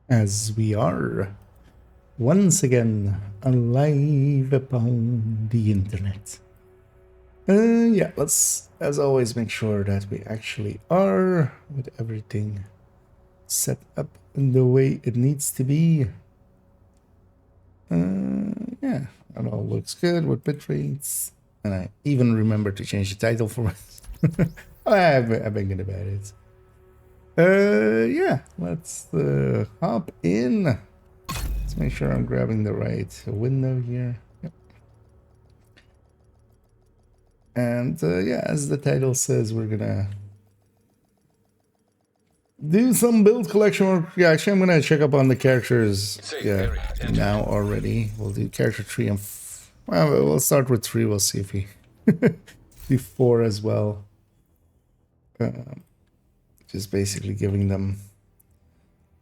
As we are once again alive upon the internet. Yeah, let's, as always, make sure that we actually are with everything set up in the way it needs to be. Yeah, it all looks good with bit rates. And I even remember to change the title for it. I've been good about it. Yeah, let's hop in. Let's make sure I'm grabbing the right window here. Yep. And yeah, as the title says, we're gonna do some build collection work. Yeah, actually, I'm gonna check up on the characters. Yeah, now already. We'll do character 3 and well, we'll start with 3. We'll see if we do 4 as well. Just basically giving them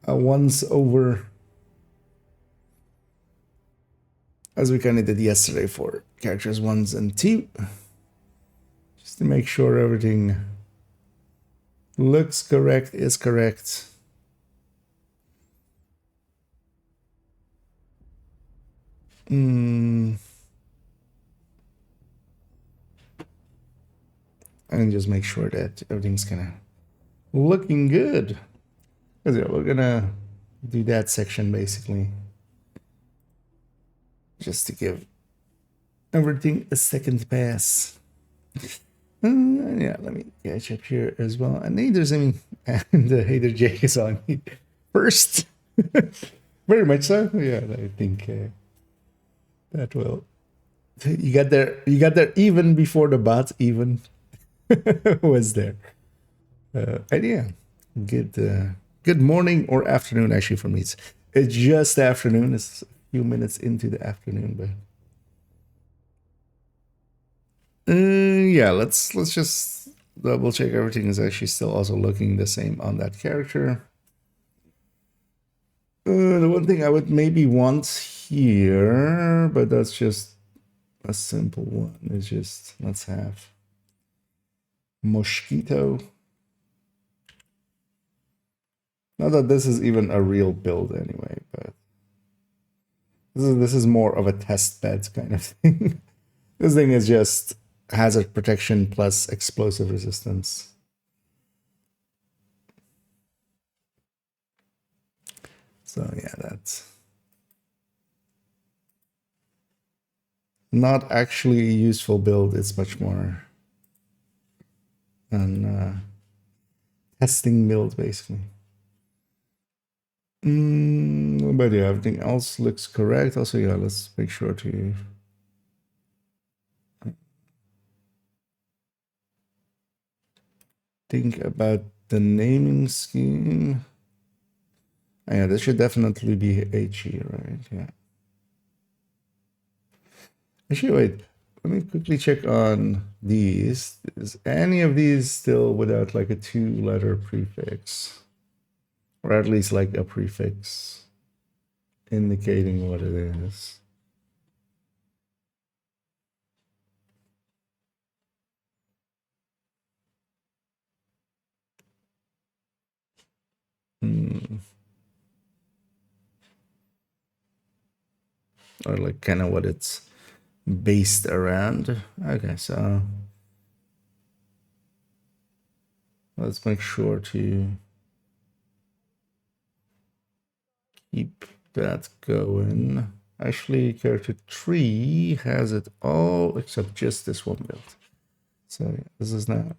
a once over, as we kind of did yesterday for characters 1 and 2, just to make sure everything looks correct, is correct. And just make sure that everything's kind of looking good. Because yeah, we're gonna do that section basically, just to give everything a second pass. Yeah, let me catch up here as well. And Hader's, I mean, and Hader Jake is on first. Very much so. Yeah, I think that will. You got there. You got there even before the bot even was there. And yeah, good morning or afternoon. Actually, for me, it's just afternoon. It's a few minutes into the afternoon, but yeah, let's just double check everything is actually still also looking the same on that character. The one thing I would maybe want here, but that's just a simple one, is just let's have Mosquito. Not that this is even a real build anyway, but this is more of a test bed kind of thing. This thing is just hazard protection plus explosive resistance. So yeah, that's not actually a useful build. It's much more an testing build basically. But yeah, everything else looks correct. Also, yeah, let's make sure to think about the naming scheme. Yeah, this should definitely be HE, right? Yeah. Actually, wait. Let me quickly check on these. Is any of these still without like a 2-letter prefix? Or at least like a prefix indicating what it is. Or like kind of what it's based around. Okay, so let's make sure to keep that going. Actually, character 3 has it all except just this one build. So yeah, this is now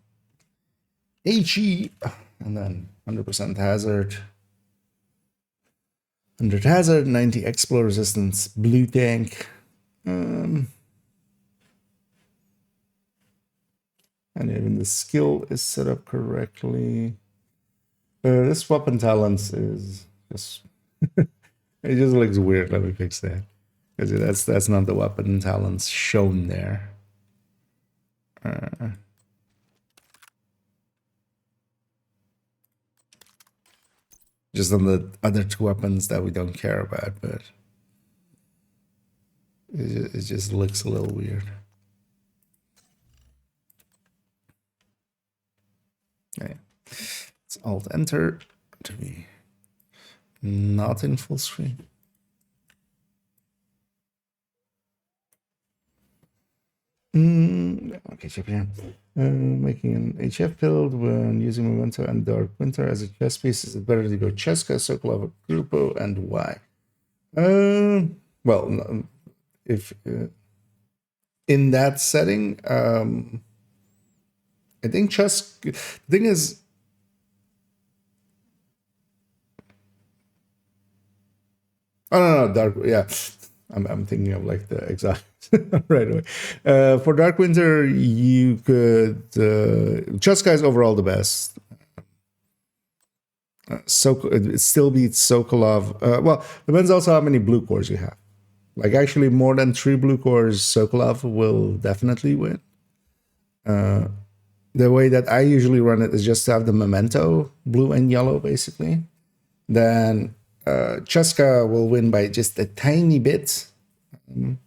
HE, and then 100% hazard. 100 hazard, 90 explode resistance, blue tank. And even the skill is set up correctly. This weapon talents is just it just looks weird. Let me fix that, because that's not the weapon talents shown there. Just on the other 2 weapons that we don't care about, but it just looks a little weird. Okay. Let's Alt Enter to be Not in full screen. Okay, check here. Making an HF build when using Memento and Dark Winter as a chess piece, is it better to go Cheska, Circle of Grupo, and why? Well, if in that setting, I think chess. The thing is, oh no, Dark. Yeah, I'm thinking of like the exact right away. For Dark Winter, you could Cheska is overall the best. It still beats Sokolov. Well, depends also how many blue cores you have. Like actually, more than 3 blue cores, Sokolov will definitely win. The way that I usually run it is just to have the Memento blue and yellow, basically. Then Cheska will win by just a tiny bit. And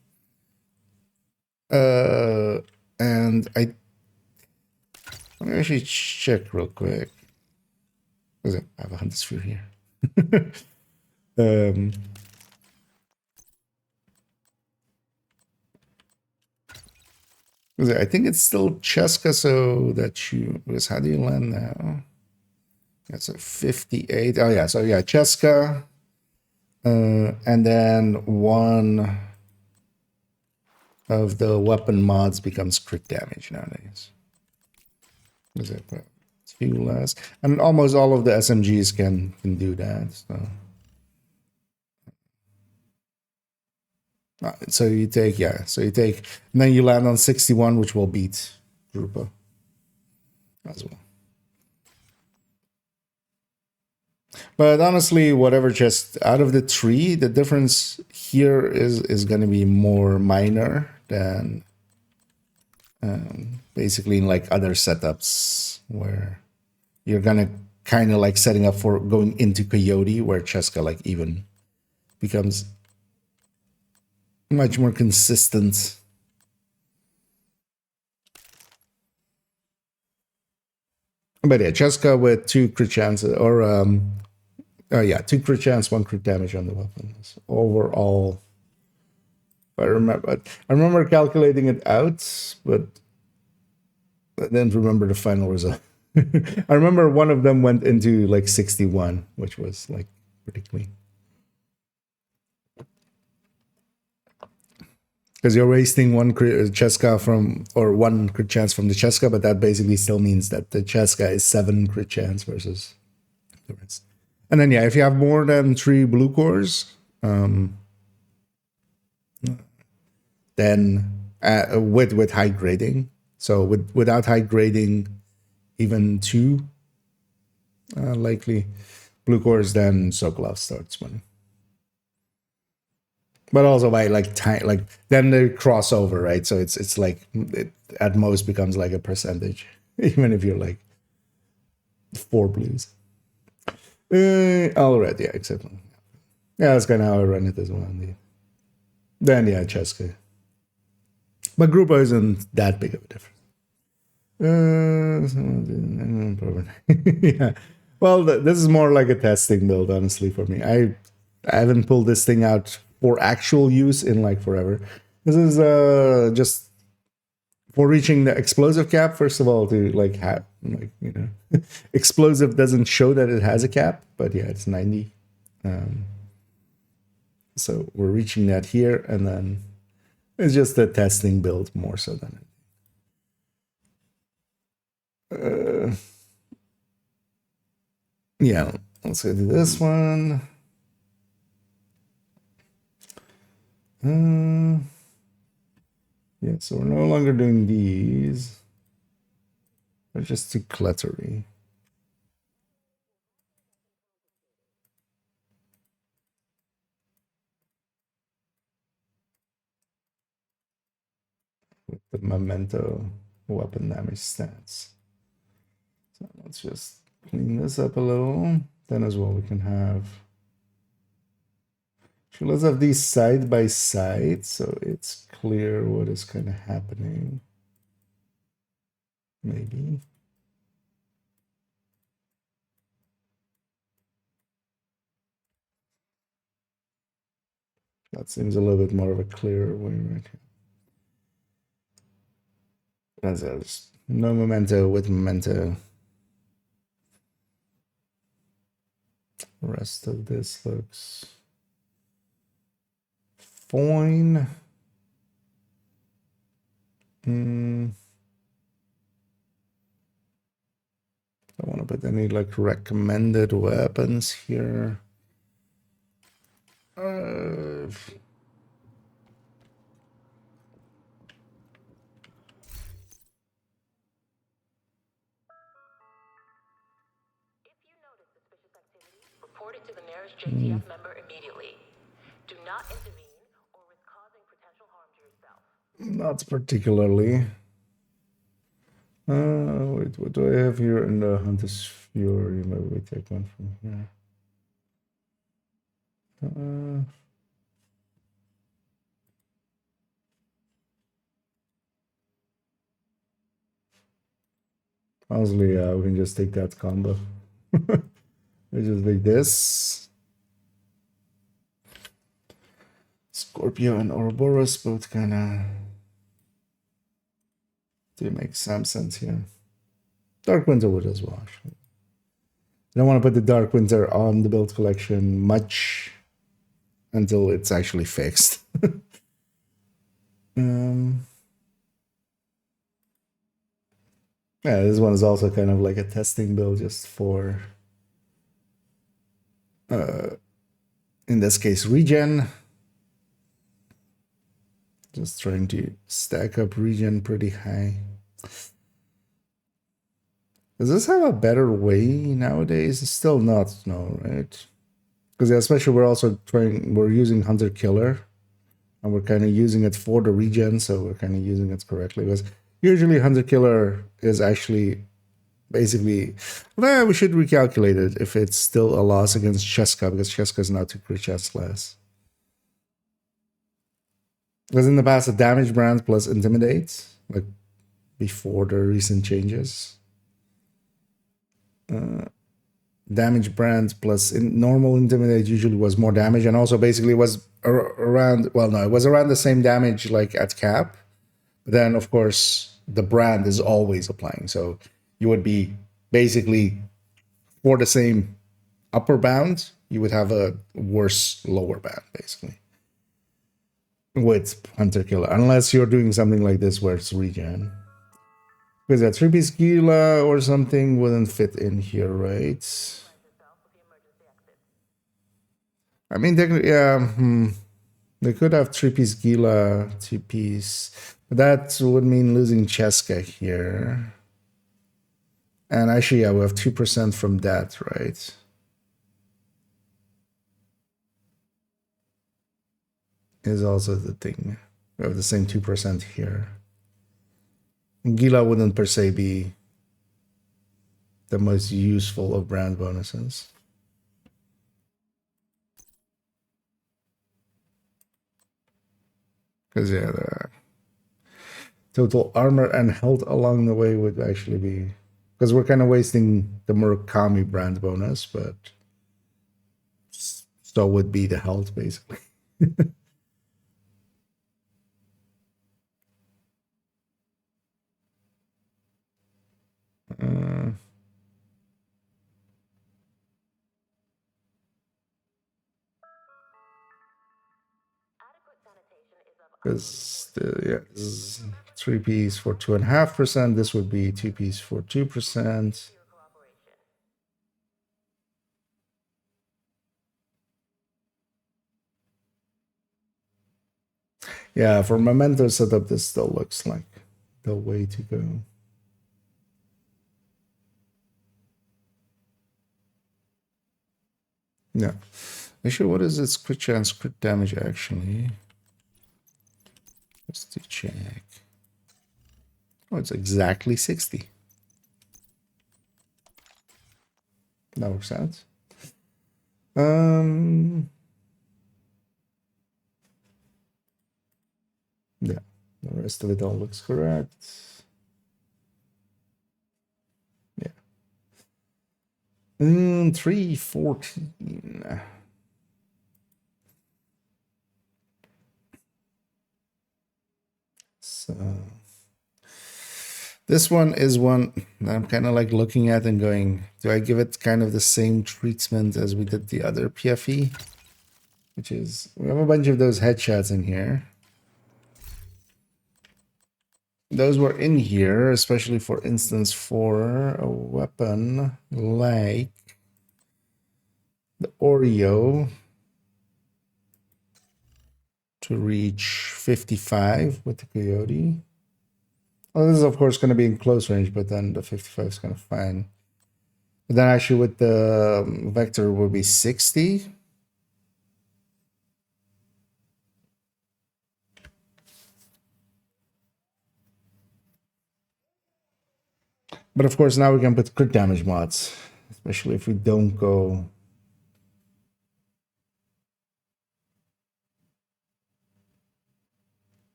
let me actually check real quick. I have a Hunter Sphere here. I think it's still Cheska, so that you, because how do you land now? That's a 58. Oh yeah, so yeah, Cheska. And then one of the weapon mods becomes crit damage nowadays. Is it 2 less? And almost all of the SMGs can do that. So you take, yeah, so you take, and then you land on 61, which will beat Drupa as well. But honestly, whatever, just out of the 3, the difference here is going to be more minor than basically in like other setups where you're going to kind of like setting up for going into Coyote, where Cheska like even becomes much more consistent. But yeah, Cheska with 2 crit chances, or yeah, 2 crit chance, 1 crit damage on the weapons overall. I remember calculating it out, but I didn't remember the final result. I remember one of them went into like 61, which was like pretty clean. Because you're wasting 1 Cheska from, or 1 crit chance from the Cheska, but that basically still means that the Cheska is 7 crit chance versus the rest. And then yeah, if you have more than 3 blue cores, then with high grading, so without high grading, even 2 likely blue cores, then Sokolov starts winning. But also by like then they cross over, right? So it's like it at most becomes like a percentage, even if you're like 4 blues. All right, yeah, except yeah, that's kind of how I run it as well. Indeed. Then yeah, Cheska. But Grupo isn't that big of a difference. Yeah. Well, this is more like a testing build, honestly, for me. I haven't pulled this thing out for actual use in like forever. This is just for reaching the explosive cap. First of all, to like have like, you know, explosive doesn't show that it has a cap, but yeah, it's 90. So we're reaching that here, and then it's just a testing build more so than it. Yeah, let's go do this one. Yeah, so we're no longer doing these. They're just too cluttery. With the memento weapon damage stats. So let's just clean this up a little. Then as well we can have, so let's have these side by side so it's clear what is kind of happening. Maybe. That seems a little bit more of a clearer way right here. That's no memento with memento. The rest of this looks fine. Don't want to put any like recommended weapons here. Report it to the nearest JTF member immediately. Do not intervene or risk causing potential harm to yourself. Not particularly. Wait, what do I have here in the Hunter's Fury? Maybe we take one from here. Honestly, we can just take that combo. We just make this. Scorpio and Ouroboros both kind of do make some sense here. Dark Winter would as well, actually. I don't want to put the Dark Winter on the build collection much until it's actually fixed. Yeah, this one is also kind of like a testing build just for, in this case, regen. Just trying to stack up regen pretty high. Does this have a better way nowadays? It's still not, no, right? Because especially we're using Hunter Killer, and we're kind of using it for the regen, so we're kind of using it correctly. Because usually Hunter Killer is actually basically, well, we should recalculate it if it's still a loss against Cheska, because Cheska is now 2 crit chance less. Because in the past, the damage brand plus intimidate, like before the recent changes. Damage brand plus normal intimidate usually was more damage, and also basically was around, well, no, it was around the same damage like at cap. But then, of course, the brand is always applying. So you would be basically, for the same upper bound, you would have a worse lower bound, basically, with Hunter Killer, unless you're doing something like this where it's regen. Because that 3-piece Gila or something wouldn't fit in here, right? I mean, technically, yeah, they could have 3-piece Gila, 2-piece. That would mean losing Cheska here. And actually, yeah, we have 2% from that, right? Is also the thing. We have the same 2% here. Gila wouldn't per se be the most useful of brand bonuses. Because, yeah, the total armor and health along the way would actually be... Because we're kind of wasting the Murakami brand bonus, but so would be the health, basically. Because yeah, this is 3-piece for 2.5%. This would be 2-piece for 2%. Yeah, for Memento setup, this still looks like the way to go. Yeah. Actually, what is its crit chance, crit damage actually? Just to check. Oh, it's exactly 60. That works out. Yeah, the rest of it all looks correct. Yeah. 314. So this one is one that I'm kind of like looking at and going, do I give it kind of the same treatment as we did the other PFE? Which is, we have a bunch of those headshots in here. Those were in here, especially for instance for a weapon like the Oreo to reach 55 with the Coyote. Well, this is of course going to be in close range, but then the 55 is kind of fine. But then actually with the Vector will be 60. But of course now we can put crit damage mods, especially if we don't go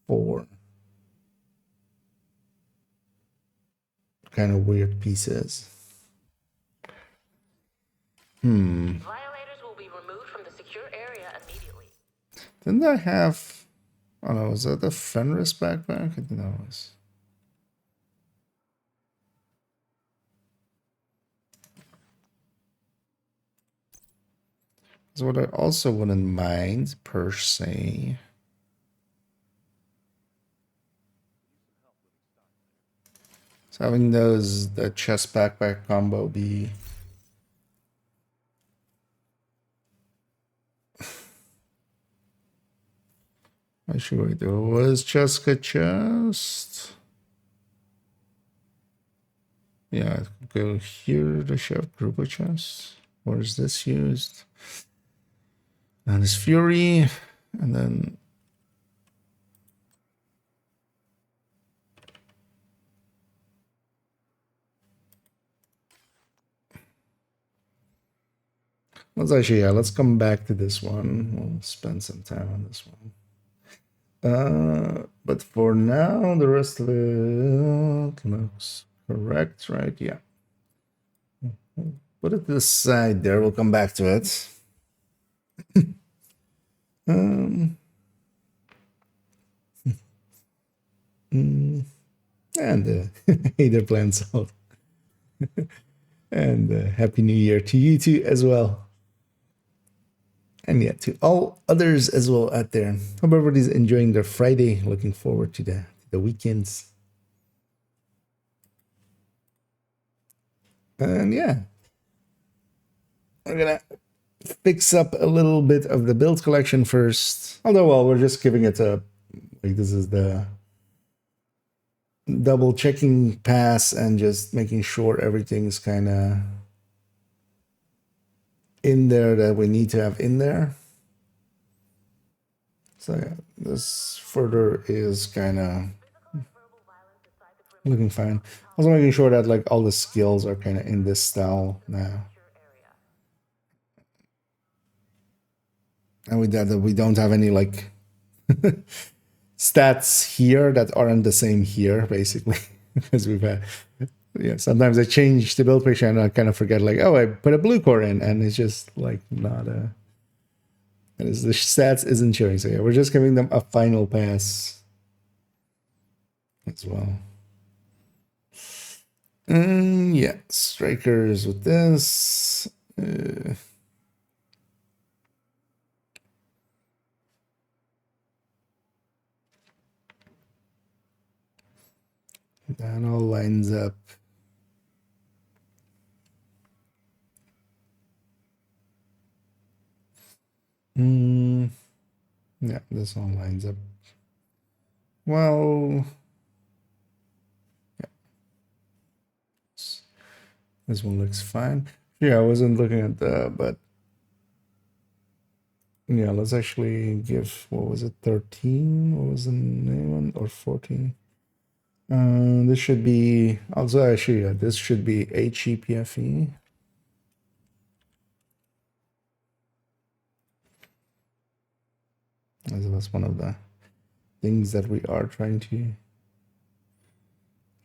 for kind of weird pieces. Violators will be removed from the secure area immediately. Didn't I have, oh no, was that the Fenris backpack? I think that was. So what I also wouldn't mind per se is having the chest backpack combo be actually there was Cheska chest. Yeah, go here to shove group of chests. Where is this used? And this Fury, and then let's come back to this one. We'll spend some time on this one. But for now, the rest of it looks correct, right? Yeah. Put it to the side there. We'll come back to it. And Hater plans out. And Happy New Year to you too as well. And yeah, to all others as well out there. Hope everybody's enjoying their Friday. Looking forward to the weekends. And yeah, we're gonna fix up a little bit of the build collection first. Although, well, we're just giving it a, like, this is the double checking pass and just making sure everything's kind of in there that we need to have in there. So yeah, this further is kind of looking fine. Also making sure that like all the skills are kind of in this style now. And with that, we don't have any like stats here that aren't the same here, basically. Because we've had, yeah, sometimes I change the build picture and I kind of forget, like, oh, I put a blue core in, and it's just like not a, and the stats isn't showing. So yeah, we're just giving them a final pass as well. And yeah, strikers with this. That all lines up. Yeah, this all lines up. Well, yeah. This one looks fine. Yeah, I wasn't looking at the, but yeah, let's actually give, what was it, 13? What was the name one? Or 14? This should be, also actually, yeah, this should be HEPFE. That's one of the things that we are trying to.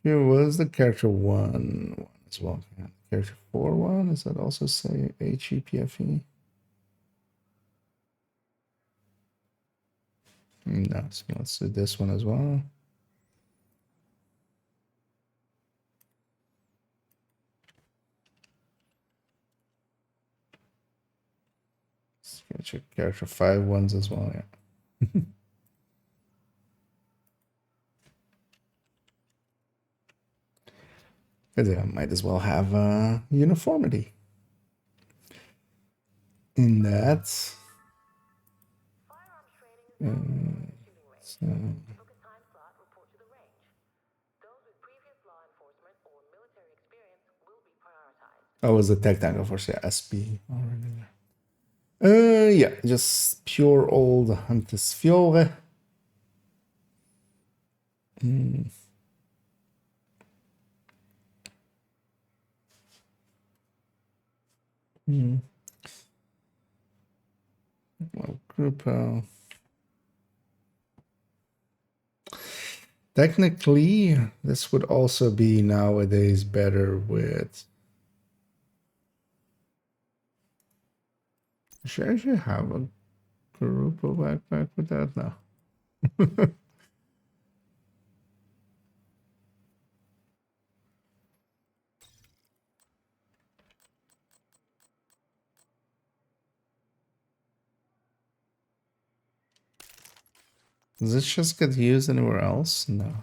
Here was the character 1 as well. Yeah. Character 4 one, does that also say HEPFE? No, so let's do this one as well. Get your character 5 ones as well, yeah. Because I might as well have uniformity in that. Firearms training is held at the shooting range. So, Book a time slot, report to the range. Those with previous law enforcement or military experience will be prioritized. oh, was the tech tango force? Yeah, SB already there. Yeah, just pure old Hunters Fiore. Well, group. Technically, this would also be nowadays better with. Should I actually have a group of backpack with that now? Does this just get used anywhere else? No.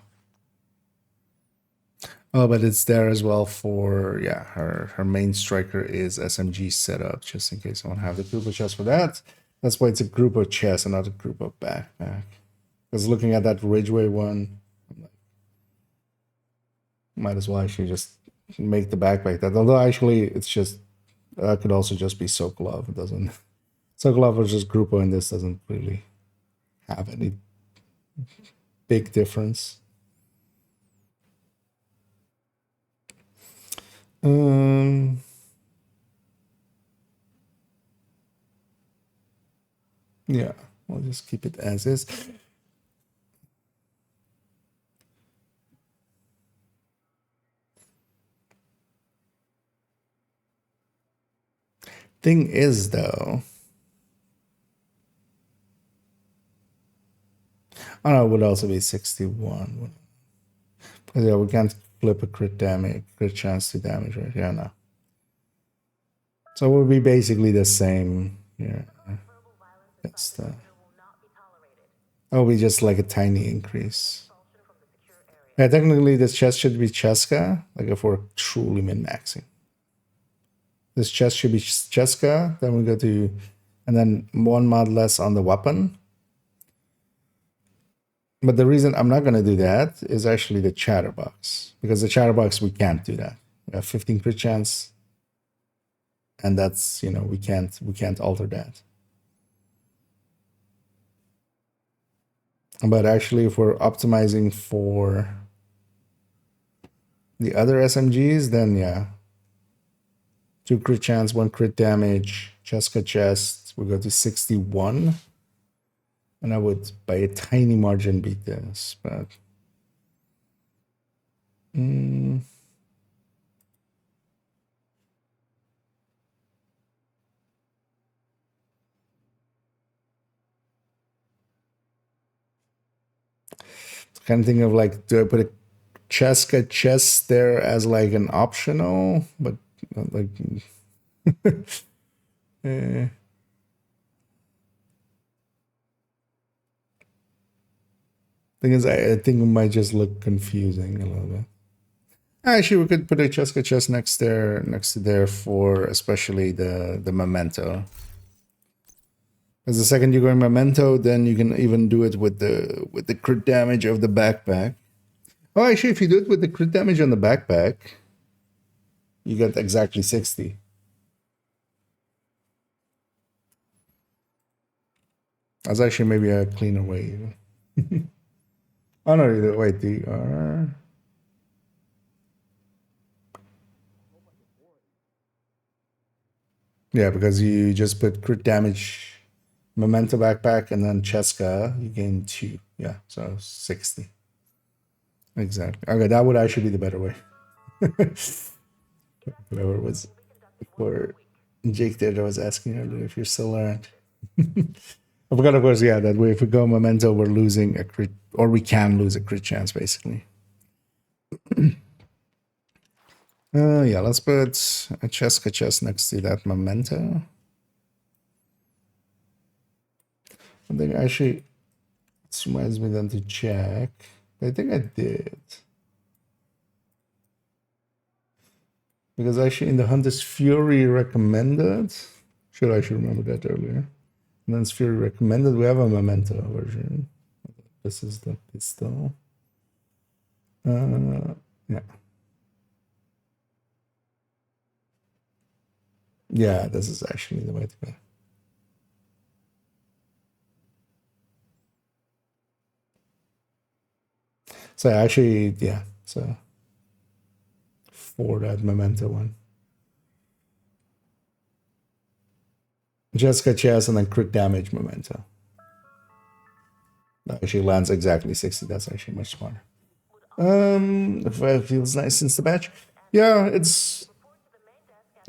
Oh, but it's there as well for, yeah, her main striker is SMG setup, just in case I want to have the group of chest for that. That's why it's a group of chest and not a group of backpack. Because looking at that Ridgeway one, I'm like, might as well actually just make the backpack that. Although actually, it's just, that could also just be Sokolov. It doesn't, Sokolov was just Grupo, and this doesn't really have any big difference. Yeah, we'll just keep it as is. Thing is, though, oh no, it would also be 61. Because yeah, we can't flip a crit damage, crit chance to damage, right? Yeah, no. So it would be basically the same. Yeah, Verbal violence that's inside the the. perimeter will not be tolerated. Oh, we just like a tiny increase. Expulsion from the secure area. Yeah, technically this chest should be Cheska, like if we're truly min-maxing. This chest should be Cheska, then we go to, and then one mod less on the weapon. But the reason I'm not going to do that is actually the chatterbox, because the chatterbox we can't do that. We have 15 crit chance, and that's, you know, we can't alter that. But actually, if we're optimizing for the other SMGs, then yeah, 2 crit chance, 1 crit damage, Cheska chest, we go to 61. And I would, by a tiny margin, beat this, but. Kind of thinking of like, do I put a Cheska chest there as like an optional? But like. Thing is, I think it might just look confusing a little bit. Actually, we could put a Cheska chest next to there for especially the memento. Because the second you're going memento, then you can even do it with the crit damage of the backpack. Oh, actually, if you do it with the crit damage on the backpack, you get exactly 60. That's actually maybe a cleaner way. Oh no, wait, the yeah, because you just put crit damage, memento backpack, and then Cheska, you gain 2. Yeah, so 60. Exactly. Okay, that would actually be the better way. Whoever was before Jake there that was asking earlier if you're still around. I forgot, of course, yeah, that way if we go memento, we're losing a crit, or we can lose a crit chance, basically. Yeah, let's put a Cheska chest next to that memento. I think actually, this reminds me then to check. I think I did. Because actually in the Hunter's Fury recommended, I should remember that earlier. And then it's Fury recommended, we have a memento version. This is the pistol. Yeah. Yeah, this is actually the way to go. So actually, yeah, so for that memento one. Jessica Chess and then crit damage memento. That actually lands exactly 60. That's actually much smarter. If it feels nice since the patch. Yeah, it's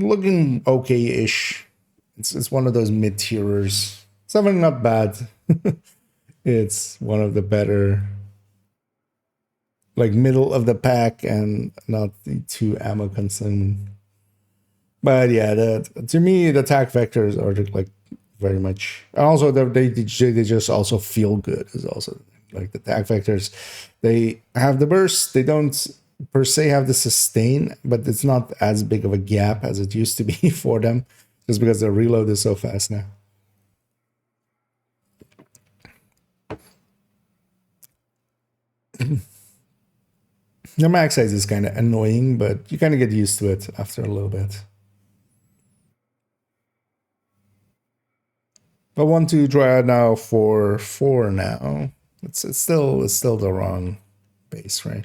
looking okay-ish. It's one of those mid-tierers. It's definitely not bad. It's one of the better, like middle of the pack and not the too ammo consuming. But yeah, to me the attack vectors are just like very much. And also they just also feel good. Is also like the attack vectors. They have the burst. They don't per se have the sustain, but it's not as big of a gap as it used to be for them, just because the reload is so fast now. The max size is kind of annoying, but you kind of get used to it after a little bit. I want to try it now for 4 now. It's still the wrong base, right?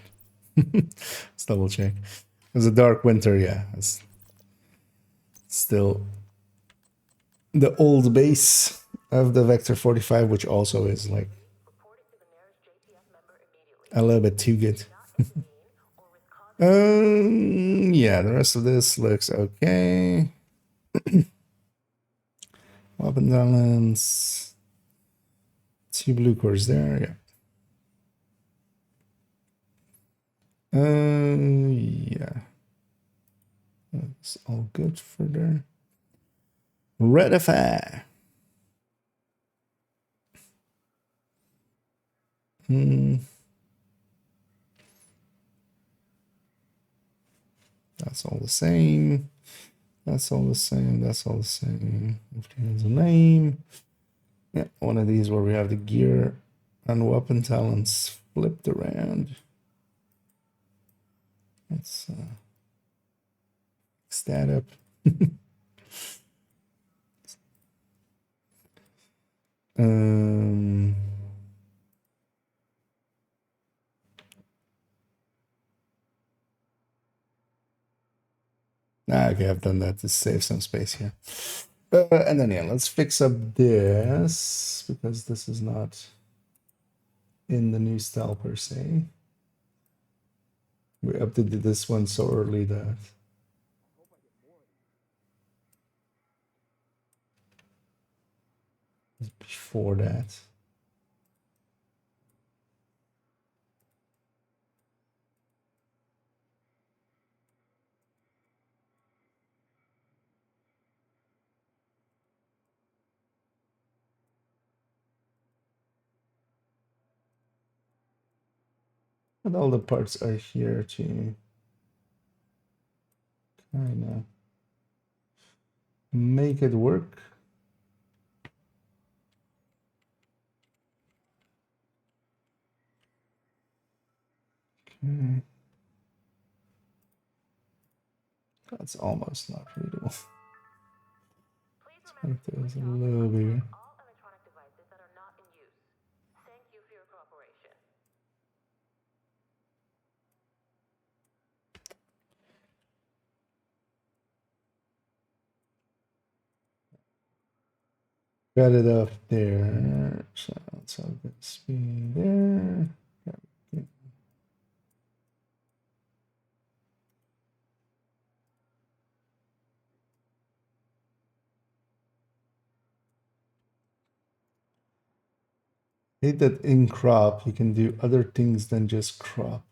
Let's double check. It's a dark winter, yeah. It's still the old base of the Vector 45, which also is like a little bit too good. Yeah, the rest of this looks okay. Weapon balance. 2 blue cores there, yeah. Yeah. That's all good for there. Redify. That's all the same. That's all the same. That's all the same. If there's a name. Yeah, one of these where we have the gear and weapon talents flipped around. Let's fix that up. Okay, I've done that to save some space here. And then yeah, let's fix up this because this is not in the new style per se. We updated this one so early that before that. And all the parts are here to kind of make it work. Okay. That's almost not readable. Let's make this a little bigger. All electronic devices that are not in use. Thank you for your cooperation. Got it up there. So let's have good speed there. Yeah. hate that in crop you can do other things than just crop.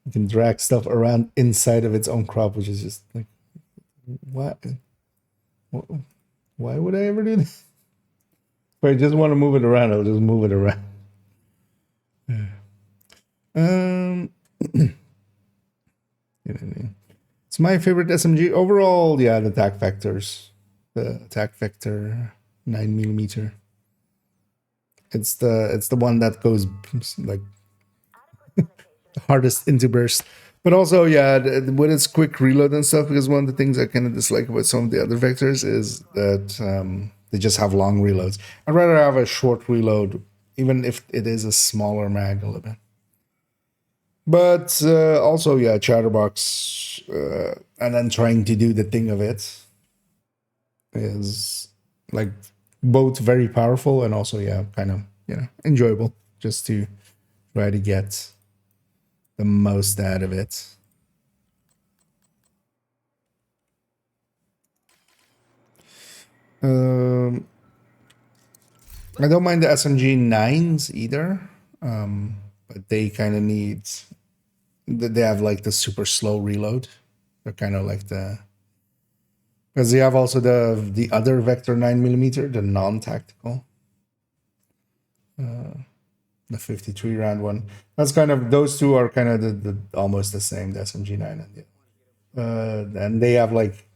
You can drag stuff around inside of its own crop, which is just like, what? Why would I ever do that? If I just want to move it around, I'll just move it around. It's my favorite SMG overall. Yeah, the attack vectors, the attack vector 9mm. It's the one that goes like hardest into burst. But also, yeah, with its quick reload and stuff, because one of the things I kind of dislike about some of the other vectors is that they just have long reloads. I'd rather have a short reload, even if it is a smaller mag a little bit. But also, yeah, Chatterbox, and then trying to do the thing of it is like both very powerful and also, yeah, kind of, enjoyable just to try to get the most out of it. I don't mind the SMG 9s either, but they kind of need, they have like the super slow reload. They're kind of like because they have also the other Vector 9mm, the non-tactical. The 53 round one. That's kind of, those two are kind of the almost the same, the SMG 9 and they have like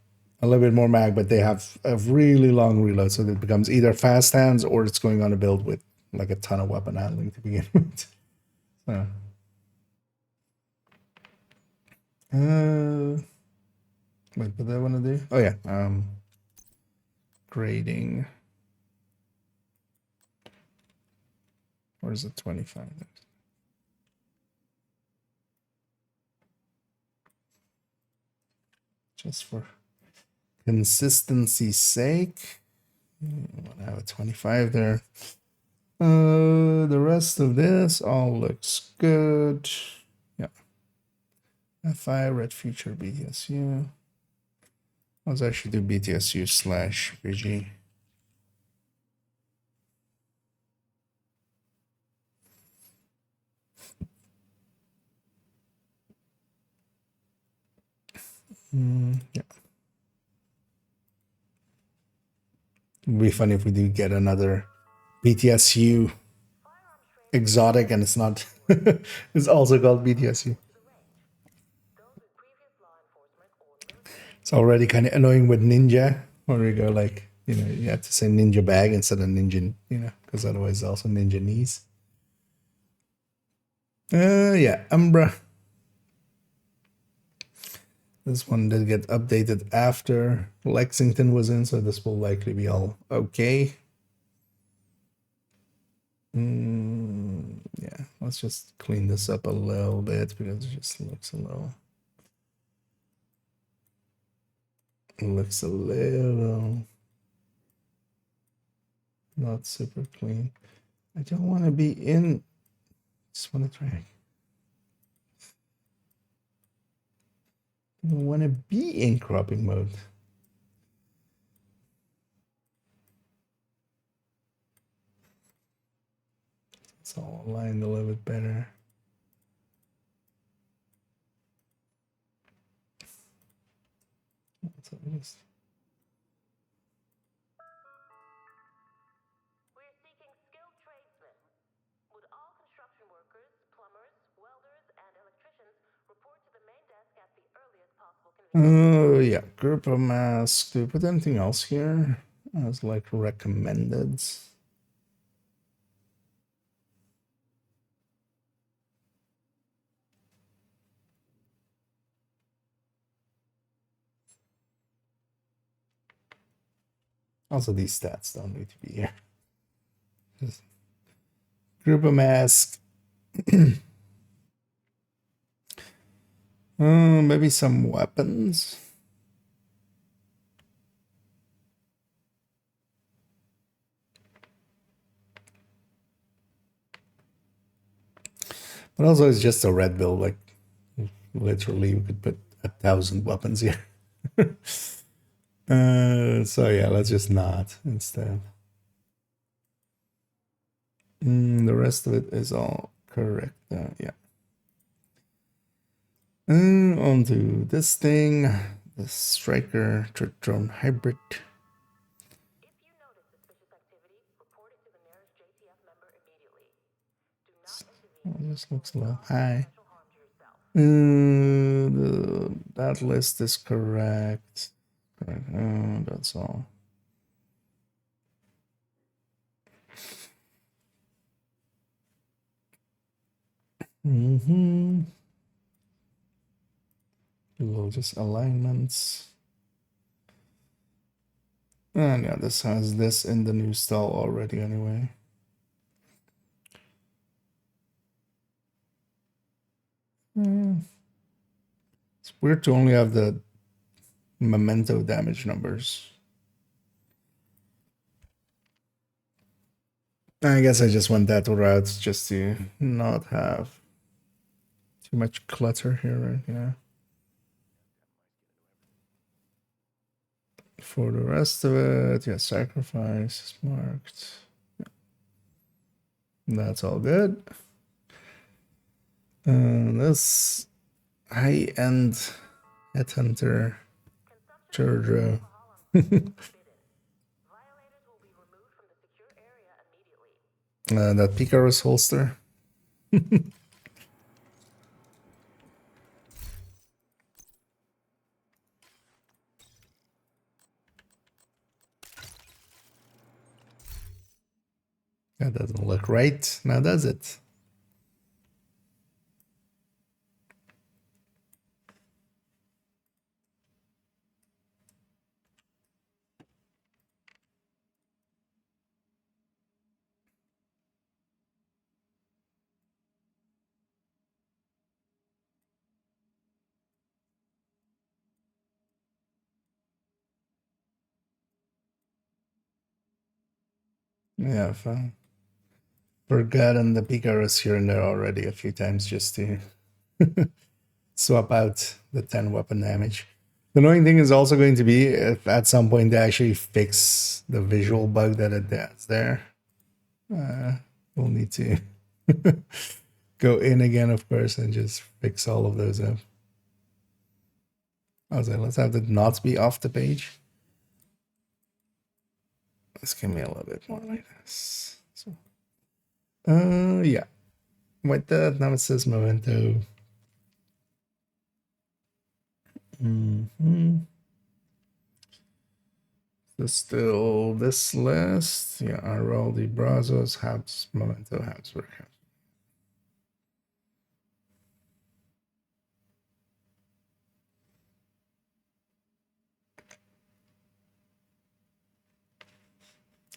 a little bit more mag, but they have a really long reload, so it becomes either fast hands or it's going on a build with like a ton of weapon handling to begin with. So, wait, what do I want to do? Oh yeah, grading. Or is it 25? Just for consistency's sake, I want to have a 25 there. The rest of this all looks good. Yeah. FI, Red Future, BTSU. Let's actually do BTSU / VG. Yeah. It'd be funny if we do get another BTSU exotic and it's not, it's also called BTSU. It's already kind of annoying with Ninja, where we go like, you have to say Ninja bag instead of Ninja, because otherwise it's also Ninja knees. Yeah, Umbra. This one did get updated after Lexington was in, so this will likely be all okay. Yeah, let's just clean this up a little bit because it just looks a little... not super clean. I don't want to be in... just want to try... I don't want to be in cropping mode. It's all aligned a little bit better. So just... We're seeking skilled tradesmen. Would all construction workers, plumbers, welders, and electricians report to the main desk at the earliest possible convenience? Yeah, group of mask. Do we put anything else here as like recommended? Also, these stats don't need to be here. Just group of mask. Maybe some weapons. But also, it's just a red build. Like, literally, we could put 1,000 weapons here. So yeah, let's just not instead. The rest of it is all correct. Yeah. On to this thing, the Striker drone hybrid. If you notice suspicious activity, report it to the nearest JTF member immediately. Do not intervene. This looks a little high. Potential harm to yourself. That list is correct. That's all. Little just alignments. And yeah, this has this in the new style already anyway. It's weird to only have the memento damage numbers. I guess I just went that route just to not have too much clutter here, right? Yeah. For the rest of it, yeah, sacrifice is marked. Yeah. That's all good. This high-end headhunter Churdro. Violators will be removed from the secure area immediately. That Picarus holster. That doesn't look right. Now does it? Yeah, fine. Forgotten the Picarus here and there already a few times just to swap out the 10 weapon damage. The annoying thing is also going to be if at some point they actually fix the visual bug that it has there. We'll need to go in again, of course, and just fix all of those up. I was like, let's have it not be off the page. Let's give me a little bit more like this. So, yeah. With that, now it says memento. There's still this list. Yeah, Araldi, Brazos, Habs, Memento, Habsburg.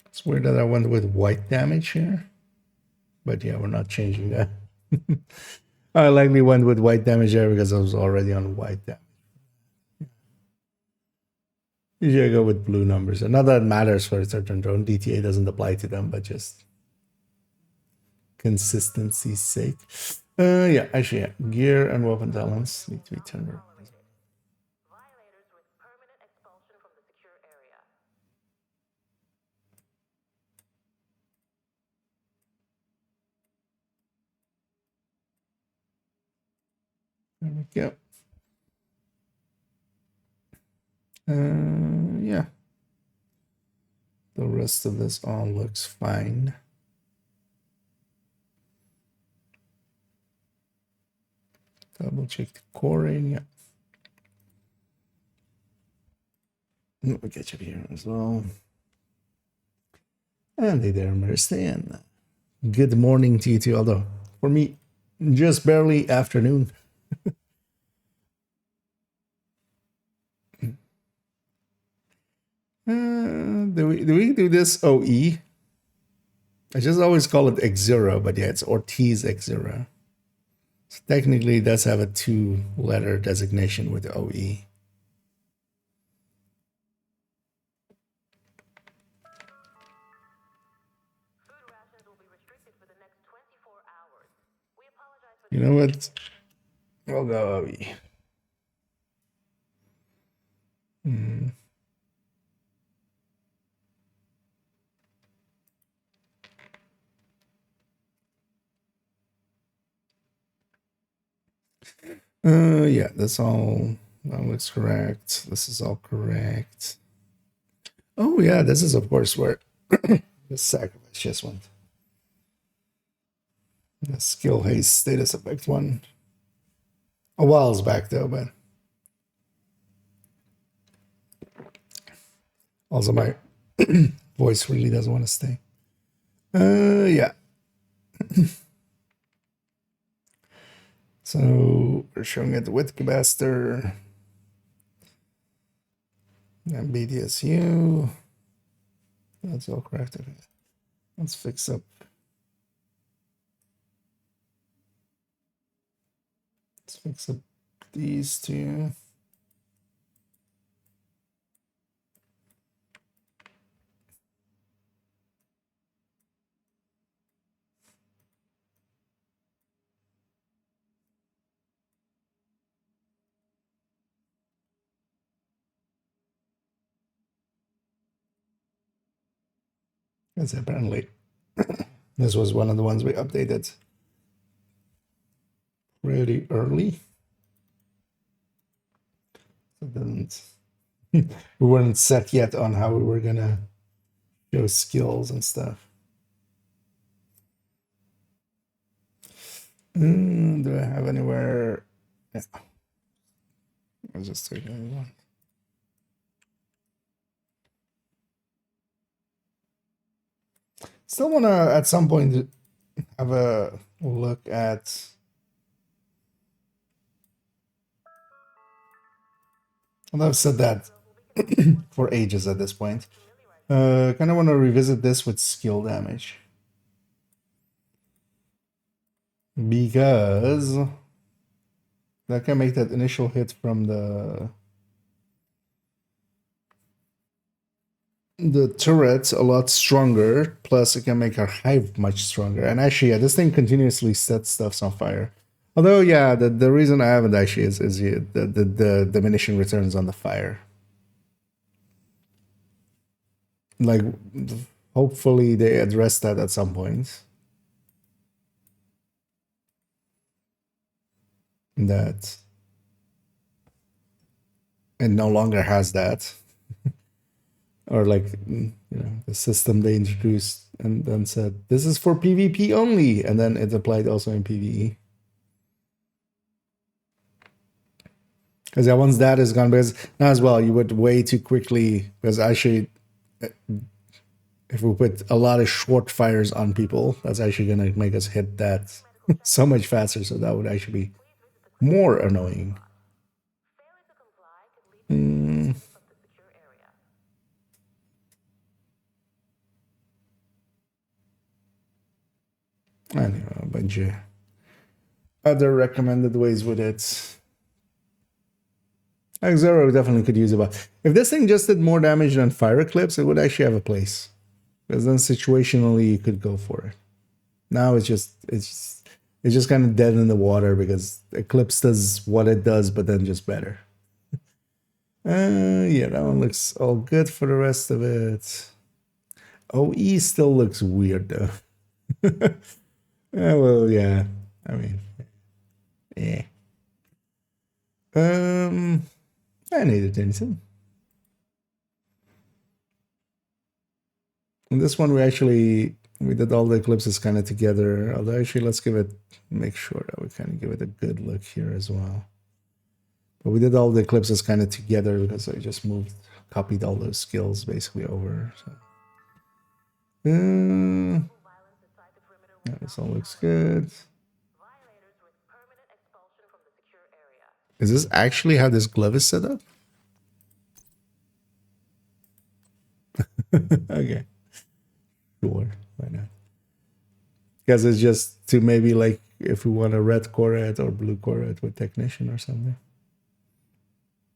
It's weird that I went with white damage here. But yeah, we're not changing that. I likely went with white damage there because I was already on white damage. Usually I go with blue numbers. And not that it matters for a certain drone. DTA doesn't apply to them, but just consistency's sake. Yeah, actually, yeah. Gear and weapon talents need to be turned around. Violators risk permanent expulsion from the secure area. There we go. Yeah. The rest of this all looks fine. Double check the coring. Yeah. We'll get you here as well. And hey there, Maristan. Good morning to you too, although for me, just barely afternoon. Do we do this OE? I just always call it X0, but yeah, it's Ortiz X0. So technically, it does have a 2-letter designation with OE. Food rations will be restricted for the next 24 hours. We apologize for You know what? We'll go OE. Yeah, that looks correct. This is all correct. Oh yeah, this is of course where the sacrifice just went. The skill haste status effect one. A while's back though, but also my voice really doesn't want to stay. Yeah. So we're showing it with capacitor and BDSU. That's all correct. Okay. Let's fix up. Let's fix up these two. Because apparently this was one of the ones we updated pretty early. So it didn't we weren't set yet on how we were gonna show skills and stuff. Do I have anywhere? Yeah. I'll just take one. Still wanna at some point have a look at well, I've said that for ages at this point. Kind of want to revisit this with skill damage. Because that can make that initial hit from the turret a lot stronger, plus it can make our hive much stronger. And actually, yeah, this thing continuously sets stuffs on fire. Although, yeah, the reason I haven't actually is the diminishing returns on the fire. Like, hopefully they address that at some point. That it no longer has that. Or like, the system they introduced and then said, this is for PvP only. And then it applied also in PvE. Because yeah, once that is gone, because now as well, you would way too quickly, because actually, if we put a lot of short fires on people, that's actually going to make us hit that so much faster. So that would actually be more annoying. Anyway, a bunch of other recommended ways with it. Zero definitely could use it, but if this thing just did more damage than Fire Eclipse, it would actually have a place. Because then situationally you could go for it. Now it's just kind of dead in the water because Eclipse does what it does, but then just better. Yeah, that one looks all good for the rest of it. OE still looks weird though. Well, yeah. I mean, yeah. I needed anything. In this one, we did all the eclipses kind of together. Although actually, let's make sure that we kind of give it a good look here as well. But we did all the eclipses kind of together because I just copied all those skills basically over. So. Yeah, this all looks good. Is this actually how this glove is set up? Okay. Sure, why not? Because it's just to maybe like if we want a red Corette or blue Corette with technician or something.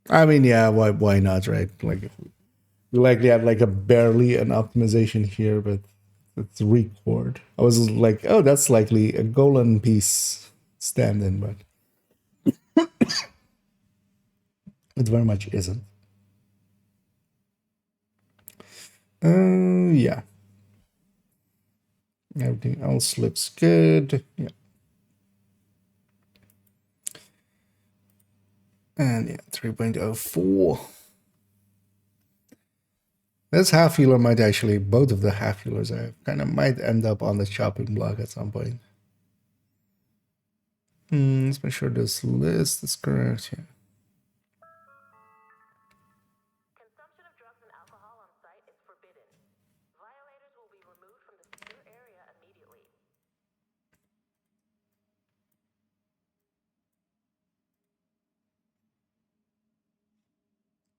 I mean, yeah, why not, right? Like if we likely have like barely an optimization here, but it's record. I was like, oh, that's likely a Golan piece stand-in, but it very much isn't. Yeah. Everything else looks good. Yeah. And yeah, 3.04. This half healer might actually, both of the half healers I have kind of might end up on the chopping block at some point. Let's make sure this list is correct here. Consumption of drugs and alcohol on site is forbidden. Violators will be removed from the secure area immediately.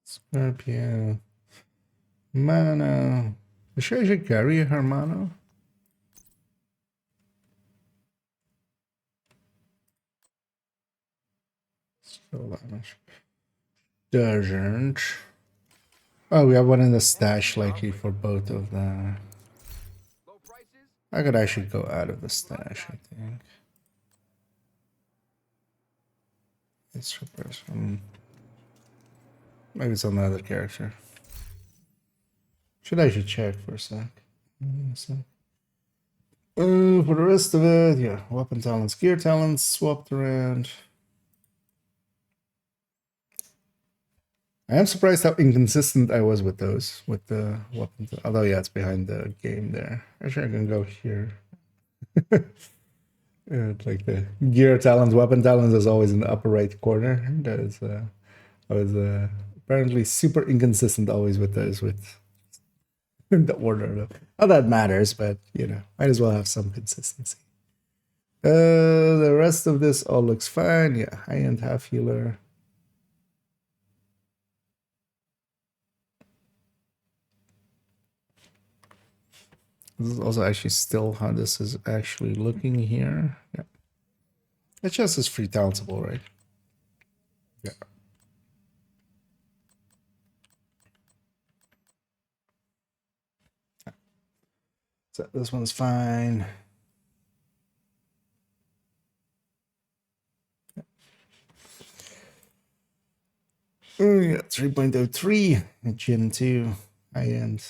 Scorpio. Mana. Is she actually carry her mana? Still damage. Doesn't. Oh, we have one in the stash likely for both of them. I could actually go out of the stash, I think. It's a person. Maybe it's another character. Should actually check for a sec. For the rest of it, yeah, weapon talents, gear talents swapped around. I am surprised how inconsistent I was with those, with the weapons. Although, yeah, it's behind the game there. Actually, I can go here. Like the gear talents, weapon talents is always in the upper right corner. That is, I was apparently super inconsistent always with those, with the order. Not that matters, but you know, might as well have some consistency. The rest of this all looks fine. Yeah, high-end half healer. This is also actually still how this is actually looking here. Yeah. It just is free talentable, right? Yeah. So this one's fine. Oh, yeah, 3.03 Gen 2 high end.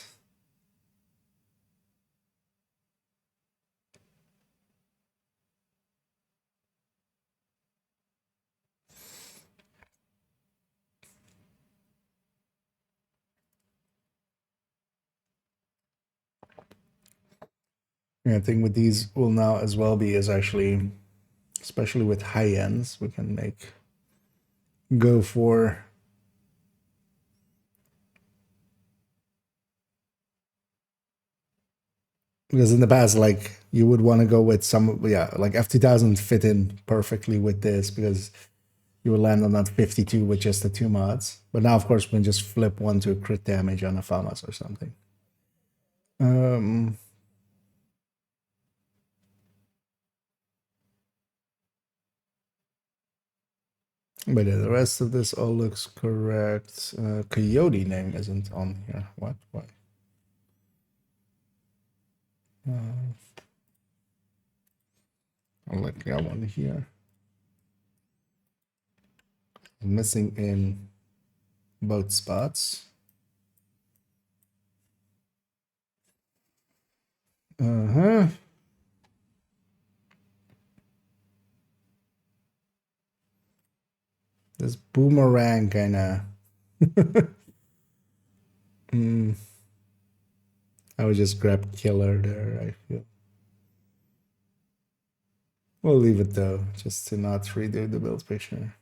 Yeah, I think with these will now as well be is actually, especially with high ends, we can go for because in the past, like you would want to go with some, yeah, like F2000 fit in perfectly with this because you would land on that 52 with just the two mods. But now, of course, we can just flip one to crit damage on a FAMAS or something. But yeah, the rest of this all looks correct. Coyote name isn't on here. What? Why? I'll like that one here. Missing in both spots. Uh-huh. This boomerang kinda. I would just grab killer there, I feel. We'll leave it though, just to not redo the build picture.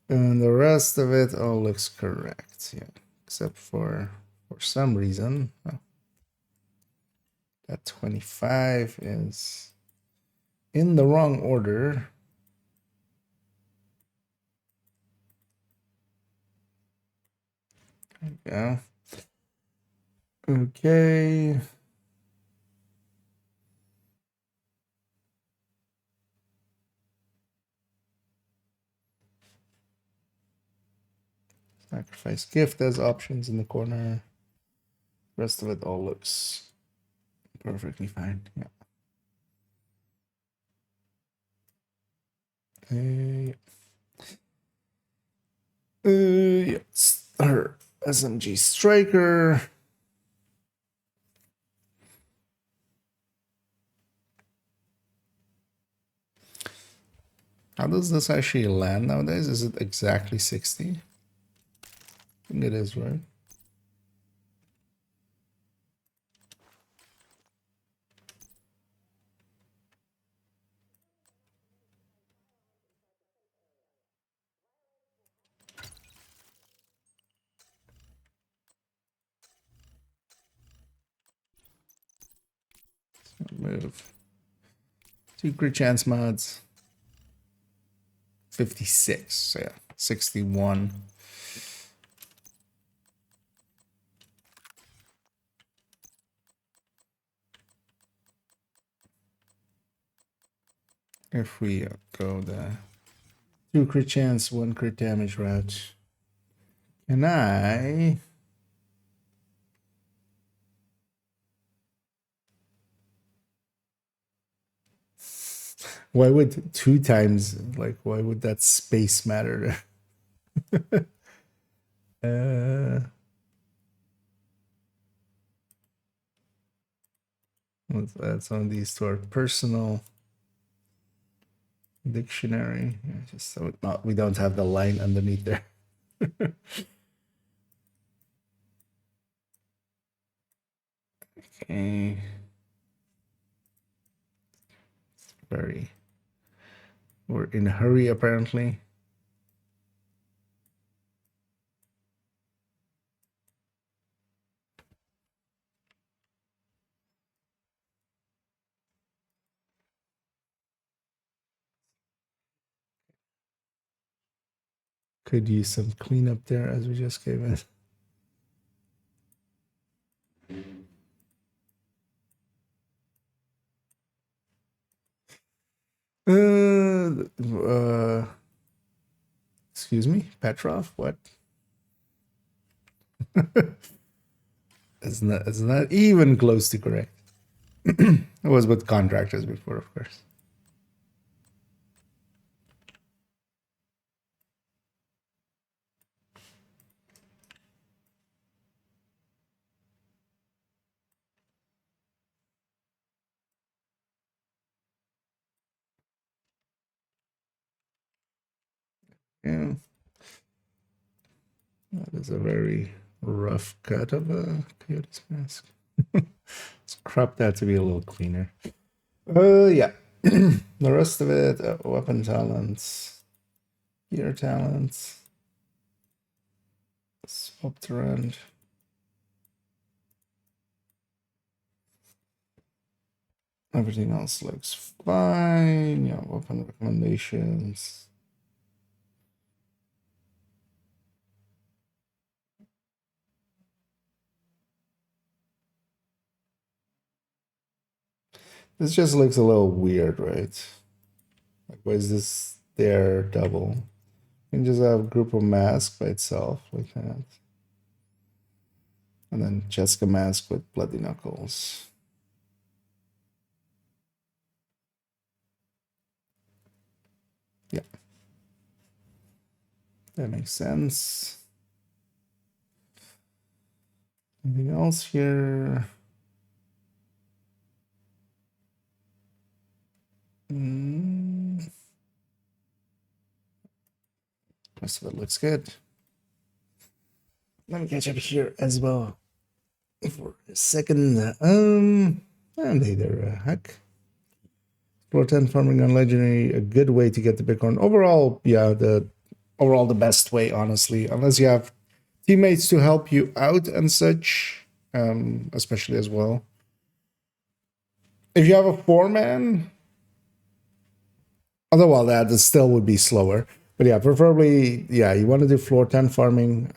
And the rest of it all looks correct, yeah. Except for some reason, that 25 is in the wrong order. There we go. Okay. Sacrifice gift as options in the corner. Rest of it all looks perfectly fine. Yeah. Yes. Her SMG striker. How does this actually land nowadays? Is it exactly 60? I think it is, right? Move. Secret chance mods. 56. So yeah, 61. If we go the 2 crit chance, 1 crit damage route. Can I? Why would 2 times, like, why would that space matter? Let's add some of these to our personal dictionary. Yeah, just so we don't have the line underneath there. Okay. We're in a hurry apparently. Could use some cleanup there as we just came in. Excuse me, Petrov. What? It's not even close to correct. It was with contractors before, of course. Yeah, that is a very rough cut of a coyote's mask. Let's crop that to be a little cleaner. Yeah. The rest of it, weapon talents, gear talents, swapped around. Everything else looks fine. Yeah, weapon recommendations. This just looks a little weird, right? Like, why is this there double? You can just have group of mask by itself like that. And then Jessica mask with bloody knuckles. Yeah. That makes sense. Anything else here? Rest of it looks good. Let me catch up here as well for a second. And hey there, Hack. Floor 10 farming on legendary, a good way to get the Bitcoin. Overall, yeah, the best way, honestly, unless you have teammates to help you out and such, especially as well. If you have a 4-man, otherwise that still would be slower. But yeah, preferably, yeah, you want to do floor 10 farming,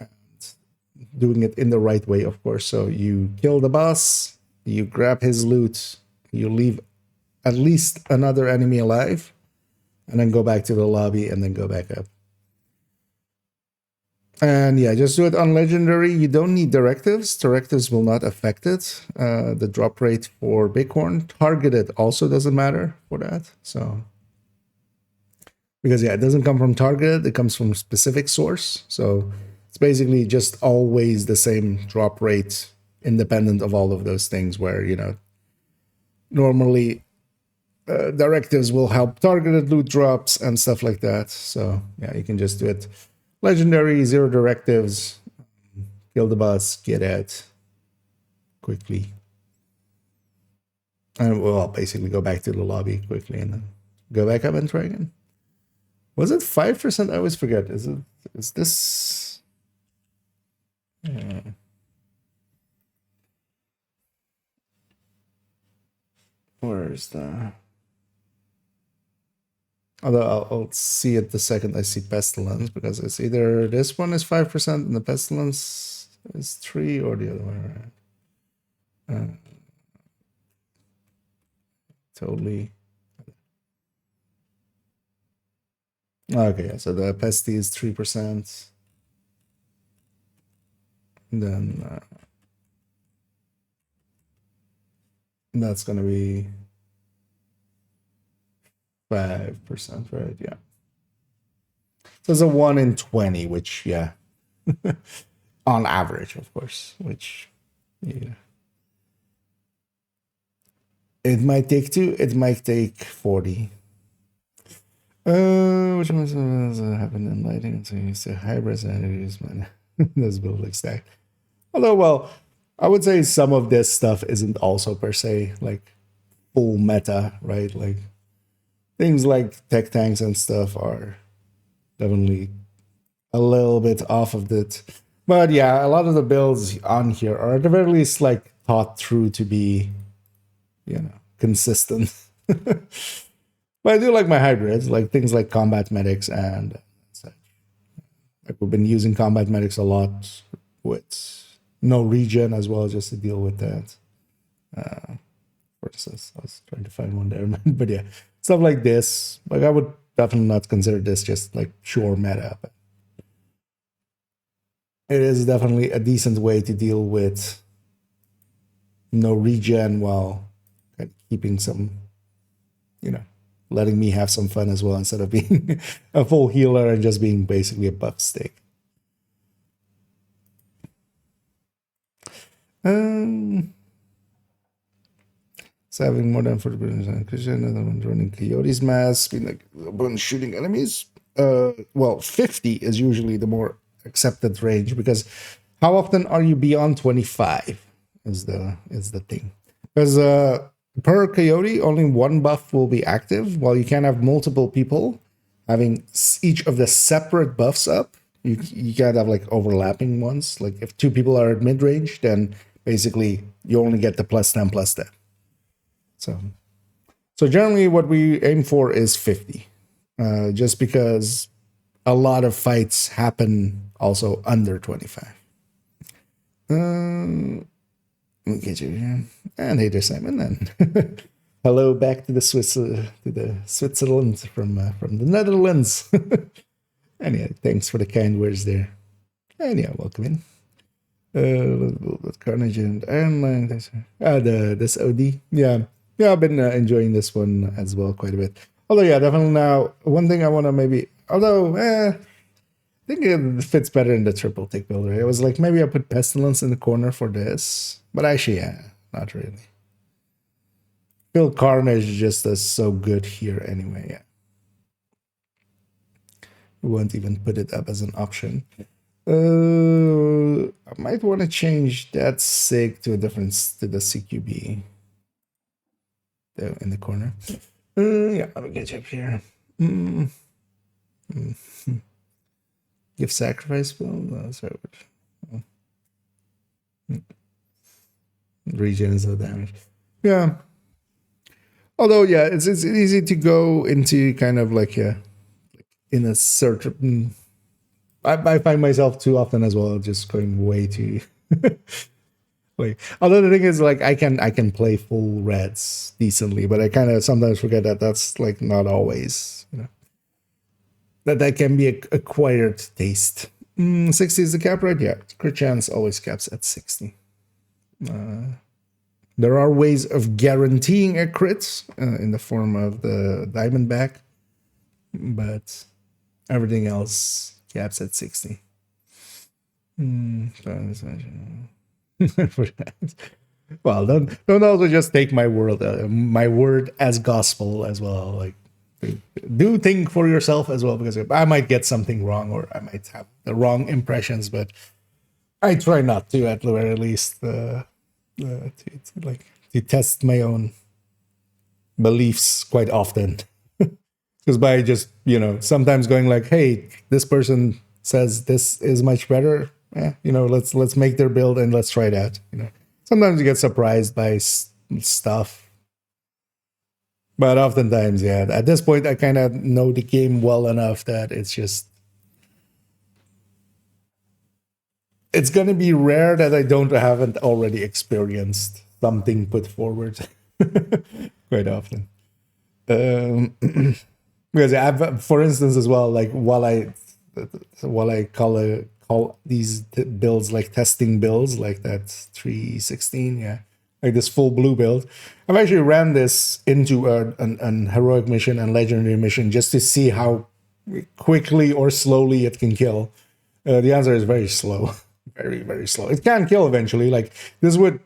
doing it in the right way, of course. So you kill the boss, you grab his loot, you leave at least another enemy alive, and then go back to the lobby and then go back up. And yeah, just do it on legendary. You don't need directives. Directives will not affect it. The drop rate for Bighorn. Targeted also doesn't matter for that. So, because yeah, it doesn't come from targeted, it comes from specific source. So it's basically just always the same drop rate, independent of all of those things where, you know, normally directives will help targeted loot drops and stuff like that. So yeah, you can just do it. Legendary, 0 directives, kill the boss, get out quickly. And we'll basically go back to the lobby quickly and then go back up and try again. Was it 5%? I always forget. Is this? Where's the? Although I'll see it the second I see Pestilence, because it's either this one is 5% and the Pestilence is 3, or the other one around. Totally. Okay, yeah, so the Pesty is 3%. Then that's gonna be 5%, right? Yeah. So it's a 1 in 20, which, yeah, on average, of course, which, yeah. It might take 2, it might take 40. Which ones happened in lighting? So you use the hybrids and use my this building stack. Although, well, I would say some of this stuff isn't also per se like full meta, right? Like things like tech tanks and stuff are definitely a little bit off of it. But yeah, a lot of the builds on here are at the very least like thought through to be, you know, consistent. But I do like my hybrids, like things like combat medics and such. Like we've been using combat medics a lot with no regen as well, just to deal with that. For instance, I was trying to find one there, but yeah, stuff like this. Like I would definitely not consider this just like pure meta, but it is definitely a decent way to deal with no regen while kind of keeping some, you know, letting me have some fun as well instead of being a full healer and just being basically a buff stick. So having more than 40% Christian, another one running Coyote's mask, being like a bunch shooting enemies. Well, 50 is usually the more accepted range, because how often are you beyond 25 is the thing. Because per Coyote, only one buff will be active, while you can have multiple people having each of the separate buffs up. You can't have like overlapping ones. Like if 2 people are at mid range, then basically you only get the +10 +10. So generally what we aim for is 50, just because a lot of fights happen also under 25. Let me get you here. And hey there, Simon. And hello back to the Switzerland from the Netherlands. And yeah, thanks for the kind words there. And yeah, welcome in. Carnage and Iron Man. This OD. Yeah, I've been enjoying this one as well quite a bit. Although yeah, definitely now one thing I want to maybe. Although I think it fits better in the triple tick builder. It was like maybe I put Pestilence in the corner for this, but actually, yeah, not really. Phil Carnage just does so good here anyway. Yeah, we won't even put it up as an option. I might want to change that sig to a different to the CQB there in the corner. Yeah, let me get you up here. Give sacrifice spell? No, sorry. Regen is no damage. Yeah. Although, yeah, it's easy to go into kind of like in a certain. I find myself too often as well just going way too. Like, although the thing is, like, I can play full reds decently, but I kind of sometimes forget that that's like not always, you know, that can be a acquired taste. 60 is the cap, right? Yeah, crit chance always caps at 60. There are ways of guaranteeing a crit in the form of the Diamondback, but everything else caps at 60. Well, don't also just take my word as gospel as well. Like, do think for yourself as well, because I might get something wrong or I might have the wrong impressions, but I try not to, at the very least, to test my own beliefs quite often. Because by just sometimes going like, hey, this person says this is much better, let's make their build and let's try that. Sometimes you get surprised by stuff, but oftentimes, yeah, at this point I kind of know the game well enough that it's going to be rare that I haven't already experienced something put forward quite often. Because I've, for instance, as well, like while I call these builds like testing builds, like that 316, yeah, like this full blue build, I've actually ran this into an heroic mission and legendary mission just to see how quickly or slowly it can kill. The answer is very slow, very very slow. It can kill eventually. Like this would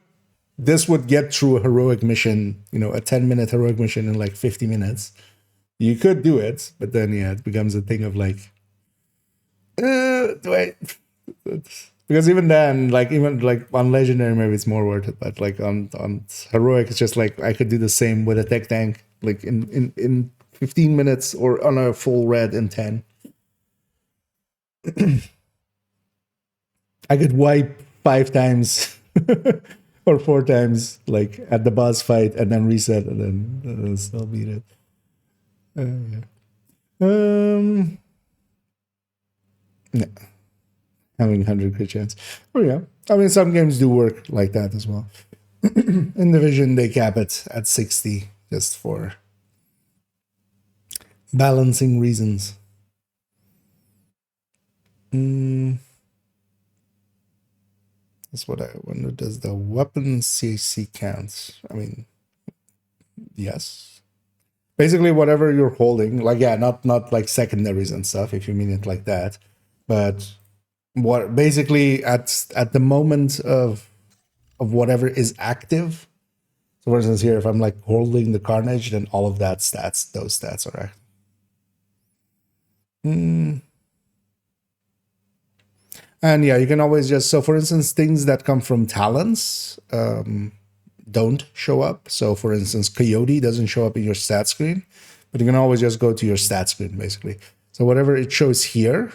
get through a heroic mission, a 10-minute heroic mission in like 50 minutes. You could do it, but then yeah, it becomes a thing of like, do I? Because even then, like even like on legendary, maybe it's more worth it. But like on heroic, it's just like I could do the same with a tech tank, like in 15 minutes, or on a full red in 10. I could wipe 5 times or 4 times, like at the boss fight, and then reset, and then still beat it. Yeah. Yeah, having 100 crit chance. Oh yeah, I mean some games do work like that as well. In Division, they cap it at 60 just for balancing reasons. That's what I wonder. Does the weapon CC count? I mean, yes. Basically, whatever you're holding, like yeah, not like secondaries and stuff, if you mean it like that, but what basically at the moment of whatever is active. So for instance, here, if I'm like holding the Carnage, then all of those stats are active. And yeah, you can always just, so for instance, things that come from talents don't show up. So for instance, Coyote doesn't show up in your stat screen, but you can always just go to your stat screen basically. So whatever it shows here,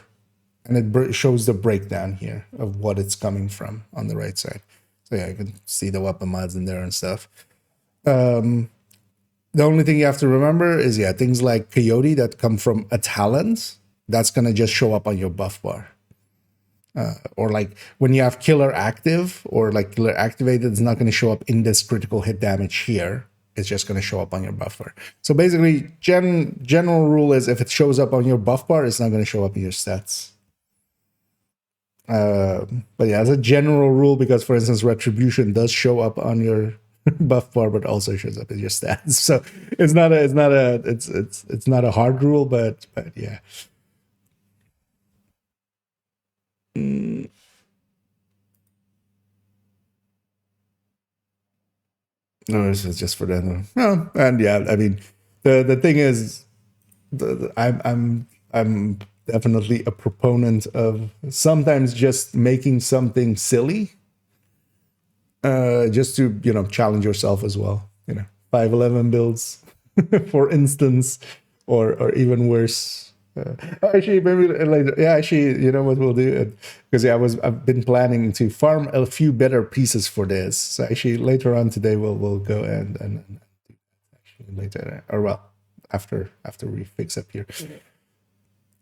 and it shows the breakdown here of what it's coming from on the right side. So yeah, you can see the weapon mods in there and stuff. The only thing you have to remember is, yeah, things like Coyote that come from a talent, that's going to just show up on your buff bar. Or like when you have Killer active or like Killer activated, it's not going to show up in this critical hit damage here. It's just going to show up on your buff bar. So basically, general rule is if it shows up on your buff bar, it's not going to show up in your stats. But yeah, as a general rule, because for instance, Retribution does show up on your buff bar, but also shows up in your stats. So it's not a hard rule, but yeah. No, this is just for that. No, and yeah, I mean, the thing is, I'm definitely a proponent of sometimes just making something silly, just to challenge yourself as well. 511 builds, for instance, or even worse. Actually, maybe later. Yeah, actually, you know what we'll do? Because yeah, I've been planning to farm a few better pieces for this. So actually, later on today, we'll go and actually later, or well, after we fix up here.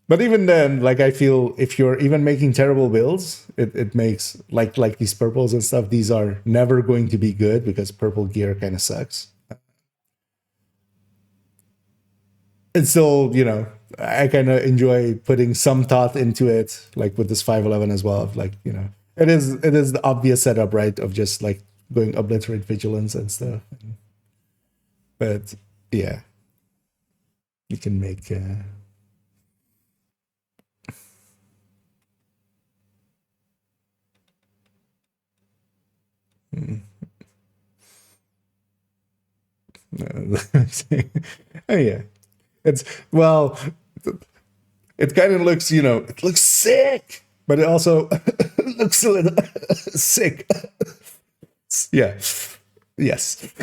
But even then, like I feel if you're even making terrible builds, it makes like these purples and stuff. These are never going to be good because purple gear kind of sucks. It's still, I kind of enjoy putting some thought into it, like with this 511 as well. Of like, it is the obvious setup, right? Of just like going obliterate vigilance and stuff. But yeah, you can make. Oh yeah, it's well, it kind of looks, it looks sick, but it also looks a little sick. Yeah, yes.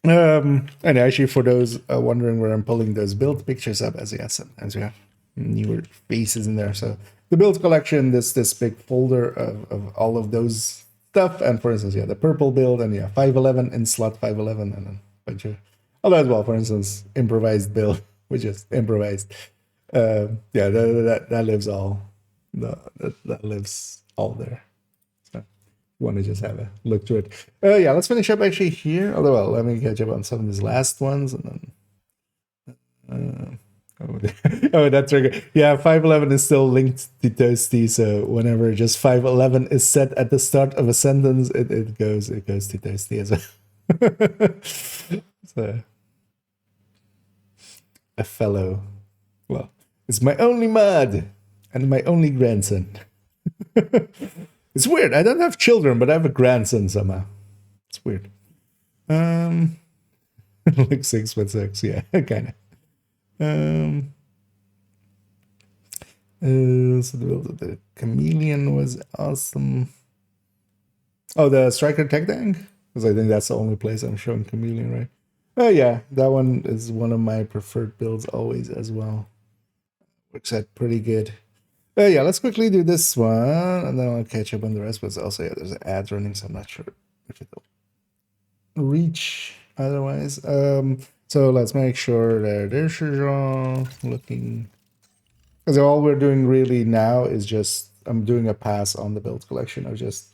So, and actually, for those wondering where I'm pulling those build pictures up, as yeah, sometimes we have newer faces in there. So the build collection, this big folder of all of those stuff, and for instance, yeah, the purple build, and yeah, 511 in slot 511, and then a bunch of other as well. For instance, improvised build, which is improvised. Yeah, that lives all. That lives all there. Want to just have a look through it. Yeah, let's finish up actually here. Although, well, let me catch up on some of these last ones, and then. Oh, that's right. Yeah, 511 is still linked to Toasty, so whenever just 511 is set at the start of a sentence, it goes to Toasty as well. So, a fellow. Well, it's my only mod and my only grandson. It's weird. I don't have children, but I have a grandson somehow. It's weird. Like 6'6", yeah, kind of. So the chameleon was awesome. Oh, the striker tech tank? Because I think that's the only place I'm showing chameleon, right? Oh yeah, that one is one of my preferred builds always as well. Works out pretty good. Yeah, let's quickly do this one, and then I'll catch up on the rest. But also, yeah, there's ads running, so I'm not sure if it'll reach otherwise. So let's make sure that there's all looking. Because all we're doing really now is just I'm doing a pass on the build collection. I'm just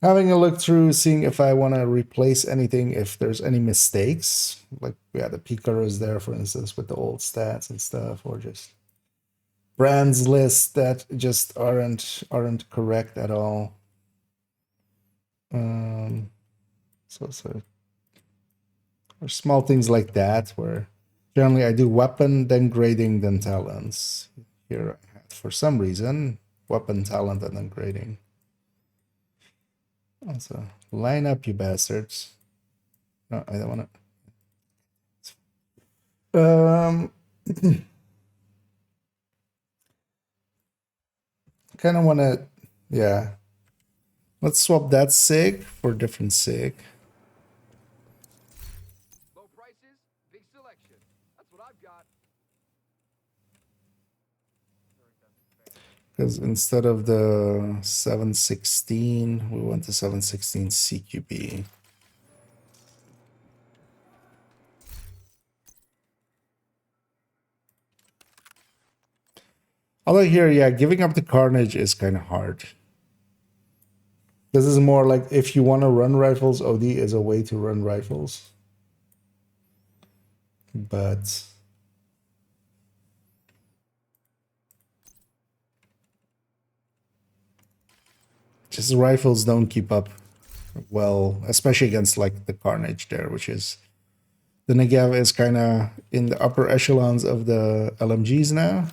having a look through, seeing if I want to replace anything, if there's any mistakes. Like, yeah, the Picker is there, for instance, with the old stats and stuff, or just brands lists that just aren't correct at all. So or small things like that, where generally I do weapon, then grading, then talents. Here I have, for some reason, weapon, talent, and then grading. Also, line up, you bastards. No, I don't want to. Kind of want to, yeah. Let's swap that sig for a different sig. Low prices, big selection. That's what I've got. Because instead of the 716, we want the 716 CQB. Although here, yeah, giving up the carnage is kind of hard. This is more like if you want to run rifles, OD is a way to run rifles. But just rifles don't keep up well, especially against like the carnage there, which is the Negev is kind of in the upper echelons of the LMGs now.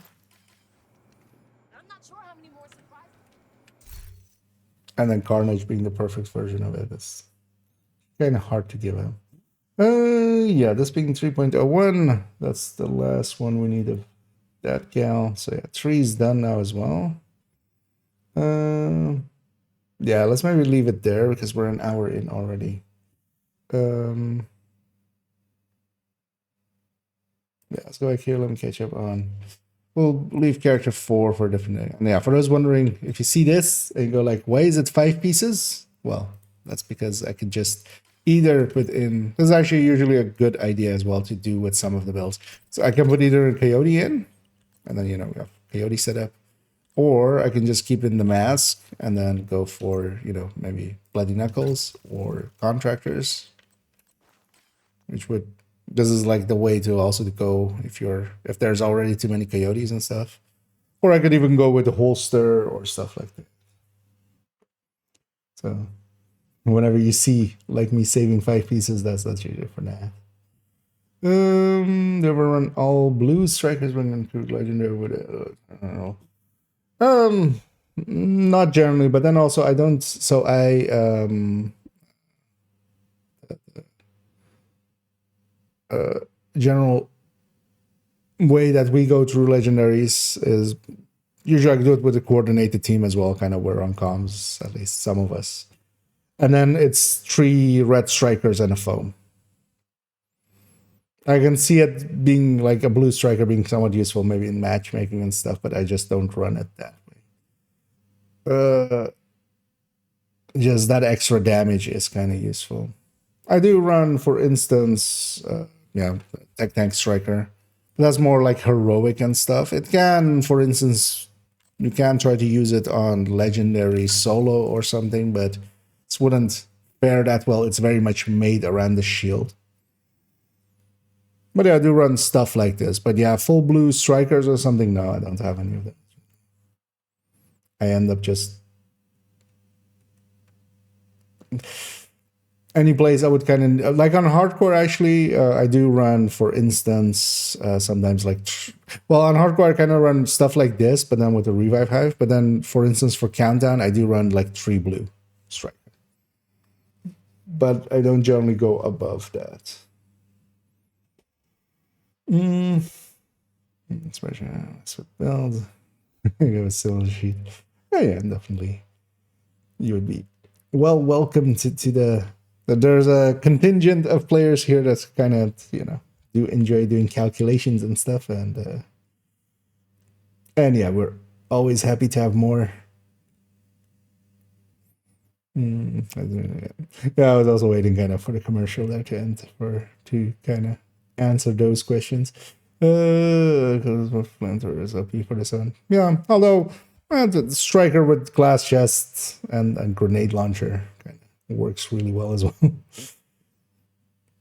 And then Carnage being the perfect version of it is kind of hard to give out. Yeah, this being 3.01, that's the last one we need of that gal. So yeah, 3 is done now as well. Yeah, let's maybe leave it there because we're an hour in already. Yeah, let's go back here. Let me catch up on. We'll leave character 4 for a different day. And yeah, for those wondering, if you see this and you go like, why is it 5 pieces? Well, that's because I could just either put in, this is actually usually a good idea as well to do with some of the builds. So I can put either a Coyote in, and then, we have Coyote set up, or I can just keep it in the mask and then go for, maybe Bloody Knuckles or Contractors, which would, this is like the way to also go if there's already too many Coyotes and stuff. Or I could even go with the holster or stuff like that. So whenever you see like me saving 5 pieces, that's usually for now. They were run all blue strikers when include legendary with I don't know. Not generally, but then also I don't, so I general way that we go through legendaries is usually I do it with a coordinated team as well, kind of we're on comms, at least some of us. And then it's 3 red strikers and a foam. I can see it being like a blue striker being somewhat useful maybe in matchmaking and stuff, but I just don't run it that way. Just that extra damage is kind of useful. I do run, for instance, Tech Tank Striker. That's more like heroic and stuff. It can, for instance, you can try to use it on legendary solo or something, but it wouldn't fare that well. It's very much made around the shield. But yeah, I do run stuff like this. But yeah, full blue strikers or something, no, I don't have any of that. I end up just... any place I would kind of... like on hardcore, actually, I do run, for instance, sometimes like... well, on hardcore, I kind of run stuff like this, but then with a revive hive. But then, for instance, for countdown, I do run like 3 blue striker. But I don't generally go above that. Especially that's what build. I got a silver sheet. Oh, yeah, definitely. You would be welcome to the... there's a contingent of players here that's kind of, do enjoy doing calculations and stuff. And yeah, we're always happy to have more. Yeah, I was also waiting kind of for the commercial there to end to kind of answer those questions. Because flamethrower is OP for this one. Yeah, although the striker with glass chests and grenade launcher kind of works really well as well.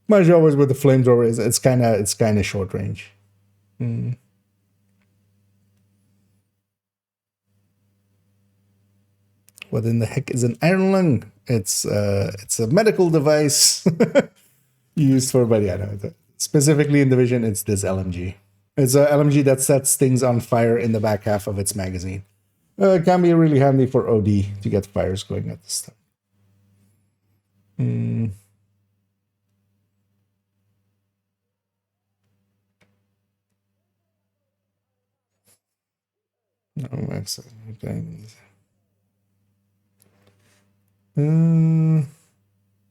My issue always with the flamethrower is it's kind of short range. What in the heck is an iron lung? It's a medical device used for, but yeah, no, specifically in Division, it's this LMG. It's a LMG that sets things on fire in the back half of its magazine. It can be really handy for OD to get fires going at this time. No, max.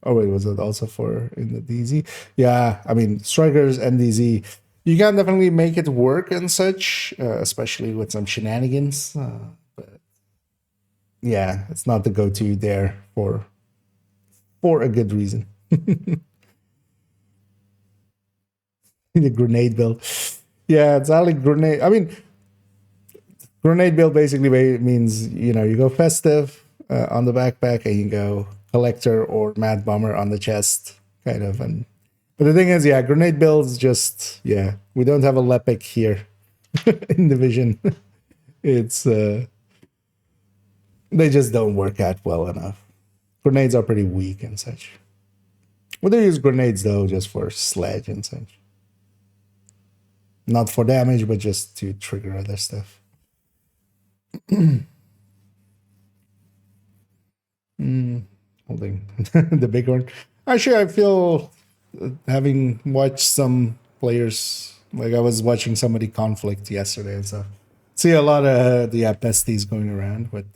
Oh wait, was it also for in the DZ? Yeah, I mean strikers and DZ, you can definitely make it work and such, especially with some shenanigans. But yeah, it's not the go-to there for a good reason. The grenade build, yeah, it's only grenade. I mean, grenade build basically means you go festive on the backpack and you go collector or mad bomber on the chest, kind of. And but the thing is, yeah, grenade builds just we don't have a Lepic here in Division. It's they just don't work out well enough. Grenades are pretty weak and such. Well, they use grenades though just for sledge and such, not for damage, but just to trigger other stuff. Holding the big one. Actually, I feel having watched some players, like I was watching somebody conflict yesterday and stuff. See a lot of pesties going around with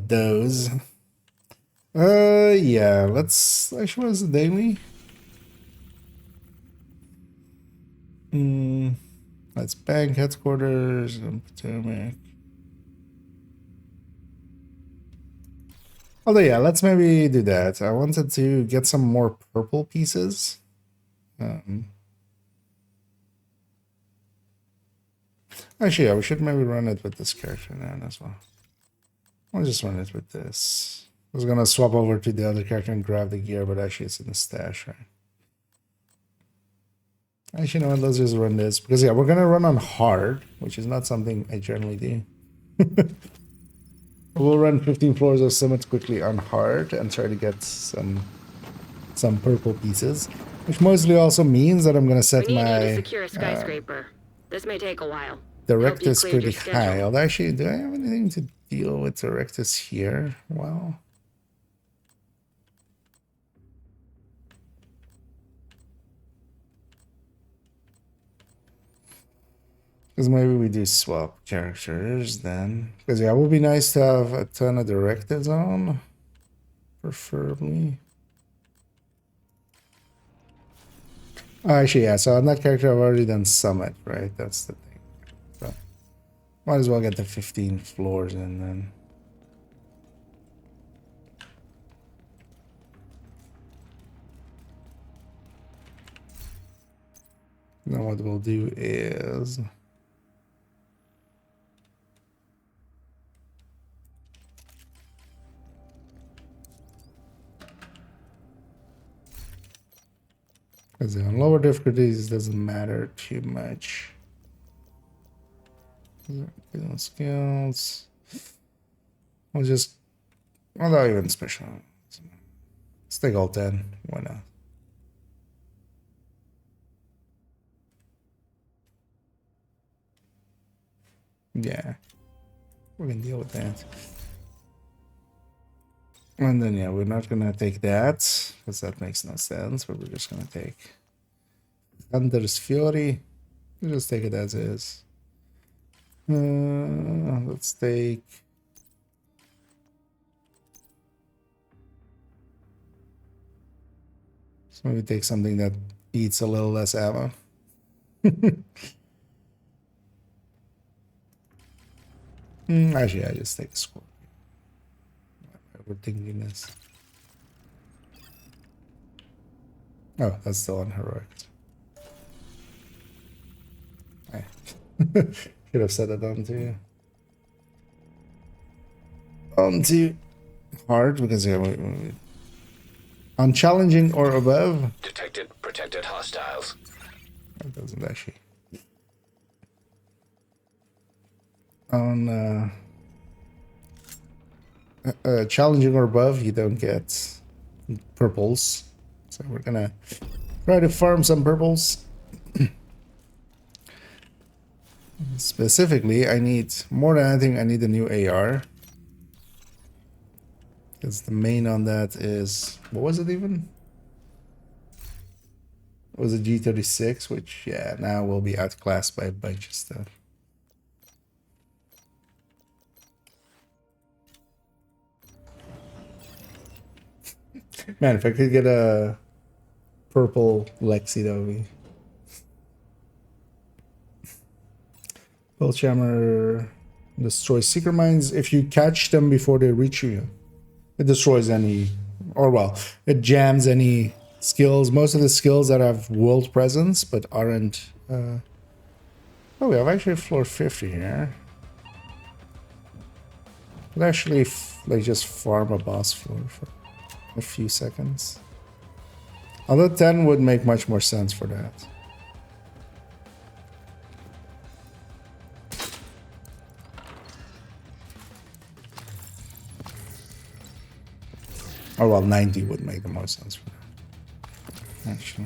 those. Yeah, let's actually, what is the daily? That's bank headquarters and Potomac. Although yeah, let's maybe do that. I wanted to get some more purple pieces. Actually, yeah, we should maybe run it with this character now as well. I'll just run it with this. I was gonna swap over to the other character and grab the gear, but actually it's in the stash, right? Actually, you know what? Let's just run this. Because, yeah, we're going to run on hard, which is not something I generally do. We'll run 15 floors of summits quickly on hard and try to get some purple pieces. Which mostly also means that I'm going to set we need my... you to secure a skyscraper. This may take a while. Directus pretty high. Although, actually, do I have anything to deal with Directus here? Well... Because maybe we do swap characters then. Because yeah, it would be nice to have a ton of directives on. Preferably. Oh, actually, yeah, so on that character I've already done Summit, right? That's the thing. So might as well get the 15 floors in then. Now what we'll do is because on lower difficulties it doesn't matter too much. Skills. We'll just without even special. Let's take all 10. Why not? Yeah, we can deal with that. And then, yeah, we're not gonna take that because that makes no sense, but we're just gonna take Thunder's Fury. We'll just take it as is. Let's take. So maybe take something that eats a little less ammo. Actually, I just take a score. Overthinking this. Oh, that's still on heroic. Should have set it onto hard because yeah, on challenging or above. Detected protected hostiles. That doesn't actually. On challenging or above, you don't get purples. So we're gonna try to farm some purples. Specifically, I need more than anything. I need a new AR because the main on that is what was it even? It was a G36, which yeah now will be outclassed by a bunch of stuff. Man, if I could get a purple Lexi, that would be. Pulse Jammer destroys secret mines. If you catch them before they reach you, it destroys any, or well, it jams any skills. Most of the skills that have world presence but aren't. Oh, we have actually floor 50 here. But actually, like just farm a boss floor for a few seconds. Although 10 would make much more sense for that. Or well, 90 would make the most sense for that. Actually.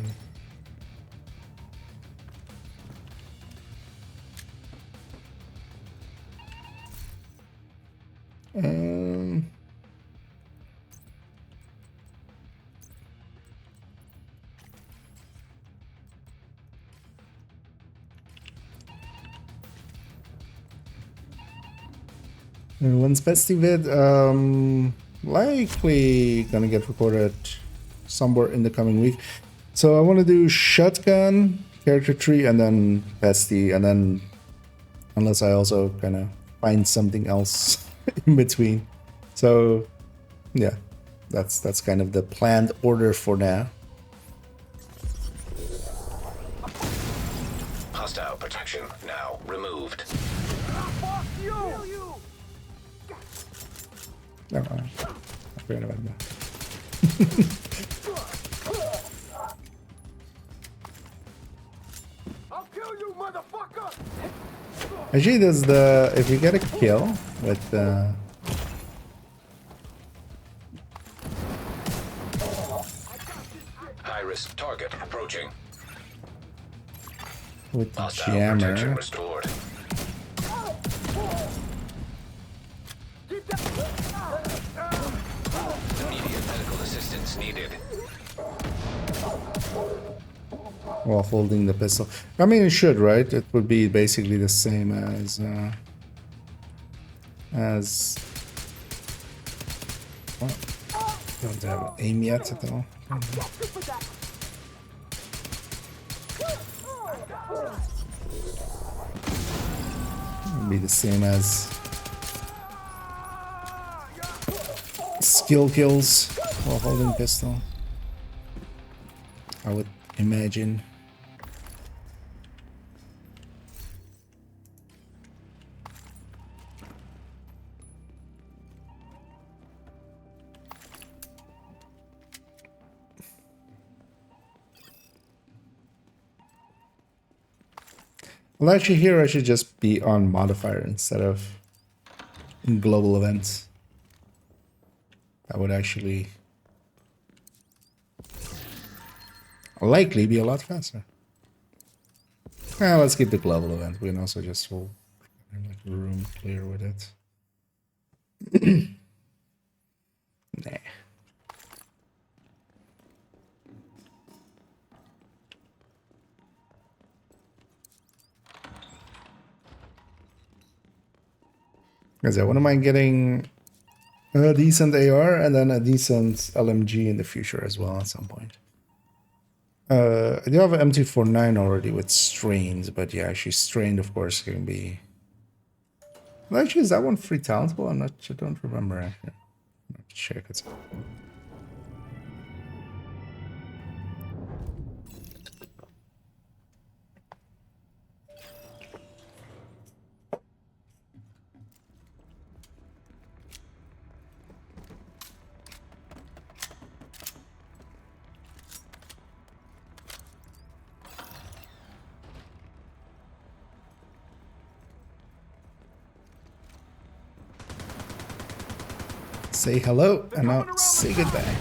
When's Bestie vid? Likely gonna get recorded somewhere in the coming week. So I want to do shotgun, character tree, and then Bestie, and then unless I also kind of find something else in between. So yeah, that's kind of the planned order for now. Hostile protection now removed. Fuck you! No, I forgot about that. I'll kill you, motherfucker! Actually, there's the if you get a kill with High-risk target approaching. the Hostile protection jammer. restored. Immediate medical assistance needed. while holding the pistol. I mean, it should, right? It would be basically the same as. Well, don't have aim yet though. It'd be the same as skill kills while holding pistol, I would imagine. Well, actually here I should just be on modifier instead of in global events. That would actually likely be a lot faster. Let's keep the global event. We can also just hold like room clear with it. Nah. Because I wouldn't mind getting a decent AR and then a decent LMG in the future as well at some point. I do have an M249 already with strains, but yeah, actually strained of course can be. Well, actually, is that one free talentable? I don't remember actually. I'll have to check it. Say hello and now say goodbye.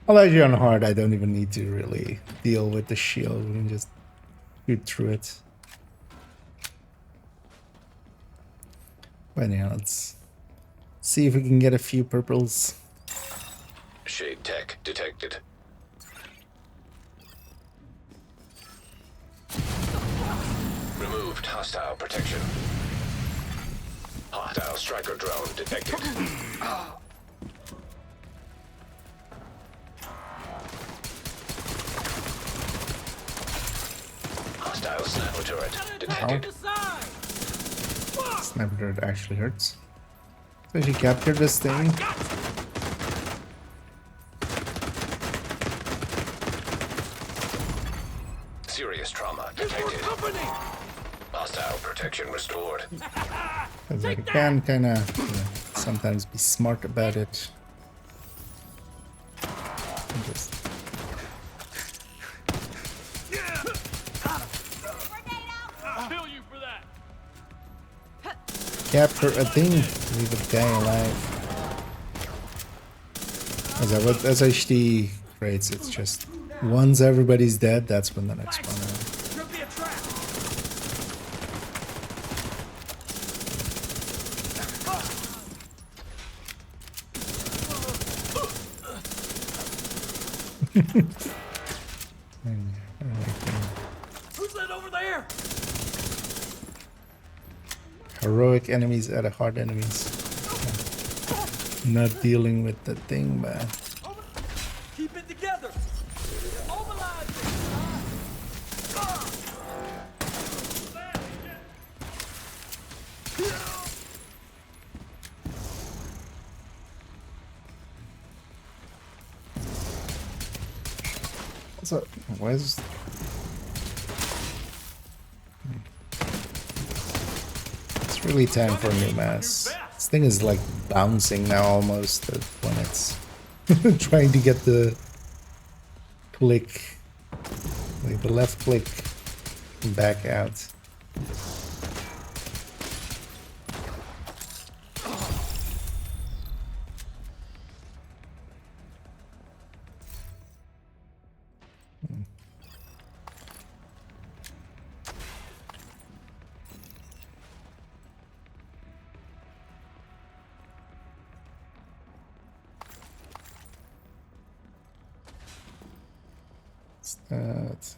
Well, actually on hard, I don't even need to really deal with the shield. We can just shoot through it. But yeah, let's see if we can get a few purples. Shade tech detected. Removed hostile protection. Hostile striker drone detected. Hostile sniper turret detected. Sniper turret actually hurts. So she captured this thing. Serious trauma detected. Hostile protection restored. Because I can kind of sometimes be smart about it. Just capture a thing, leave a guy alive. As HD creates, it's just once everybody's dead, that's when the next one. Who's that over there? Heroic enemies are the hard enemies. Not dealing with the thing, but Keep it together. Mobilize also, where's it's really time for a new mass. This thing is like bouncing now almost when it's trying to get the click, like the left click back out. let's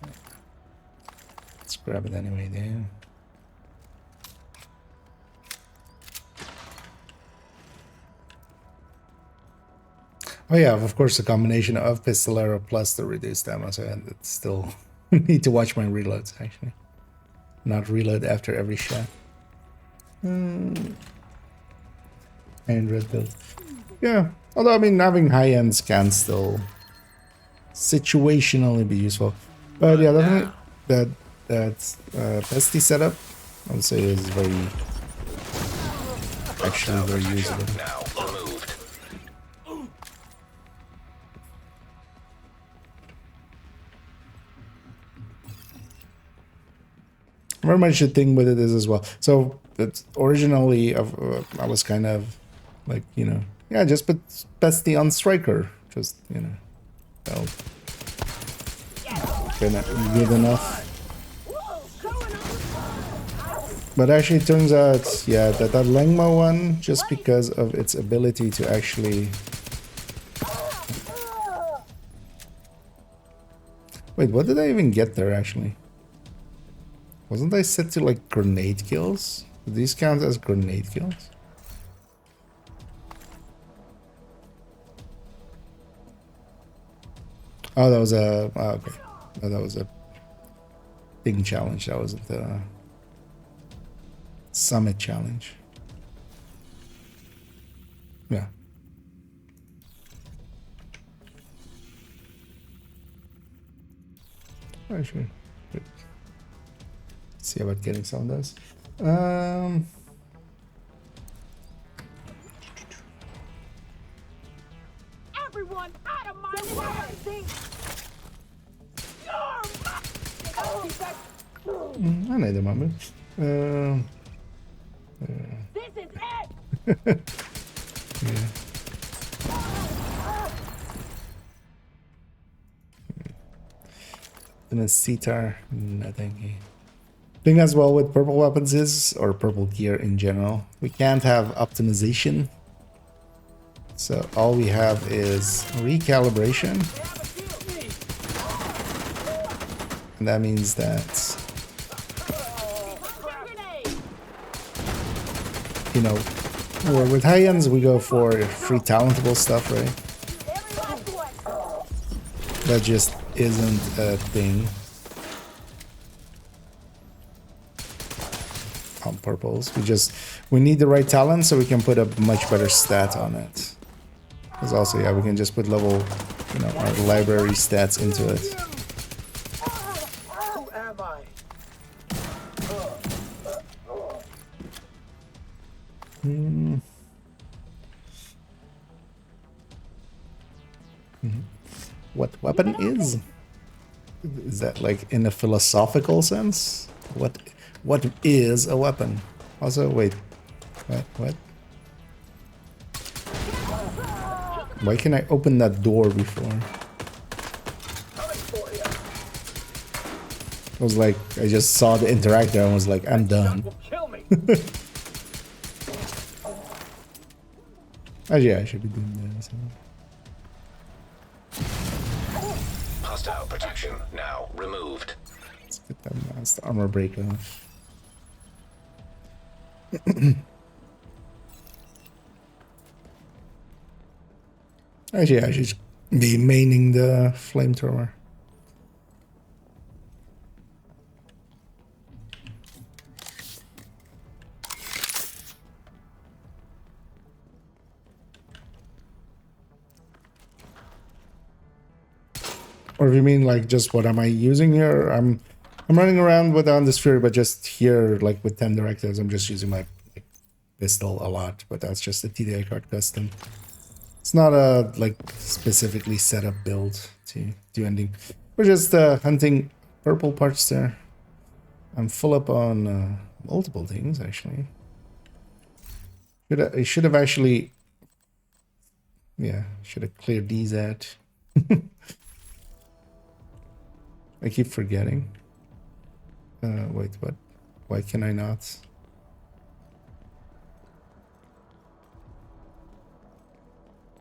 grab it anyway. There. Oh yeah, of course, the combination of Pistolero plus the reduced ammo, so it's still need to watch my reloads actually. Not reload after every shot. And red build. Yeah, although I mean having high ends can still situationally be useful. But yeah, definitely that pesty setup I would say is actually very usable. Now removed. Very much the thing with it is as well. So it's originally I was kind of like, you know, yeah, just put pesty on striker, just, you know, that'll good enough. But actually it turns out, yeah, that Lengma one, just because of its ability to actually... Wait, what did I even get there actually? Wasn't I set to like grenade kills? Do these count as grenade kills? Oh, that was a... Oh, okay. Oh, that was a thing challenge. That wasn't the summit challenge. Yeah. Oh, sure. Good. See about getting some of those. Everyone out of my way! I need a moment. This is it! Yeah. And a Cetar, nothing. Thing as well with purple weapons is, or purple gear in general, we can't have optimization. So all we have is recalibration. And that means that, you know, with high ends we go for free talentable stuff, right? That just isn't a thing on purples. We need the right talent so we can put a much better stat on it. Because also, yeah, we can just put level, you know, our library stats into it. Who am I? What weapon is? Is that like in a philosophical sense? What is a weapon? Also, wait, what? Why can I open that door before? I was like, I just saw the interactor and was like, I'm done. Kill me. Oh yeah, I should be doing that. So. Hostile protection now removed. Let's get that last armor break off. Actually, I should be maining the flamethrower. Or if you mean like just what am I using here? I'm running around without this fury, but just here like with 10 directives, I'm just using my pistol a lot. But that's just a TDI card custom. It's not a like specifically set up build to do anything. We're just hunting purple parts there. I'm full up on multiple things actually. I should have actually, yeah, should have cleared these out. I keep forgetting. Wait, what? Why can I not?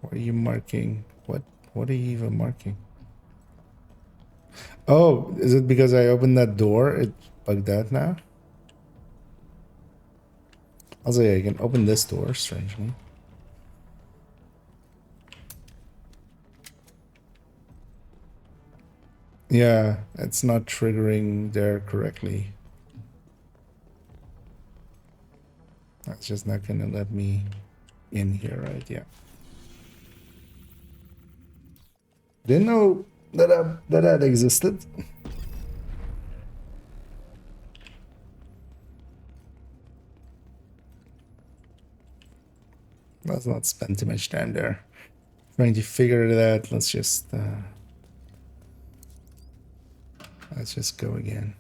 What are you marking? What are you even marking? Oh, is it because I opened that door? It bugged out now? Also, yeah, you can open this door, strangely. Yeah, it's not triggering there correctly. That's just not gonna let me in here, right? Yeah. Didn't know that existed. Let's not spend too much time there trying to figure it out. Let's just go again.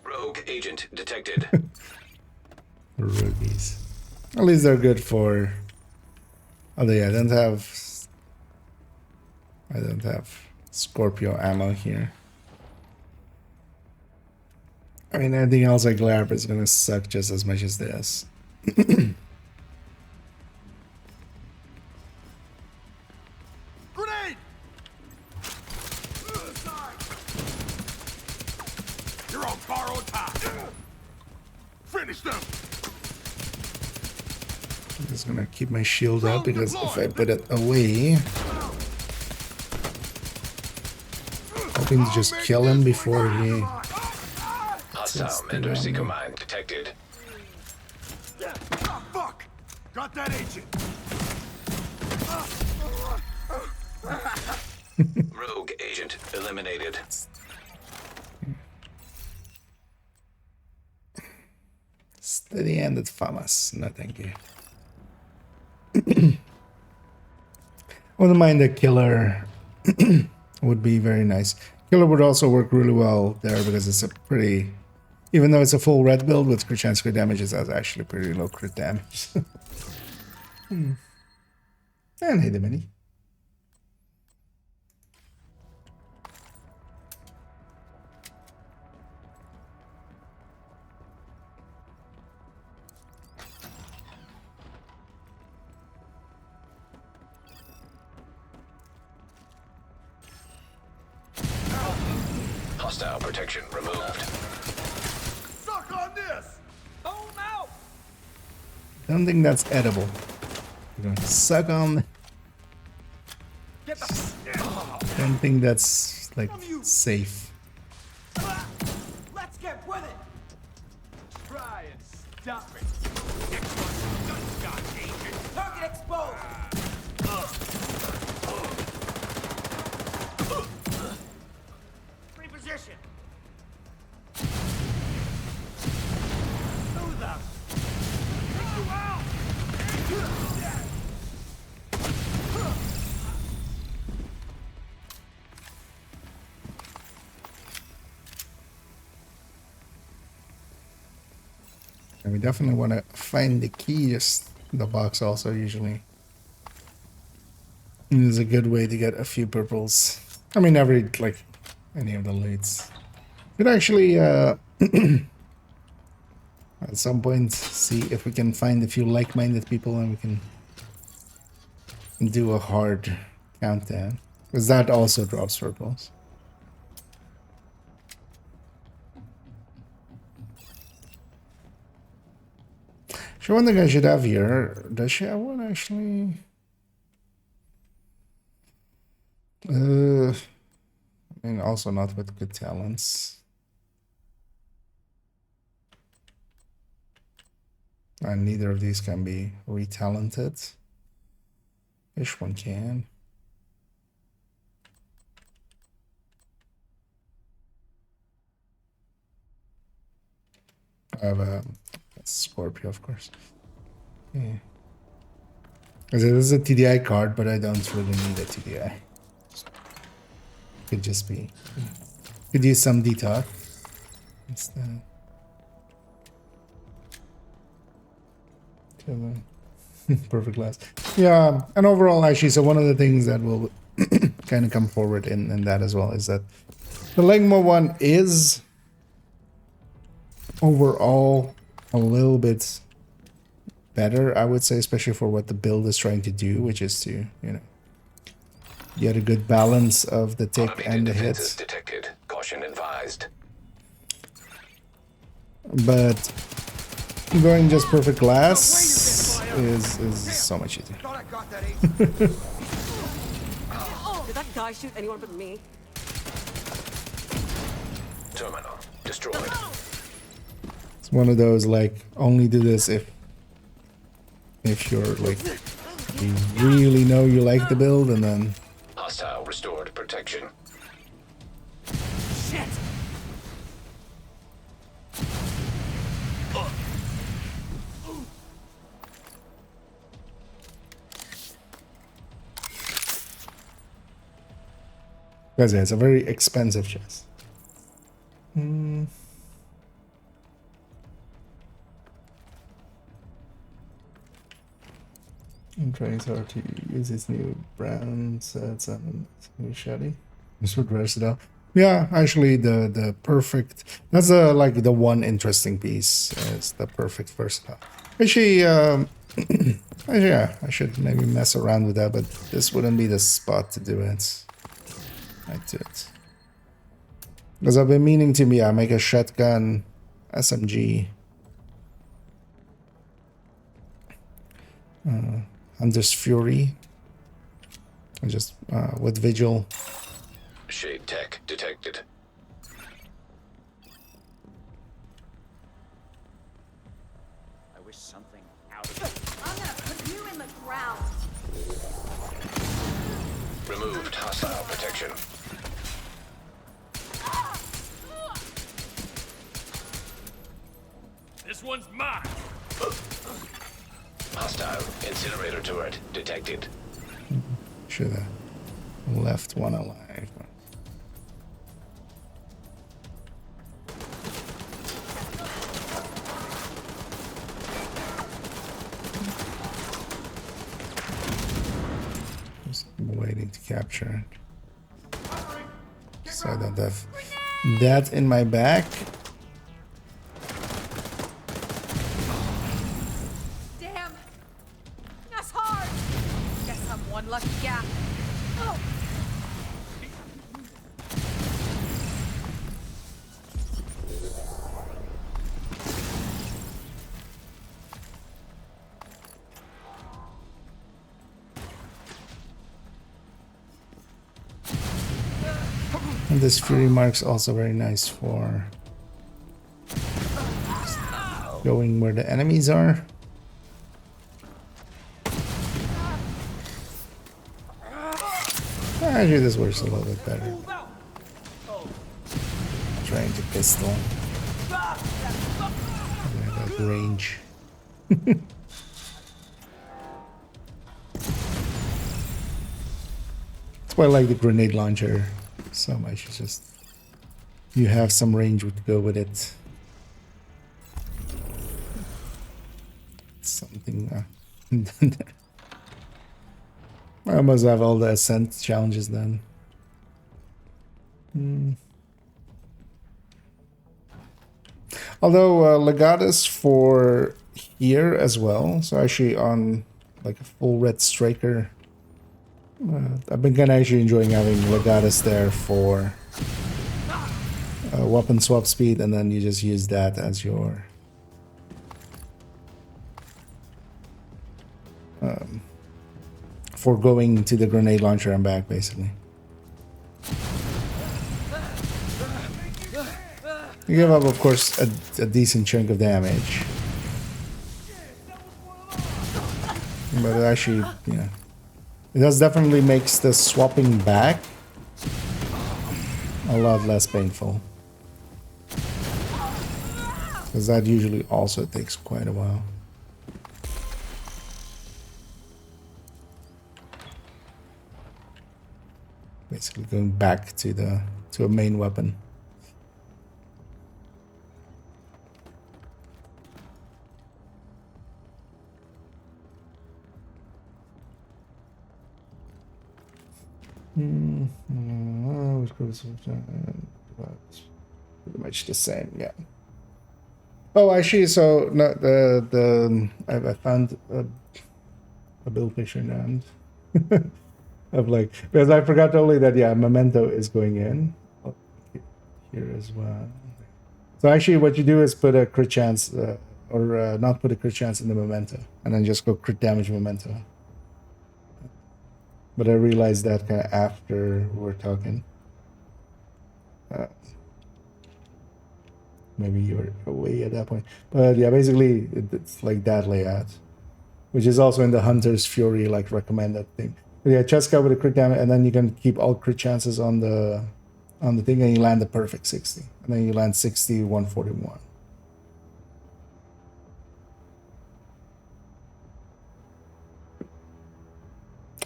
Rogue agent detected. Rubies. At least they're good for. Oh yeah, I don't have Scorpio ammo here. I mean, anything else I grab is gonna suck just as much as this. Grenade! You're on borrowed time. Finish them. I'm just gonna keep my shield up because if I put it away, hoping to just kill him before he. Hostile Mender Seeker mine detected. Ah, fuck! Got that agent. Rogue agent eliminated. Steady handed famas. No, thank you. Wouldn't mind a killer. Would be very nice. Killer would also work really well there because it's a pretty. Even though it's a full red build with crit chance crit damage, it has actually pretty low crit damage. And hey, the mini. Hostile protection removed. Suck on this. Boom out. Don't think that's edible. You're gonna suck on. Get the. Don't think that's like safe. Let's get with it. Try and stop me. Target exposed. Reposition. Who the? Take you out. And we definitely want to find the key. Just the box also usually is a good way to get a few purples. I mean, every like any of the loots. Could actually at some point see if we can find a few like-minded people and we can do a hard countdown, because that also drops purples. She one thing I should have here. Does she have one actually? I mean, also not with good talents. And neither of these can be re-talented. This one can. I have a Scorpio, of course. Yeah. Because it is a TDI card, but I don't really need a TDI. Could just be. Could use some detox. Instead. Perfect glass. Yeah, and overall, actually, so one of the things that will kind of come forward in that as well is that the Legma one is overall a little bit better, I would say, especially for what the build is trying to do, which is to, you know, get a good balance of the tick Automated and the defenses hits. detected. Caution advised. But going just perfect glass is so much easier. Thought I got that ace. Did that guy shoot anyone but me? Terminal destroyed. It's one of those, like, only do this if you're like, you really know you like the build, and then Hostile restored protection. Shit! because yeah, it's a very expensive chest. I'm trying so hard to use his new brown sets and new shady. This would versatile. Yeah, actually, the perfect. That's like the one interesting piece is the perfect versatile. Actually, actually, yeah, I should maybe mess around with that, but this wouldn't be the spot to do it. I do it because I've been meaning to make a shotgun SMG. Hunter's Fury. I just with Vigil. Shade tech detected. I wish something out of I'm gonna put you in the ground. Removed hostile protection. This one's mine. Hostile incinerator turret detected. Should have left one alive. Just waiting to capture it. So I don't have that in my back. Damn! That's hard! Guess I'm one lucky gap. Oh! And this Fury Mark's also very nice for going where the enemies are. Actually, this works a little bit better. Trying to pistol. Yeah, that range. That's why I like the grenade launcher so much. It's just you have some range to go with it. Something. I must have all the ascent challenges then. Although Legatus for here as well. So actually on like a full red striker. I've been kind of actually enjoying having Legatus there for weapon swap speed, and then you just use that as your for going to the grenade launcher and back, basically. You give up, of course, a decent chunk of damage, but it actually, you know, it does definitely makes the swapping back a lot less painful, because that usually also takes quite a while. Basically going back to a main weapon. Pretty much the same, yeah. Oh, actually, so no, I found a build picture now of like, because I forgot totally that yeah, Memento is going in. I'll keep it here as well. So actually, what you do is put a crit chance, or not put a crit chance in the Memento, and then just go crit damage Memento. But I realized that kind of after we're talking. Maybe you were away at that point. But yeah, basically it's like that layout, which is also in the Hunter's Fury like recommended thing. But yeah, chest cut with a crit damage, and then you can keep all crit chances on the thing, and you land the perfect 60, and then you land 60, 141.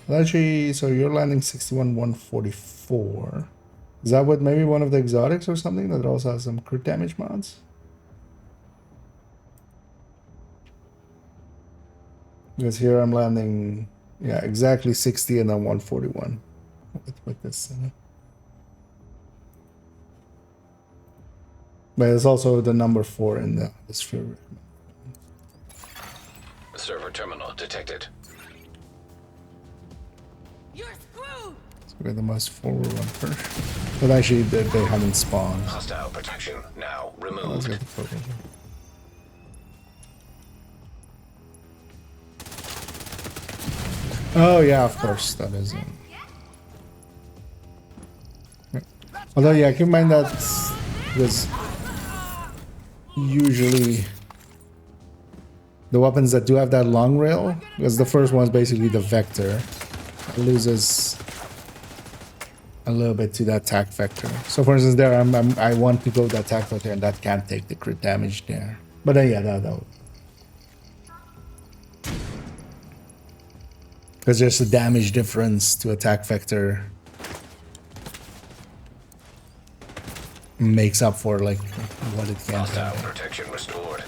Well, actually, so you're landing 61, 144. Is that what maybe one of the exotics or something that also has some crit damage mods? Because here I'm landing, yeah, exactly 60 and then 141 with this. But it's also the number 4 in the sphere. Server terminal detected. You're screwed! So we're the most forward one first. But actually, they haven't spawned. Hostile protection now Let's removed. get the photo. Oh yeah, of course, that is. Yeah. Although yeah, keep in mind that because usually the weapons that do have that long rail, because the first one is basically the vector, it loses a little bit to that attack vector. So for instance, there I want to go that attack vector, and that can't take the crit damage there. But then yeah, that because there's a damage difference to attack vector makes up for like what it can't Hostile have. protection restored.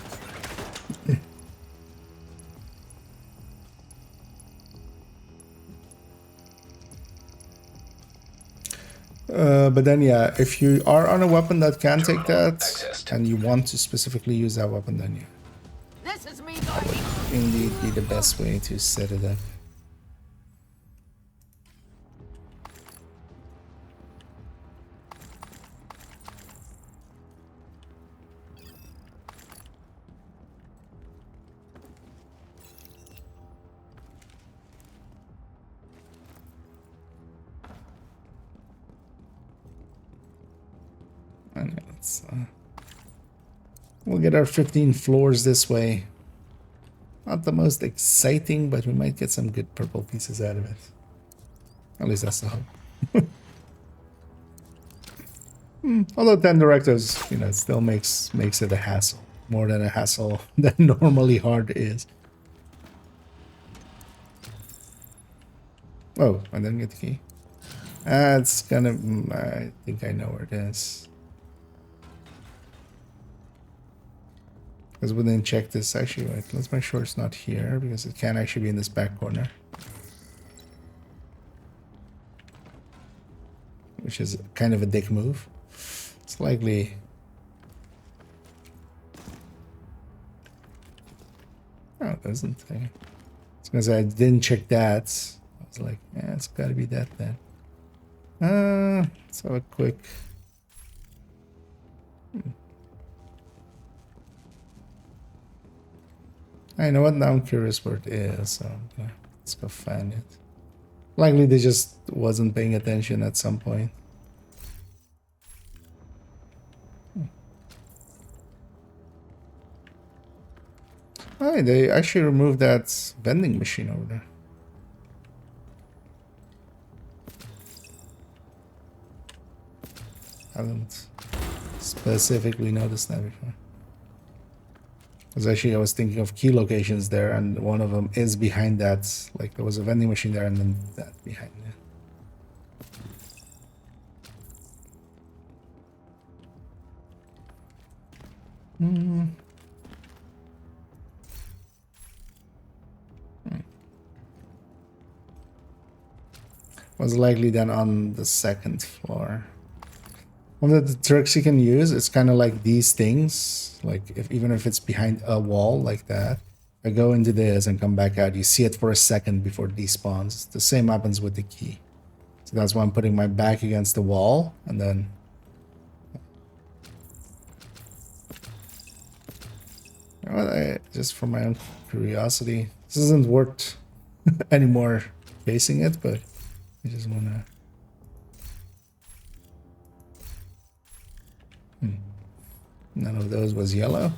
But then yeah, if you are on a weapon that can take that accessed. and you want to specifically use that weapon, then yeah, This is me going. indeed be the best way to set it up. And let's we'll get our 15 floors this way. Not the most exciting, but we might get some good purple pieces out of it. At least that's the hope. Although 10 directives, you know, it still makes it a hassle. More than a hassle than normally hard is. Oh, I didn't get the key. It's gonna... I think I know where it is. Because we didn't check this. Actually, wait, let's make sure it's not here, because it can actually be in this back corner. Which is kind of a dick move. It's likely... Oh, it doesn't. It's because I didn't check that. I was like, yeah, it's gotta be that then. Let's have a quick... I know what, now I'm curious where it is, so yeah, let's go find it. Likely they just wasn't paying attention at some point. Oh, they actually removed that vending machine over there. Haven't specifically noticed that before. Because actually I was thinking of key locations there, and one of them is behind that. Like there was a vending machine there and then that behind it. was likely done on the second floor. One of the tricks you can use is kind of like these things, like even if it's behind a wall like that. I go into this and come back out. You see it for a second before it despawns. The same happens with the key. So that's why I'm putting my back against the wall and then. Well, just for my own curiosity, this isn't worth anymore facing it, but I just wanna. None of those was yellow.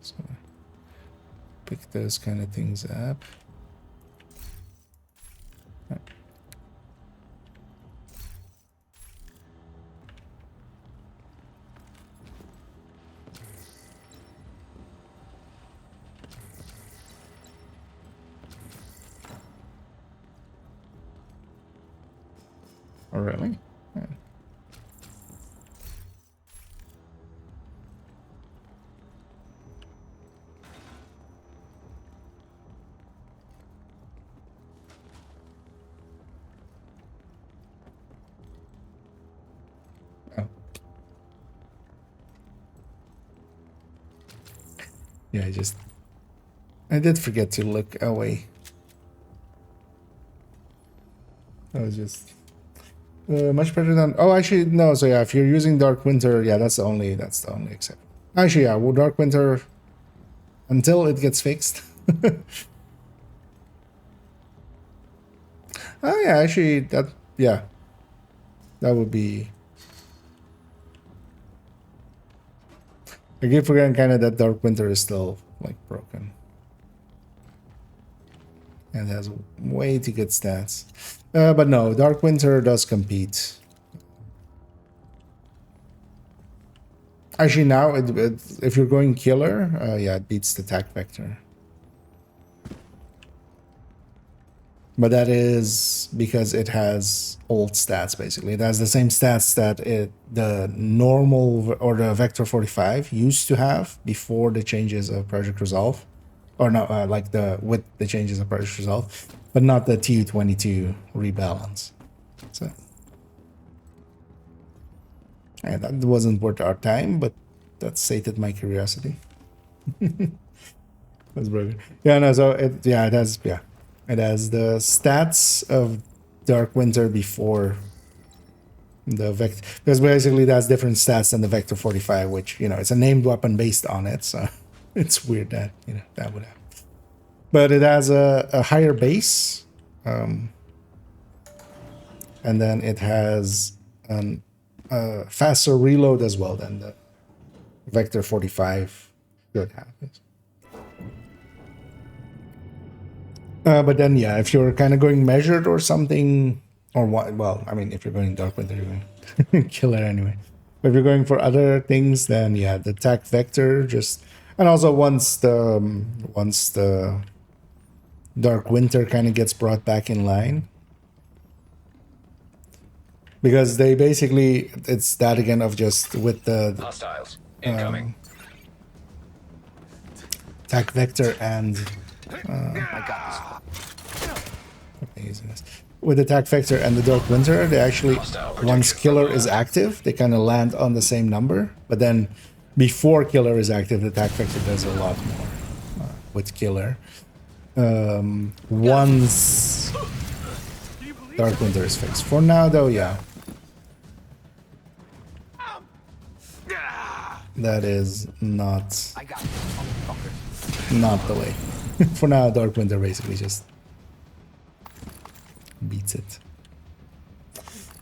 So pick those kind of things up. Oh, really? Yeah. Oh. Yeah, I did forget to look away. I was just much better than. Oh, actually, no. So yeah, if you're using Dark Winter, yeah, that's the only exception. Actually, yeah, well, Dark Winter until it gets fixed. Oh yeah, actually, that would be. I keep forgetting kind of that Dark Winter is still like broken. And has way too good stats. But no, Dark Winter does compete. Actually, now, if you're going killer, yeah, it beats the attack vector. But that is because it has old stats, basically. It has the same stats that the normal or the Vector 45 used to have before the changes of Project Resolve. Or no, like with the changes of Project Resolve, but not the TU22 rebalance. So, yeah, that wasn't worth our time, but that sated my curiosity. That's broken. Yeah, no. So it has the stats of Dark Winter before the Vector, because basically that's different stats than the Vector 45, which it's a named weapon based on it. So. It's weird that that would happen, but it has a higher base, and then it has a faster reload as well than the Vector 45 should have. But then yeah, if you're kind of going measured or something, or what? Well, I mean, if you're going Dark Winter, you're going killer anyway. But if you're going for other things, then yeah, the attack vector just. And also once the Dark Winter kind of gets brought back in line, because they basically it's that again of just with the Hostiles incoming. Attack vector and I got this. With attack vector and the Dark Winter, they actually once killer is active, they kind of land on the same number, but then. Before killer is active, the attack vector does a lot more with killer. Once Dark Winter is fixed. For now, though, yeah. That is not the way. For now, Dark Winter basically just beats it.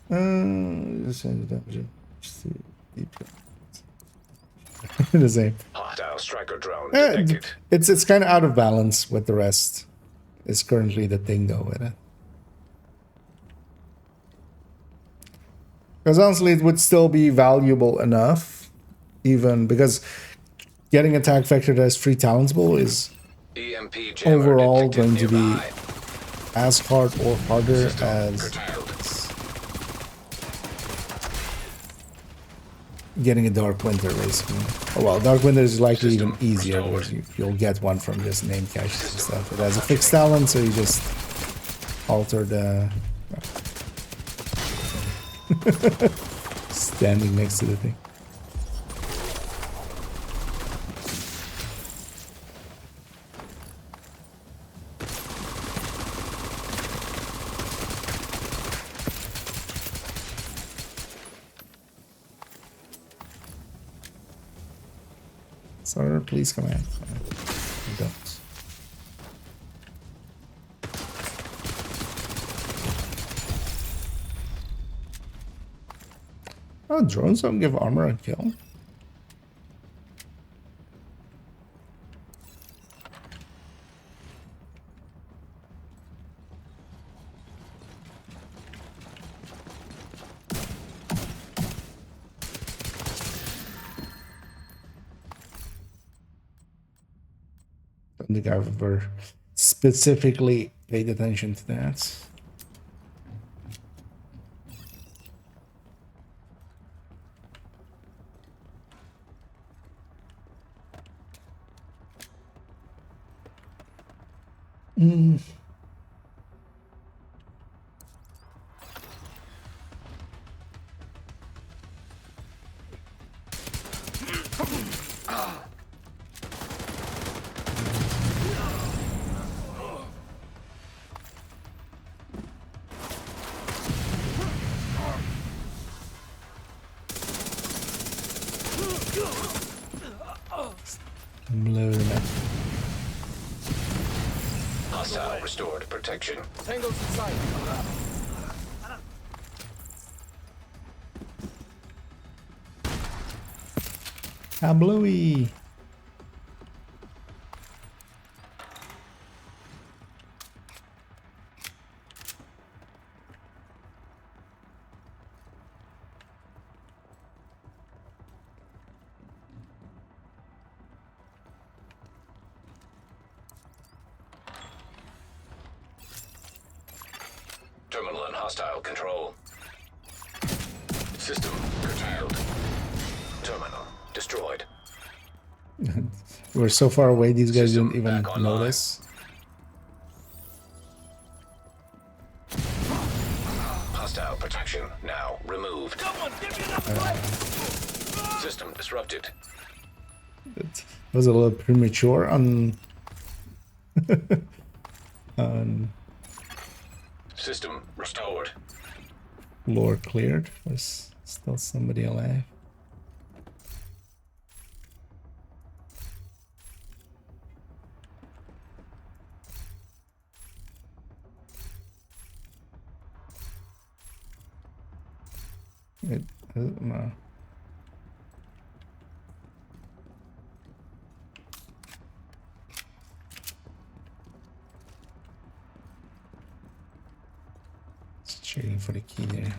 Just change the temperature. The same. Hostile striker drone detected. It's kind of out of balance with the rest. It's currently the thing though with it. Because honestly, it would still be valuable enough, even because getting attack vector that is free talentable is EMP jammer overall detected going to be nearby. as hard or harder System as curtailed. getting a Dark Winter, basically. Oh, well, Dark Winter is likely even easier because you'll get one from just name caches and stuff. It has a fixed talent, so you just alter the... Standing next to the thing. Sir, please come in. You don't. Oh, drones don't give armor and kill. Don't think I've ever specifically paid attention to that. Loading up. Hostile restored protection. Tango's in sight. How bluey. Terminal in hostile control. System curtailed. Terminal destroyed. We're so far away, these guys System didn't even back online. notice. Hostile protection now removed. System disrupted. It was a little premature on on System restored. floor cleared. There's still somebody alive. It doesn't know. Just checking for the key there.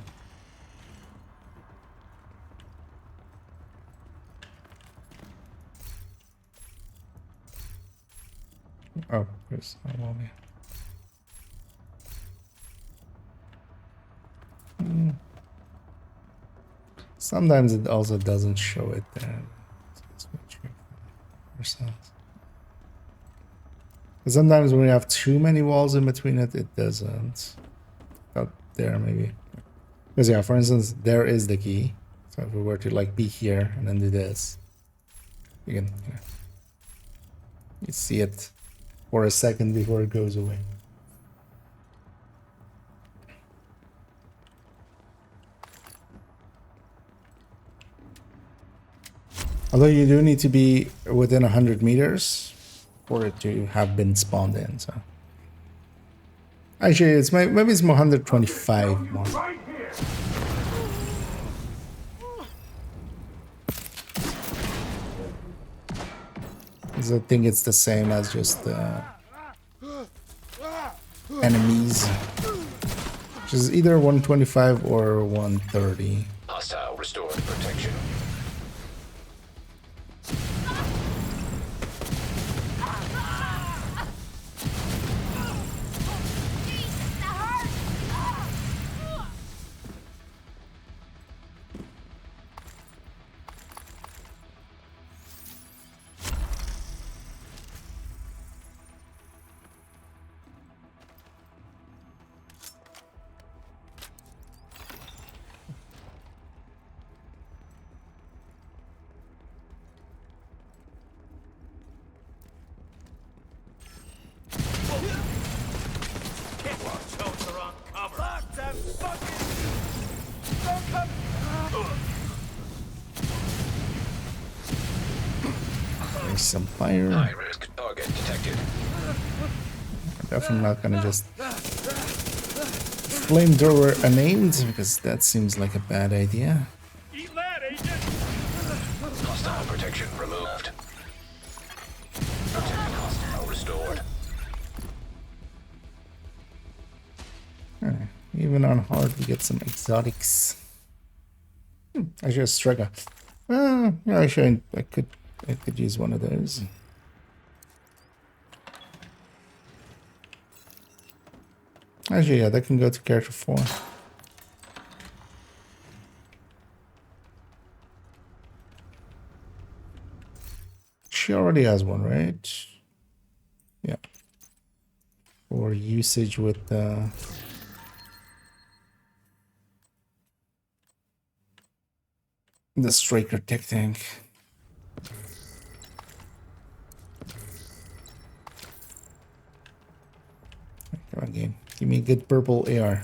Oh, there's a wall there. Sometimes it also doesn't show it there. So let's make sure for ourselves. But sometimes when we have too many walls in between it, it doesn't. Out there maybe. Because yeah, for instance, there is the key. So if we were to like be here and then do this, you can you see it for a second before it goes away. Although you do need to be within 100 meters for it to have been spawned in, so. Actually, it's maybe it's more 125 more. Because I think it's the same as just the enemies. Which is either 125 or 130. Hostile restored protection. some fire. High risk target detected. Definitely not gonna just flamethrower unnamed because that seems like a bad idea. Eat that, agent! Hostile protection removed. Protected hostile restored. Even on hard, we get some exotics. I should strike a. Yeah, actually, I could use one of those. Actually, yeah, that can go to character 4. She already has one, right? Yeah. For usage with the striker tech tank. Come on, game. Give me a good purple AR.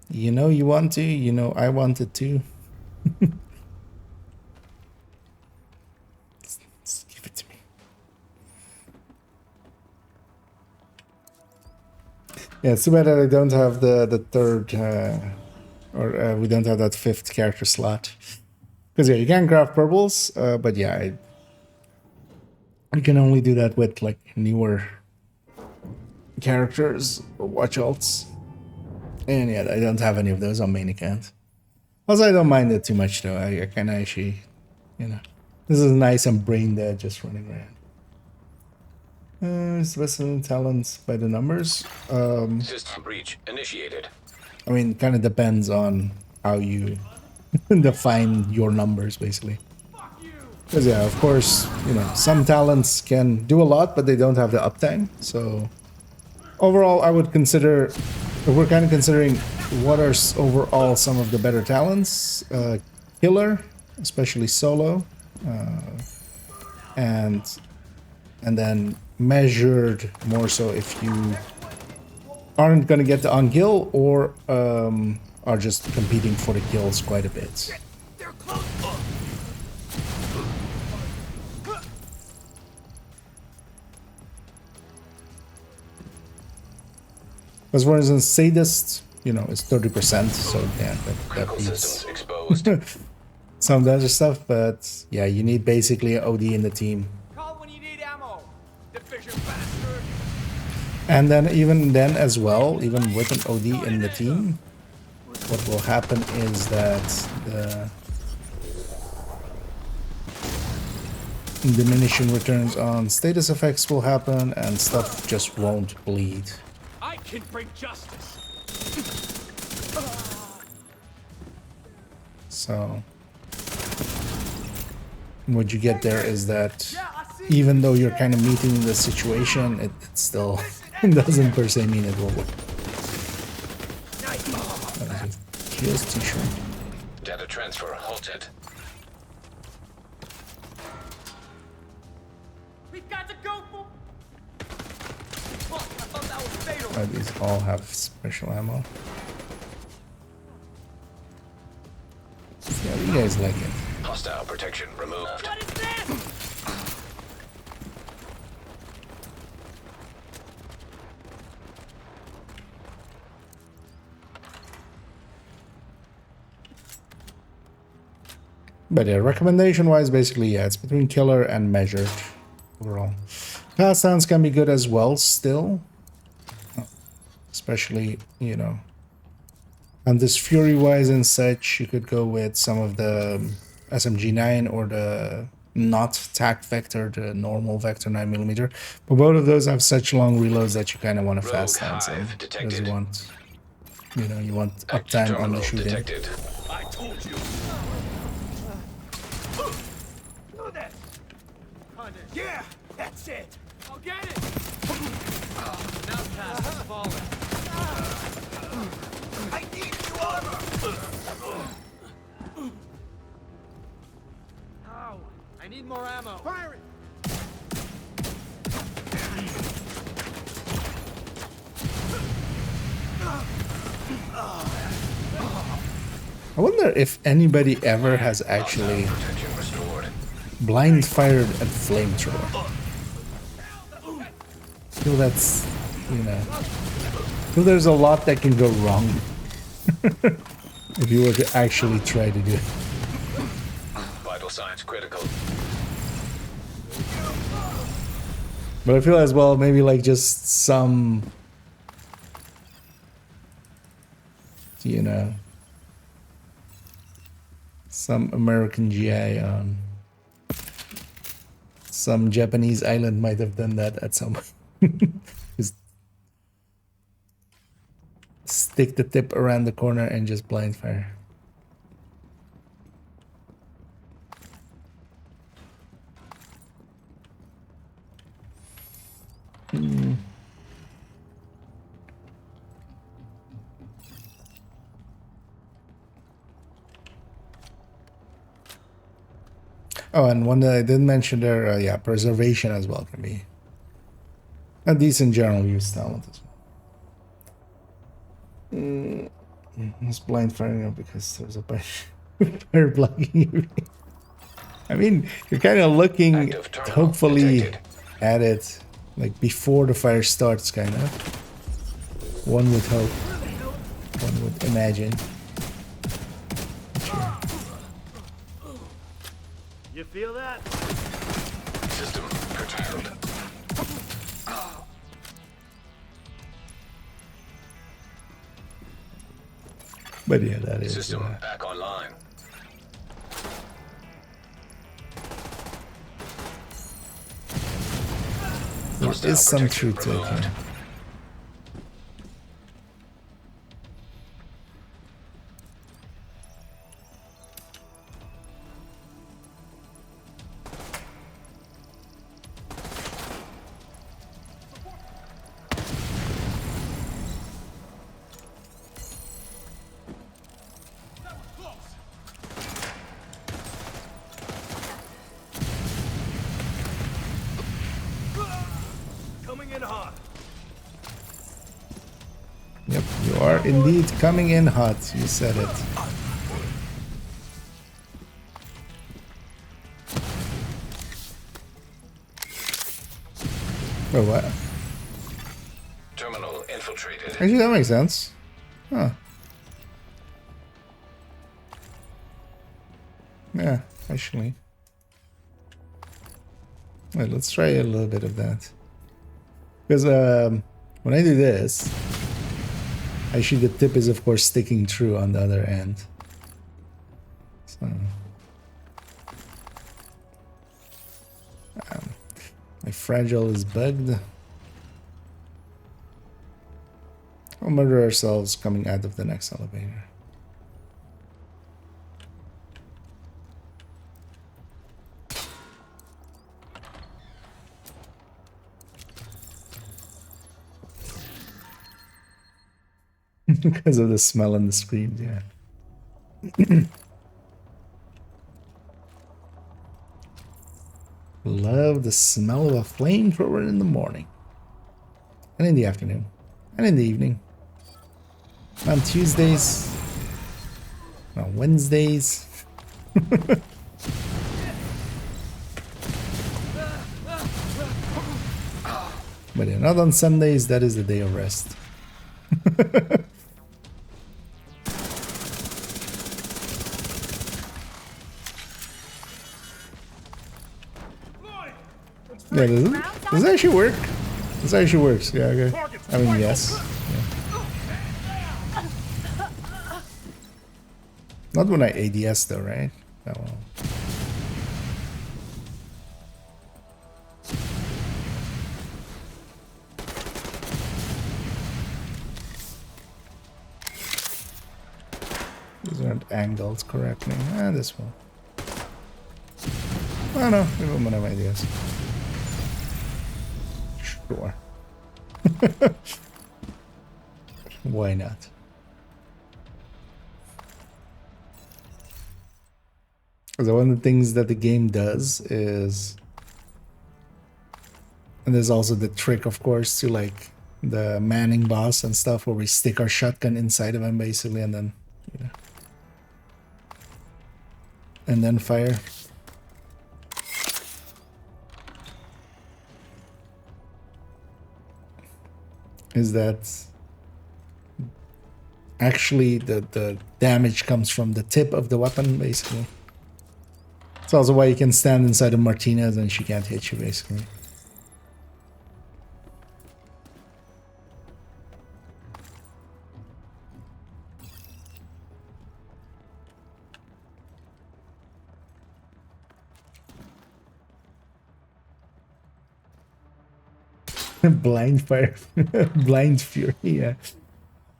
You know you want to, you know I wanted to. Just give it to me. Yeah, it's too bad that I don't have the third, or we don't have that 5th character slot. Because yeah, you can craft purples, but yeah, you can only do that with like newer characters or watch alts. And yeah, I don't have any of those on main account. Also, I don't mind it too much though. I kind of actually, you know, this is nice and brain dead just running around. Specimen talents by the numbers. System breach initiated. I mean, kind of depends on how you define your numbers, basically. Because yeah, of course, you know, some talents can do a lot, but they don't have the uptime. So overall, I would consider, we're kind of considering what are overall some of the better talents. Killer, especially solo, and then measured more so if you aren't going to get the on kill or are just competing for the kills quite a bit. Because for instance, sadist, you know, is 30%, so yeah, that Critical beats systems exposed. some of the other stuff, but yeah, you need basically an OD in the team. Call when you need ammo. Division bastard. And then even then as well, even with an OD in the team, what will happen is that the diminishing returns on status effects will happen and stuff just won't bleed. I can bring justice. So what you get there is that even though you're kind of meeting the situation, it still doesn't per se mean it will work. Just too short. Data transfer halted. We've got to go for. Fuck, I thought that was fatal. These all have special ammo. Yeah, you guys like it. Hostile protection removed. What is this? But yeah, recommendation-wise, basically, yeah, it's between killer and measured overall. Pastimes can be good as well, still. Especially, you know, and this Fury-wise and such, you could go with some of the SMG9 or the not tac vector, the normal vector 9mm. But both of those have such long reloads that you kind of want to fast stance in. Because you want, you know, you want uptime on the shooting. Detected. I told you. Do this. Yeah, that's it. I'll get it. Now pass is falling. I need new armor. Ow! I need more ammo. Fire it. I wonder if anybody ever has actually Protection restored. blind fired at flamethrower. I feel that's, you know, I feel there's a lot that can go wrong if you were to actually try to do it. Vital signs critical. But I feel as well, maybe like just some, you know, some American GI on some Japanese island might have done that at some point. Just stick the tip around the corner and just blind fire. Oh, and one that I didn't mention there, yeah, preservation as well can be a decent general use talent as well. It's blind firing up because there's a fire blocking you. I mean, you're kind of looking, Active terminal hopefully, detected. at it like before the fire starts, kind of. One would hope. One would imagine. Sure. You feel that? System curtailed. But yeah, that is. System back online. There is some truth to it. Yeah. Coming in hot. Yep, you are indeed coming in hot. You said it. Oh, what? Terminal infiltrated. Actually, that makes sense. Huh. Yeah, actually. Wait, let's try a little bit of that. Because when I do this, actually the tip is of course sticking true on the other end. So my fragile is bugged. We'll murder ourselves coming out of the next elevator. Because of the smell and the screams, yeah. Love the smell of a flamethrower in the morning. And in the afternoon. And in the evening. On Tuesdays. On Wednesdays. But yeah, not on Sundays, that is the day of rest. Yeah, does it actually work? This actually works, yeah, okay. I mean, yes. Yeah. Not when I ADS though, right? Oh, well. These aren't angled correctly. Ah, this one. Oh no, we don't have ideas. Sure. Why not? So one of the things that the game does is, and there's also the trick, of course, to like the Manning boss and stuff, where we stick our shotgun inside of him basically, and then, you know, and then fire. is that actually the damage comes from the tip of the weapon, basically. It's also why you can stand inside of Martinez and she can't hit you, basically. Blind fire, blind fury, yeah.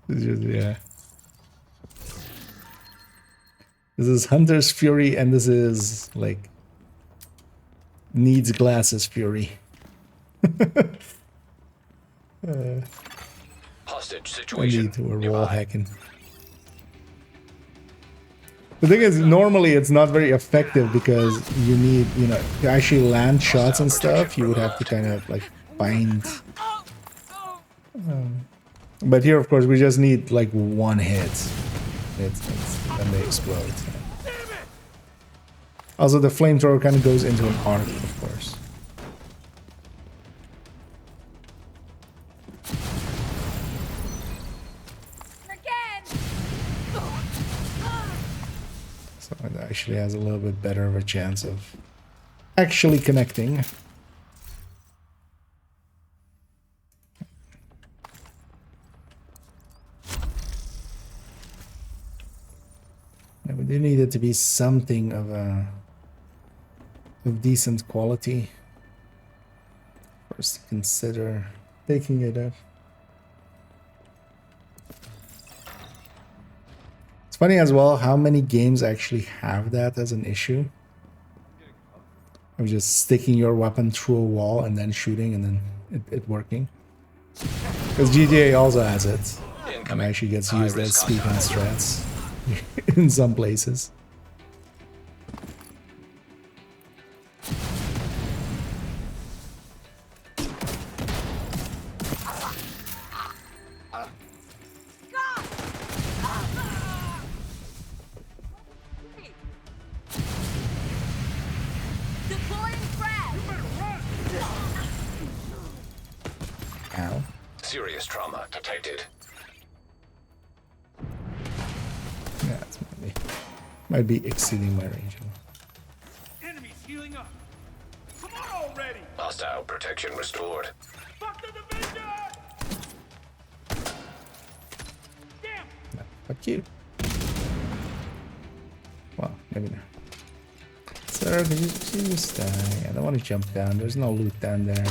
It's just, yeah. This is Hunter's Fury, and this is like needs glasses Fury. Hostage I situation. need to wall nearby. hacking. The thing is, normally it's not very effective because you need, you know, to actually land shots and stuff. You would have to kind of like bind. But here, of course, we just need like one hit. And they explode. Also, the flamethrower kind of goes into an arc, of course. Again! So it actually has a little bit better of a chance of actually connecting. Yeah, but there needed to be something of decent quality for us to consider taking it up. It's funny as well how many games actually have that as an issue. Of just sticking your weapon through a wall and then shooting and then it working. Because GTA also has it. And actually gets used as speed on strats in some places. Deploying frag! Ow. Serious trauma detected. Yeah, it's might be exceeding my range. Enemies healing up. Come on already. Hostile protection restored. Fuck the division. Damn. No, fuck you. Well, maybe not. Sir, could you just die? I don't want to jump down. There's no loot down there.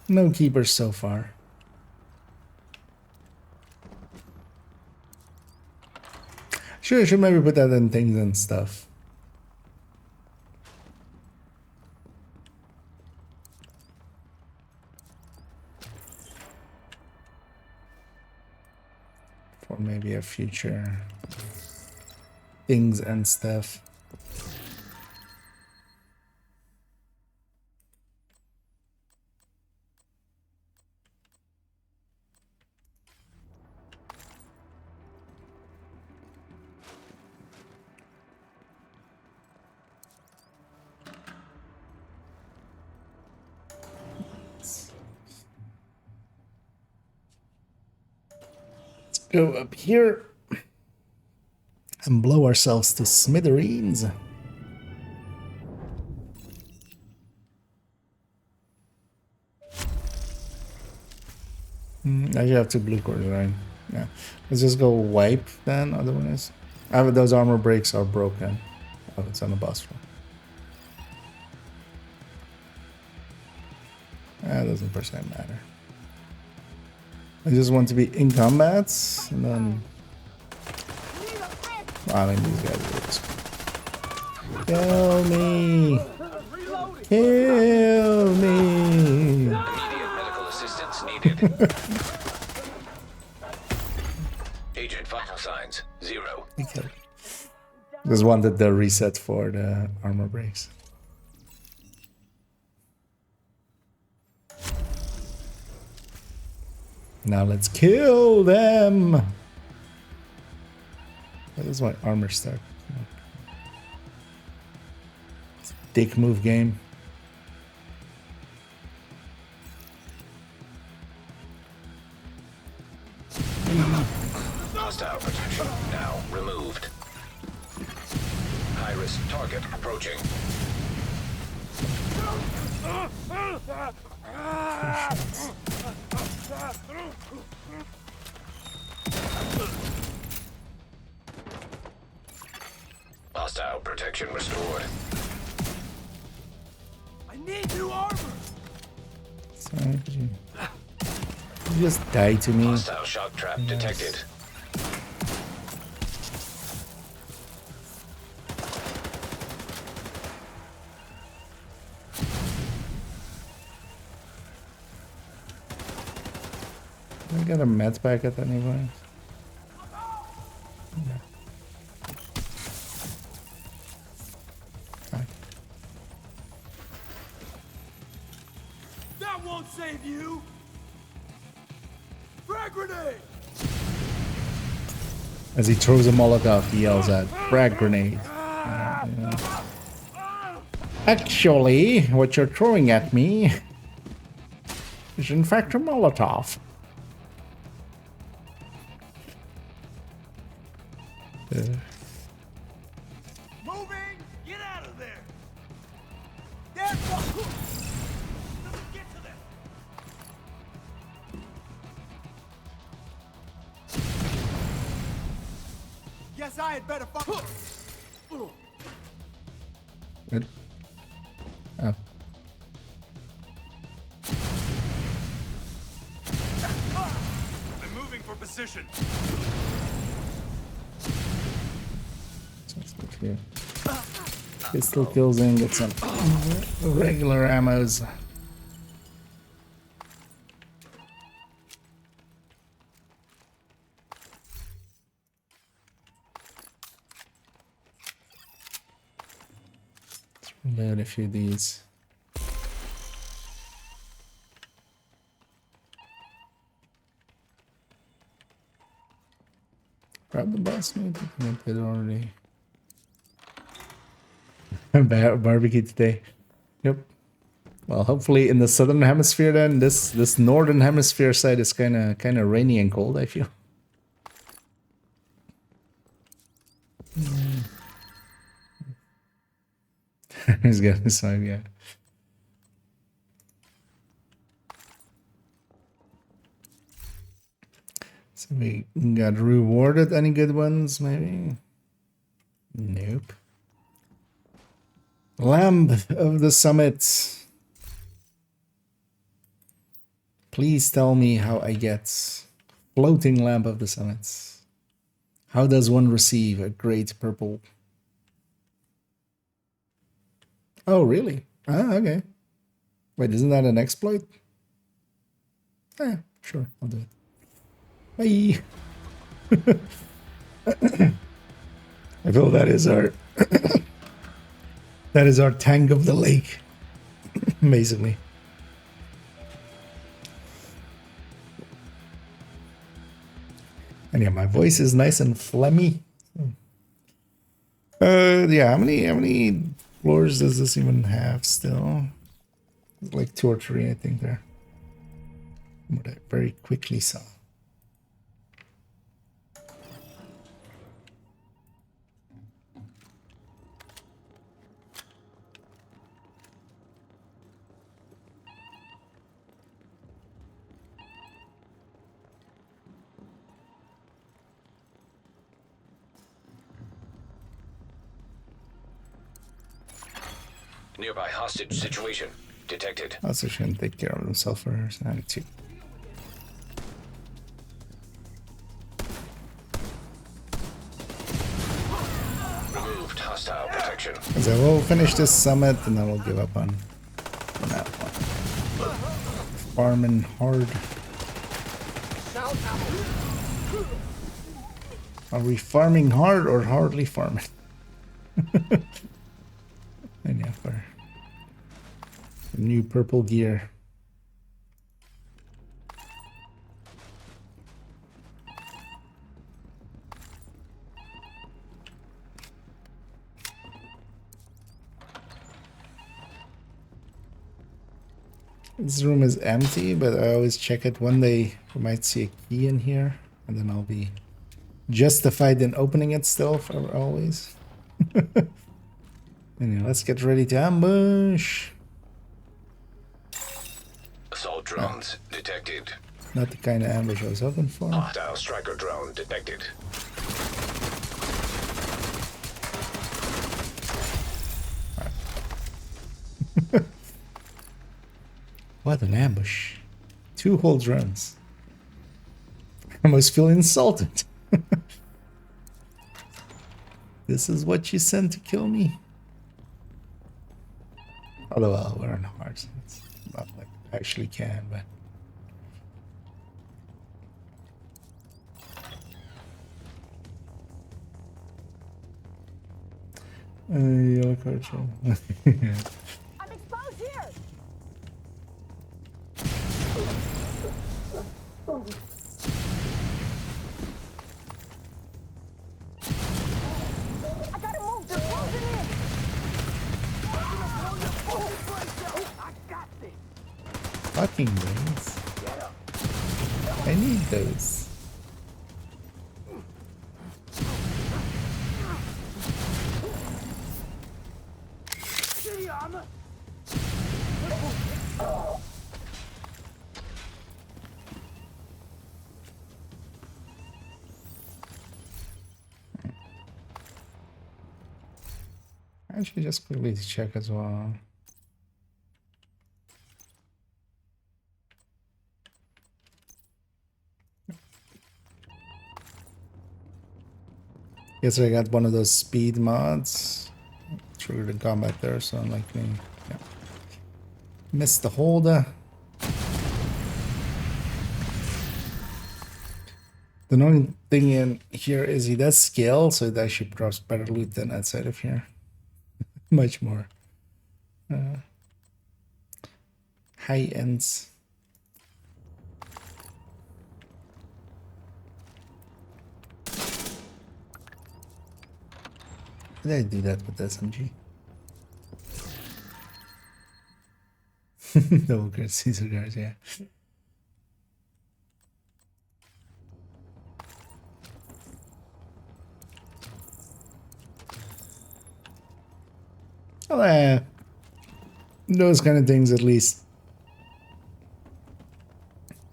No keepers so far. Sure, I should maybe put that in things and stuff. For maybe a future things and stuff. Go up here and blow ourselves to smithereens. I have 2 blue cores, right? Yeah. Let's just go wipe then, otherwise. Those armor breaks are broken. Oh, it's on the boss floor. That doesn't per se matter. I just want to be in combat, and then... I mean, these guys are just... Kill me! Kill me! Immediate medical assistance needed. Agent vital signs 0. Okay. Just wanted the reset for the armor breaks. Now let's kill them. What is my armor stuck? Dick move game. Hostile protection now removed. High-risk target approaching. Hostile protection restored. I need new armor. Sorry, could you just die to me? Hostile shock trap detected. I got a med pack at any point. That won't save you. Frag grenade. As he throws a Molotov, he yells out, "Frag grenade." Actually, what you're throwing at me is in fact a Molotov. Moving. Get out of there. There. Doesn't get to them. Guess I had better find. What? Oh. I'm moving for position. Sounds good here. Pistol kills in, get some regular ammos. Let's reload a few of these. Grab the boss meat. I did already. Barbecue today. Yep. Well, hopefully in the southern hemisphere then this northern hemisphere side is kind of rainy and cold, I feel. He's got this one, yeah. So we got rewarded any good ones, maybe? Nope. Lamb of the Summit. Please tell me how I get floating Lamp of the Summit. How does one receive a great purple? Oh, really? Ah, okay. Wait, isn't that an exploit? Yeah, sure, I'll do it. Bye. I feel that is our that is our tank of the lake, basically. And yeah, my voice is nice and phlegmy. Yeah, how many floors does this even have still? Like 2 or 3, I think there. What I very quickly saw. Nearby hostage situation detected. Also shouldn't take care of himself first. I need to. Removed hostile protection. So we'll finish this summit and then we'll give up on that one. Farming hard. Are we farming hard or hardly farming? And yeah, for new purple gear. This room is empty, but I always check it. One day we might see a key in here, and then I'll be justified in opening it still for always. Anyway, let's get ready to ambush. Assault drones detected. Not the kind of ambush I was hoping for. Hostile striker drone detected. What an ambush. 2 whole drones. I almost feel insulted. This is what you sent to kill me? Although, well, we're on hard, so it's not like I actually can, but... yellow card show. I'm exposed here! I gotta move, they're closing in! I got this! Fucking brains. I need those. Actually, just quickly to check as well. Yes, I got one of those speed mods. Triggered the combat there, so I'm like, yeah. Missed the holder. The only thing in here is he does scale, so it actually drops better loot than outside of here. Much more high ends. Did I do that with SMG? Double good Caesar guards, yeah. Well, those kind of things, at least.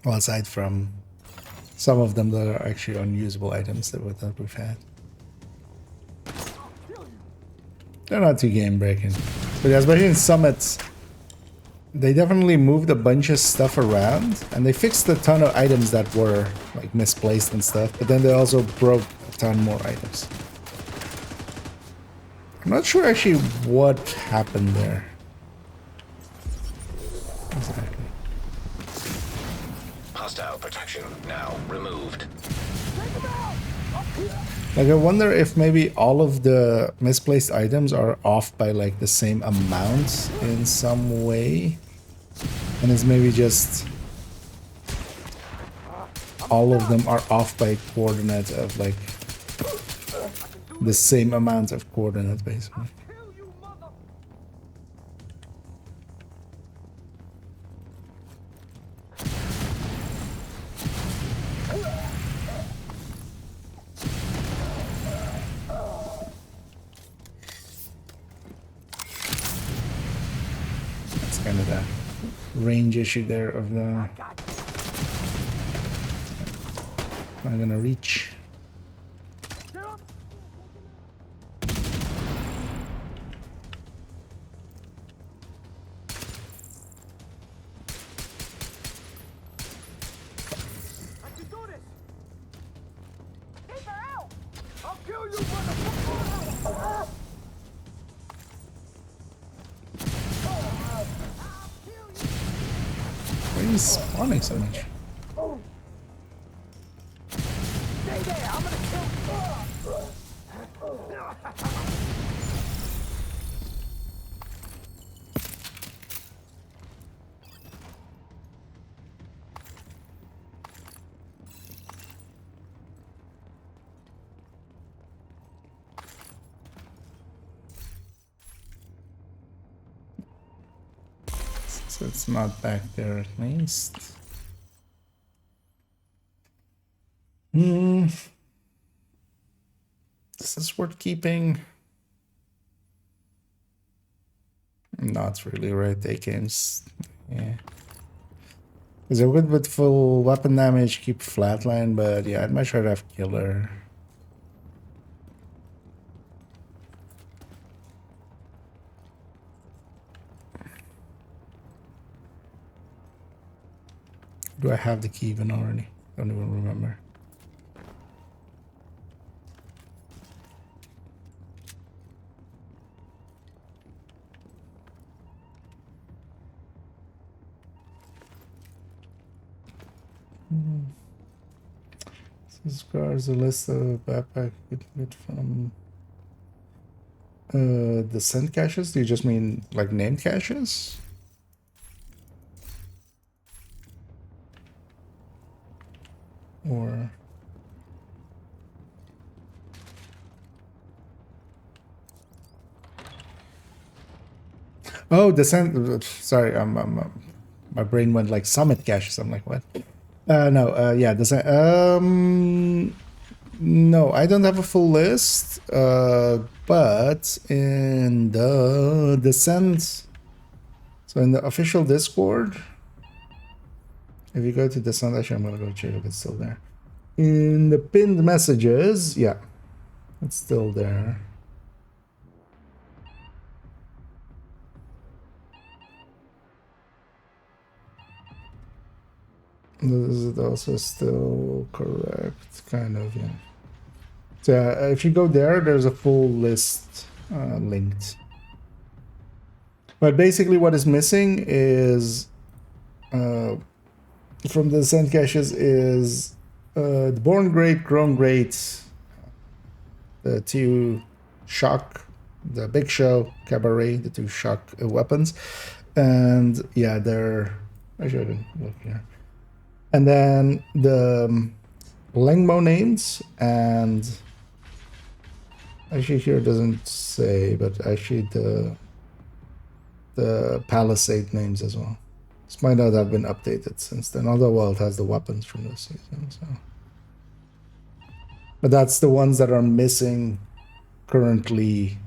Well, aside from some of them that are actually unusable items that we've had. They're not too game breaking. But especially in Summits, they definitely moved a bunch of stuff around, and they fixed a ton of items that were like misplaced and stuff, but then they also broke a ton more items. I'm not sure actually what happened there. Exactly. Hostile protection now removed. Like, I wonder if maybe all of the misplaced items are off by like the same amount in some way. And it's maybe just all of them are off by coordinates of like the same amount of coordinates, basically. That's kind of the range issue there of the... I'm gonna reach. Why are you spawning so much? Stay there, I'm gonna kill you. So it's not back there at least. Is this worth keeping? Not really, right? AKMs. Yeah. Is it good with full weapon damage, keep flatline, but yeah, I'd much rather have killer. Do I have the key even already? Don't even remember. This requires a list of backpack you can get from the sent caches. Do you just mean like named caches? Or oh, the sent. Sorry, my brain went like summit caches. I'm like, what? No, yeah, no, I don't have a full list, but in the Descent, so in the official Discord, if you go to Descent, actually, I'm gonna go check if it's still there. In the pinned messages, yeah, it's still there. Is it also still correct? Kind of, yeah. So if you go there, there's a full list linked. But basically what is missing is, from the Descent caches is the Born Great, Grown Great, the two Shock, the Big Show, Cabaret, the two Shock weapons. And yeah, they're... I shouldn't look here. And then the Lengmo names, and actually here it doesn't say, but actually the Palisade names as well. This might not have been updated since then, although it has the weapons from this season. So, but that's the ones that are missing currently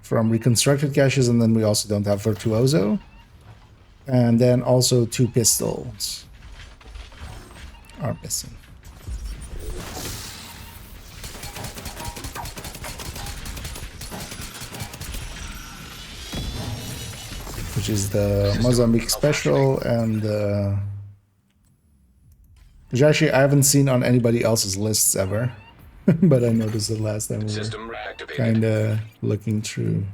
from reconstructed caches, and then we also don't have Virtuoso, and then also two pistols are missing. Which is the Mozambique Special and which actually I haven't seen on anybody else's lists ever. But I noticed the last time we were kind of looking through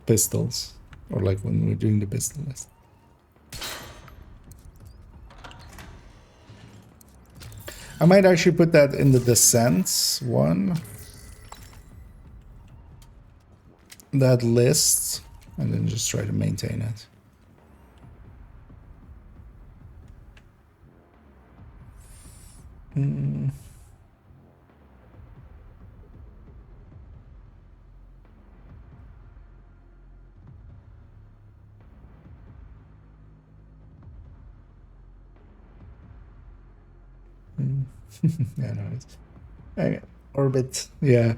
pistols, or like when we were doing the pistol list. I might actually put that in the Descents one. That list, and then just try to maintain it. Yeah, no, it's Orbit. Yeah,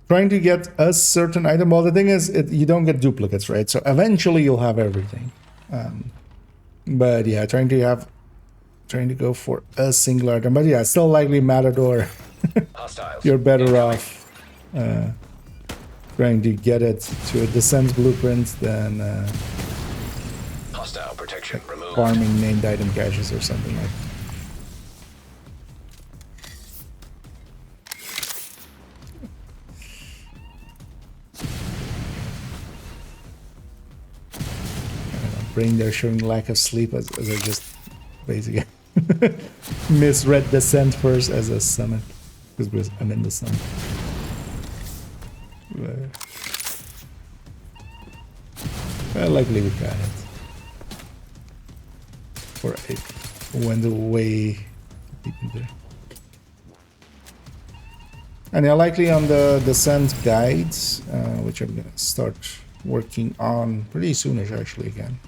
trying to get a certain item. Well, the thing is, you don't get duplicates, right? So eventually you'll have everything. But yeah, trying to go for a single item. But yeah, still likely Matador. You're better off trying to get it to a Descent blueprint than Hostile protection removed. farming named item caches or something like that. Brain there showing lack of sleep as I just basically Misread descent first as a summon. Because I'm in the sun. Well, likely we got it. Or it went away deep in there. And yeah, likely on the descent guides, which I'm gonna start working on pretty soonish actually again.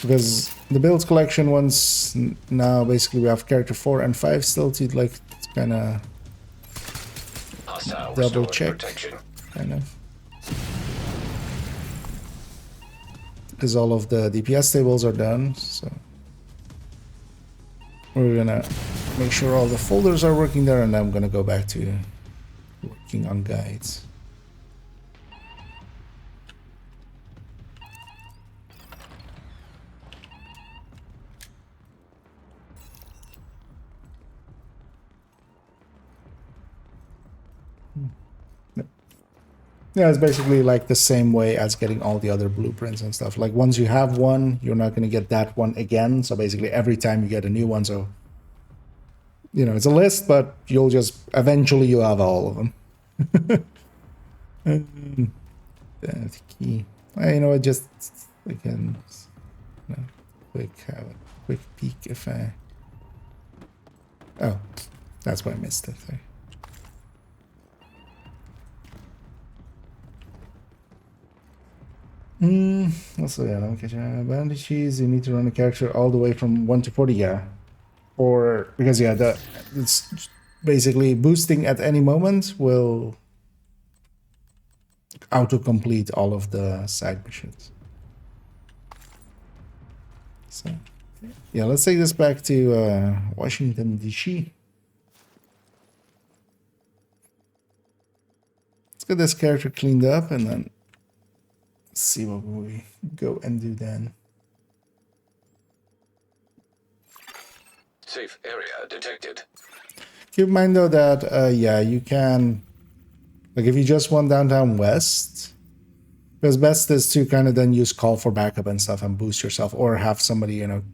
Because the builds collection ones now basically we have character 4 and 5 still to like kind of double check, kind of. Because all of the DPS tables are done, so we're gonna make sure all the folders are working there, and then I'm gonna go back to working on guides. Yeah, it's basically like the same way as getting all the other blueprints and stuff. Like once you have one, you're not going to get that one again. So basically every time you get a new one, so you know, it's a list, but you'll just eventually you'll have all of them. That key. You know, just again, you know, have a quick peek if I. Oh, that's why I missed it. There. Also, yeah, let me catch bandages. You need to run a character all the way from 1 to 40, yeah. Or, because, yeah, it's basically boosting at any moment will auto-complete all of the side missions. So, yeah, let's take this back to Washington, D.C. Let's get this character cleaned up and then see what we go and do then. Safe area detected. Keep in mind though that yeah, you can, like if you just want downtown west, because best is to kind of then use call for backup and stuff and boost yourself, or have somebody, you know,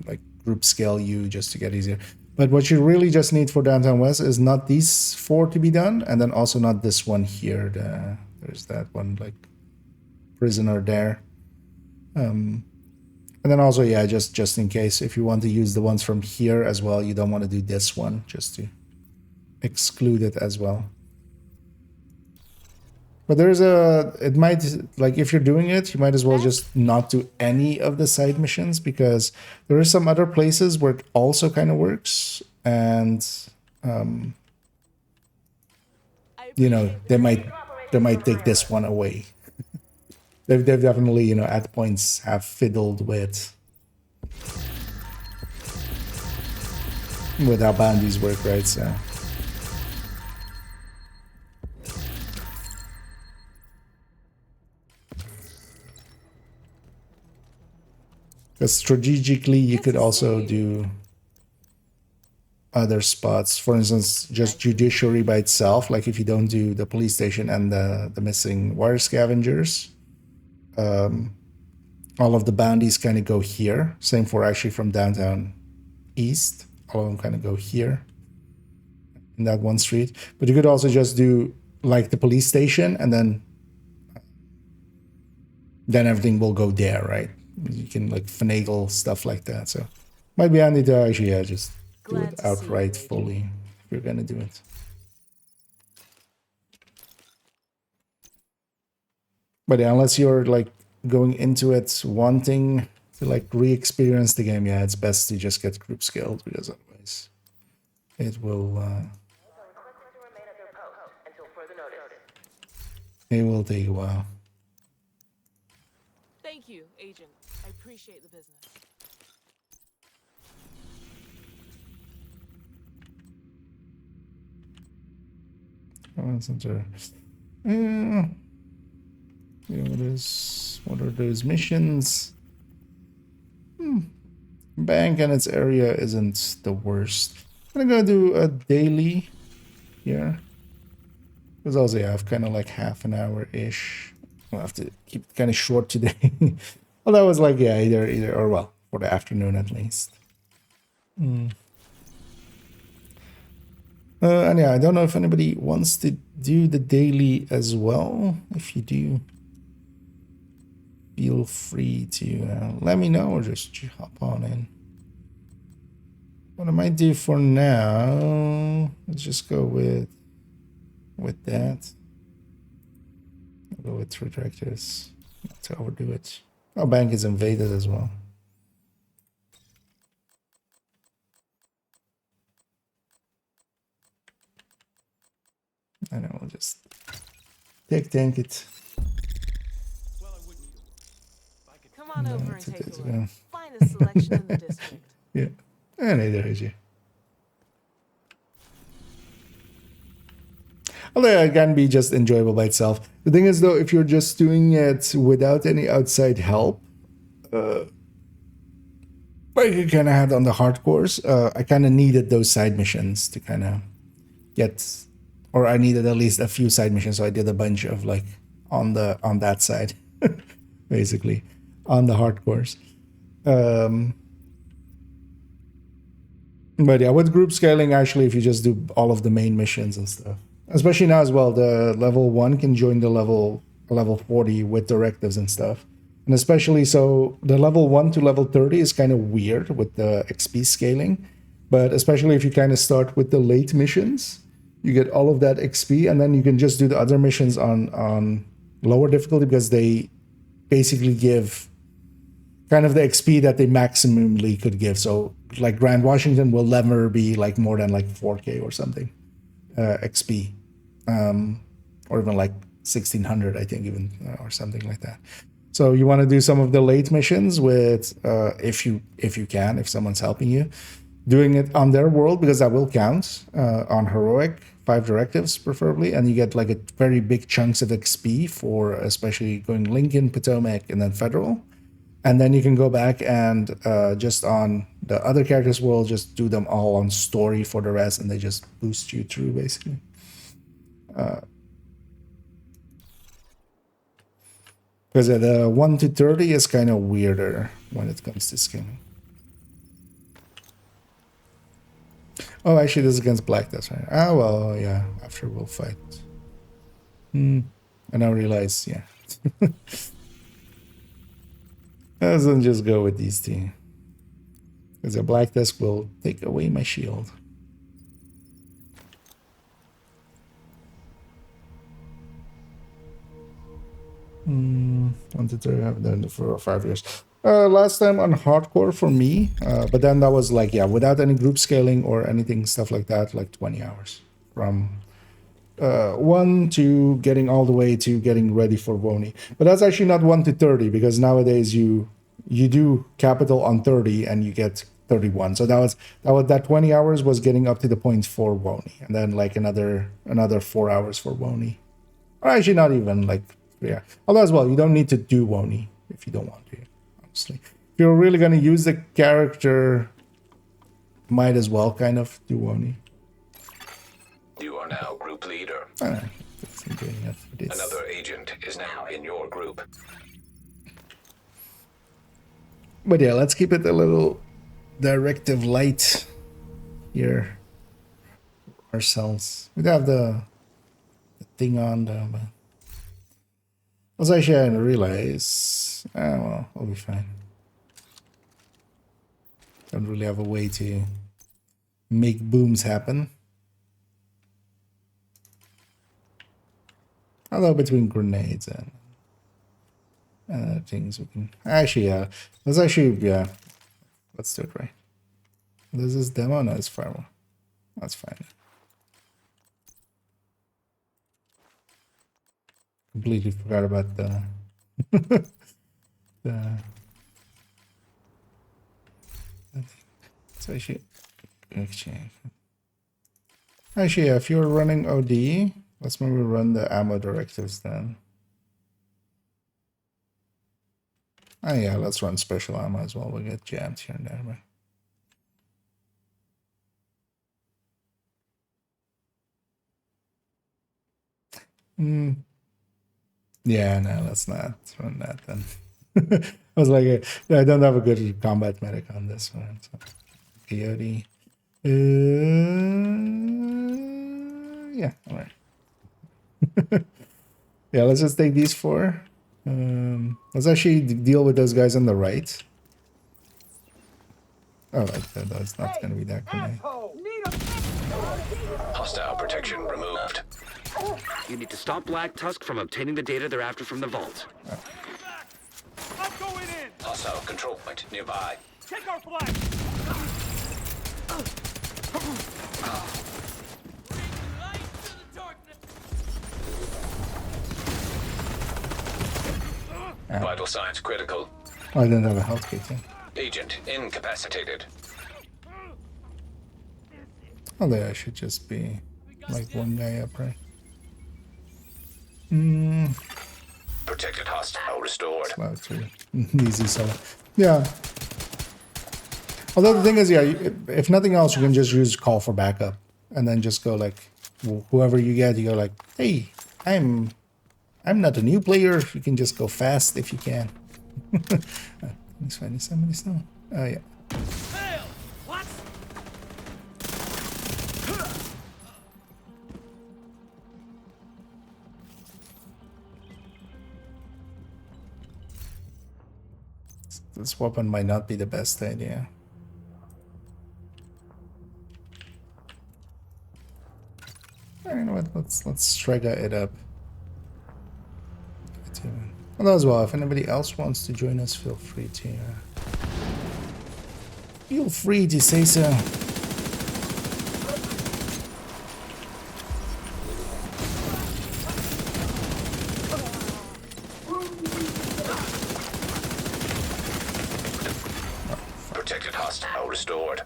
like group scale you just to get easier. But what you really just need for downtown west is not these 4 to be done, and then also not this one here. There's that one like prisoner there, and then also yeah, just in case if you want to use the ones from here as well, you don't want to do this one, just to exclude it as well. But there's it might, like if you're doing it, you might as well just not do any of the side missions, because there are some other places where it also kind of works, and you know, they might take this one away. They've definitely, you know, at points have fiddled with how bounties work, right? So because strategically you could also do other spots, for instance, just judiciary by itself, like if you don't do the police station and the missing wire scavengers, all of the bounties kind of go here. Same for actually from downtown east, all of them kind of go here in that one street. But you could also just do like the police station, and then everything will go there, right? You can like finagle stuff like that. So might be handy to actually, yeah, just do it outright fully if you're gonna do it. But yeah, unless you're like going into it wanting to like re-experience the game, yeah, it's best to just get group scaled, because otherwise it will take a while. Thank you, Agent. I appreciate the business. What are those missions? Bank and its area isn't the worst. I'm gonna do a daily here. Because also, yeah, I have kind of like half an hour-ish. I'll have to keep it kind of short today. Well, that was like, yeah, either, or well, for the afternoon at least. And yeah, I don't know if anybody wants to do the daily as well. If you do, feel free to let me know or just hop on in. What I might do for now, let's just go with that. I'll go with 3 directors. Not to overdo it. Our bank is invaded as well. I know, we'll just tank it. Come on over and That's take it, a yeah. look. Finest selection in the district. Yeah, and neither is you. Although it can be just enjoyable by itself. The thing is, though, if you're just doing it without any outside help, like you kind of had on the hardcores, I kind of needed those side missions to kind of get, or I needed at least a few side missions, so I did a bunch of like on that side, basically, on the hardcores. But yeah, with group scaling, actually, if you just do all of the main missions and stuff, especially now as well, the level 1 can join the level 40 with directives and stuff. And especially so the level 1 to level 30 is kind of weird with the XP scaling. But especially if you kind of start with the late missions, you get all of that XP, and then you can just do the other missions on lower difficulty because they basically give kind of the XP that they maximally could give. So like Grand Washington will never be like more than like 4K or something XP, or even like 1600, I think, even or something like that. So you want to do some of the late missions with if you can, if someone's helping you, doing it on their world, because that will count on heroic 5 directives preferably, and you get like a very big chunks of XP for especially going Lincoln, Potomac, and then Federal. And then you can go back and just on the other characters' world, just do them all on story for the rest, and they just boost you through, basically. Because the 1 to 30 is kind of weirder when it comes to scaling. Oh, actually, this is against Black, that's right. Ah, well, yeah, after we'll fight. And I realize, yeah. Doesn't just go with these two. Because a Black Desk will take away my shield. Wanted to have done it for 5 years. Last time on hardcore for me, but then that was like, yeah, without any group scaling or anything, stuff like that, like 20 hours. From 1 to getting all the way to getting ready for Woni. But that's actually not 1 to 30, because nowadays you do capital on 30 and you get 31. So that 20 hours was getting up to the points for Woni, and then like another 4 hours for Woni. Or actually not even, like, yeah. Although as well, you don't need to do Woni if you don't want to, honestly. If you're really going to use the character, might as well kind of do Woni. You are now group leader. That's good enough for this. Another agent is now in your group. But yeah, let's keep it a little directive light here ourselves. We have the thing on though, but also actually I didn't realize. Well, we'll be fine. Don't really have a way to make booms happen. Although between grenades and other things we can actually, yeah. Let's actually, yeah. Let's do it right. This is demo, no, it's firewall. That's fine. Completely forgot about the so actually, yeah, if you're running OD, let's maybe run the ammo directives then. Oh yeah, let's run special ammo as well. We'll get jammed here and there, but yeah, no, let's not run that then. I was like, I don't have a good combat medic on this one. So. Coyote. Yeah, all right. Yeah, let's just take these 4. Let's actually deal with those guys on the right. Oh, that's not going to be that great. Hostile protection removed. You need to stop Black Tusk from obtaining the data they're after from the vault. I'm going in. Hostile control point nearby. Take our flag. Vital signs critical. Oh, I didn't have a health kit. Agent incapacitated. Oh, there should just be like one guy up, right? Protected hostile restored. Wow, too easy solo. Yeah. Although the thing is, yeah, if nothing else, you can just use call for backup, and then just go like, whoever you get, you go like, hey, I'm not a new player. You can just go fast if you can. He's finding somebody still. Oh yeah. Fail. What? This weapon might not be the best idea. You know what? Let's strike it up. Well, as well, if anybody else wants to join us, feel free to. Feel free to say so. Protected hostile restored.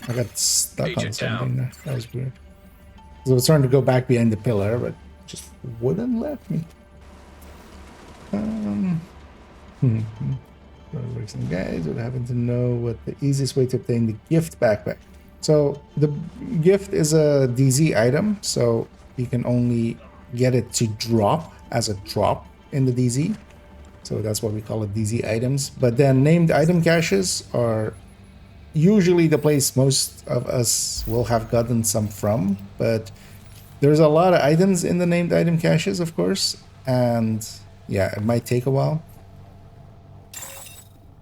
I got stuck on Agent something down. there. That was weird. So I was trying to go back behind the pillar, but just wouldn't let me. Some guys would happen to know what the easiest way to obtain the gift backpack. So the gift is a DZ item, so you can only get it to drop as a drop in the DZ. So that's what we call it, DZ items. But then named item caches are usually the place most of us will have gotten some from, but there's a lot of items in the named item caches, of course, and yeah, it might take a while.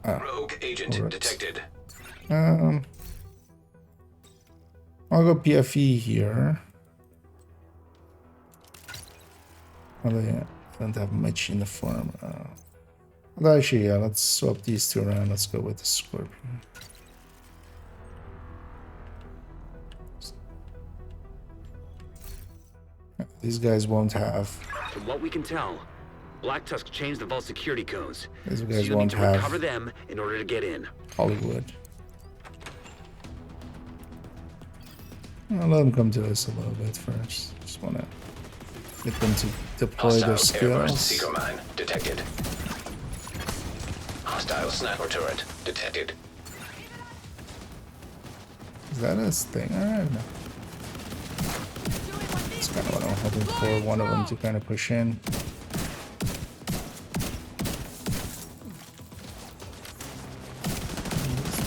Rogue agent right. detected. I'll go PFE here. Although, yeah, I don't have much in the form. Although actually, yeah, let's swap these two around. Let's go with the Scorpion. These guys won't have. From what we can tell, Black Tusk changed the vault security codes. These So guys you'll need won't to have recover them in order to get in. Hollywood. I'll let them come to us a little bit first. Just want to get them to deploy their Hostile airburst skills. seeker mine detected. Hostile sniper turret detected. Is that his thing? Alright. That's kind of what I'm hoping for. One of them to kind of push in.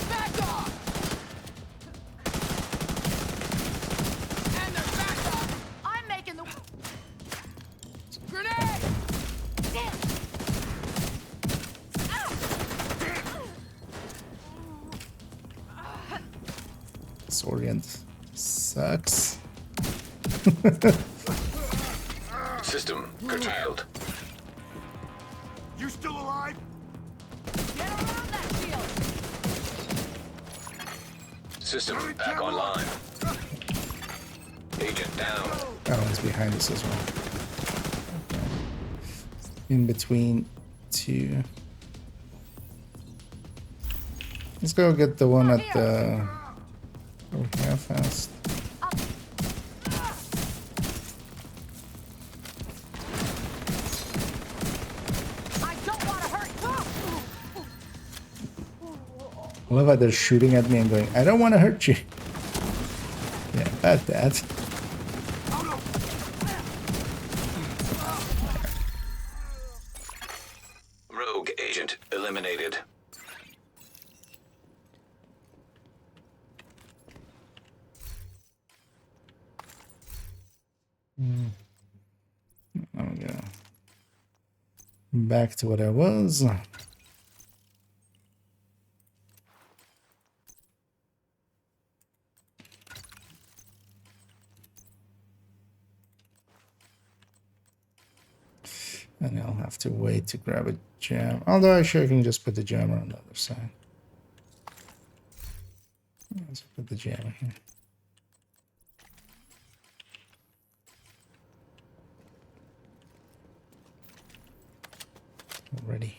Back off! And they're back off! I'm making the... Grenade! This orient sucks. System curtailed. You still alive? Get around that shield! System back online. Agent down. That one's behind us as well. Okay. In between two. Let's go get the one at the... Oh, yeah, fast. I don't want to hurt you! I love how they're shooting at me and going, I don't want to hurt you. Yeah, about that. Rogue agent eliminated. I'm gonna back to what I was. And I'll have to wait to grab a jam. Although actually I can just put the jammer on the other side. Let's put the jammer here. Already.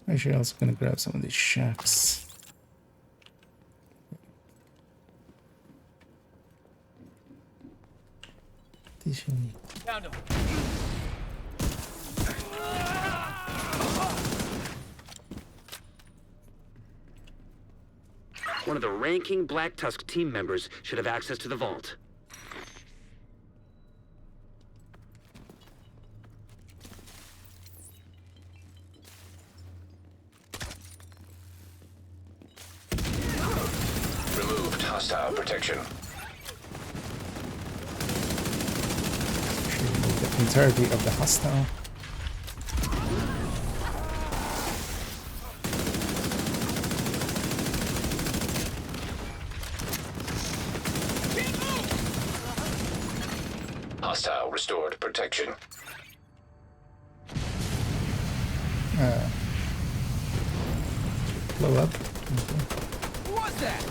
Actually, I'm also gonna grab some of these shacks. These you need. Found him. One of the ranking Black Tusk team members should have access to the vault. Removed hostile protection. Should remove the entirety of the hostile. Hostile restored protection. Blow up. Who was that?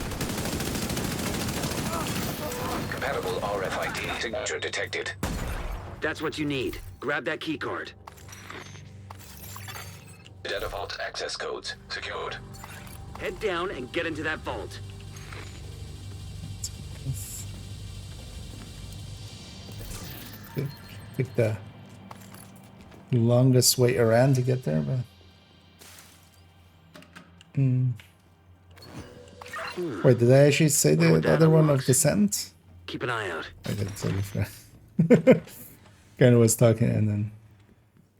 Compatible RFID signature detected. That's what you need. Grab that key card. Data vault access codes secured. Head down and get into that vault. Pick the longest way around to get there, but wait, did I actually say the other one of descent? Keep an eye out. I didn't say before. Kind of was talking and then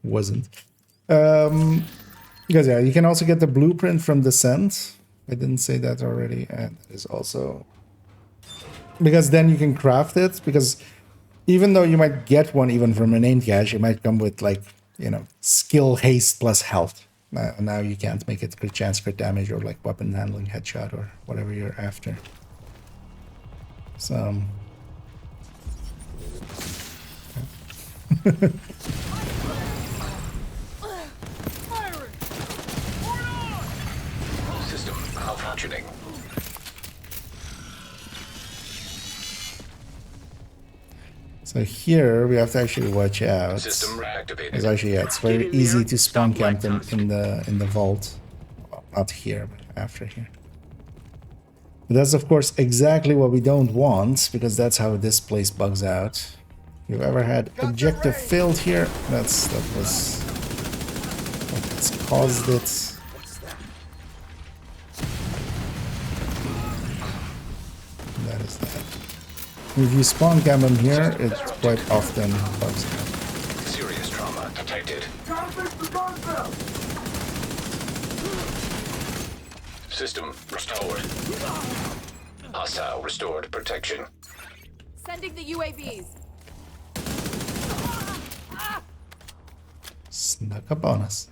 wasn't. Because yeah, you can also get the blueprint from descent. I didn't say that already, and that is also because then you can craft it. Because even though you might get one even from a name cache, it might come with like, you know, skill haste plus health. Now you can't make it crit chance, crit damage, or like weapon handling, headshot, or whatever you're after. So System malfunctioning. So here we have to actually watch out. System reactivated. Because actually, yeah, it's very easy to spawn camp them in the vault. Well, not here, but after here. But that's of course exactly what we don't want, because that's how this place bugs out. If you've ever had objective failed here, that was what's caused it. That is that. If you spawn camp them here, it quite often bugs out. Serious trauma detected. System restored. Hostile restored protection. Sending the UAVs. Snuck up on us.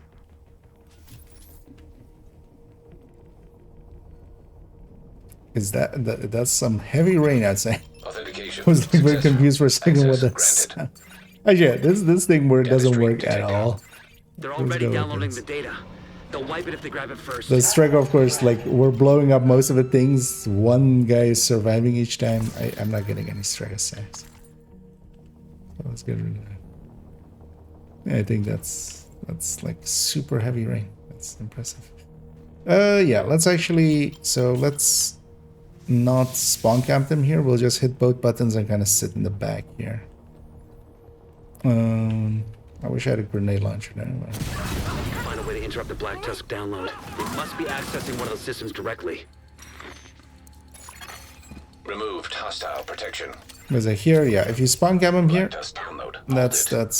Is that's some heavy rain outside? Authentication. I was like very successful. confused for a second what Access that's. granted. Yeah, this thing where it doesn't Chemistry work at detected. all. They're Let's already go with downloading this. the data. They'll wipe it if they grab it first. The striker, of course, like we're blowing up most of the things. One guy is surviving each time. I'm not getting any striker saves. So let's get rid of that. Yeah, I think that's like super heavy rain. That's impressive. Yeah, let's not spawn camp them here. We'll just hit both buttons and kind of sit in the back here. I wish I had a grenade launcher now. Find a way to interrupt the Black Tusk download. They must be accessing one of those systems directly. Removed hostile protection. Because here, yeah, if you spawn camp them here, Test download. that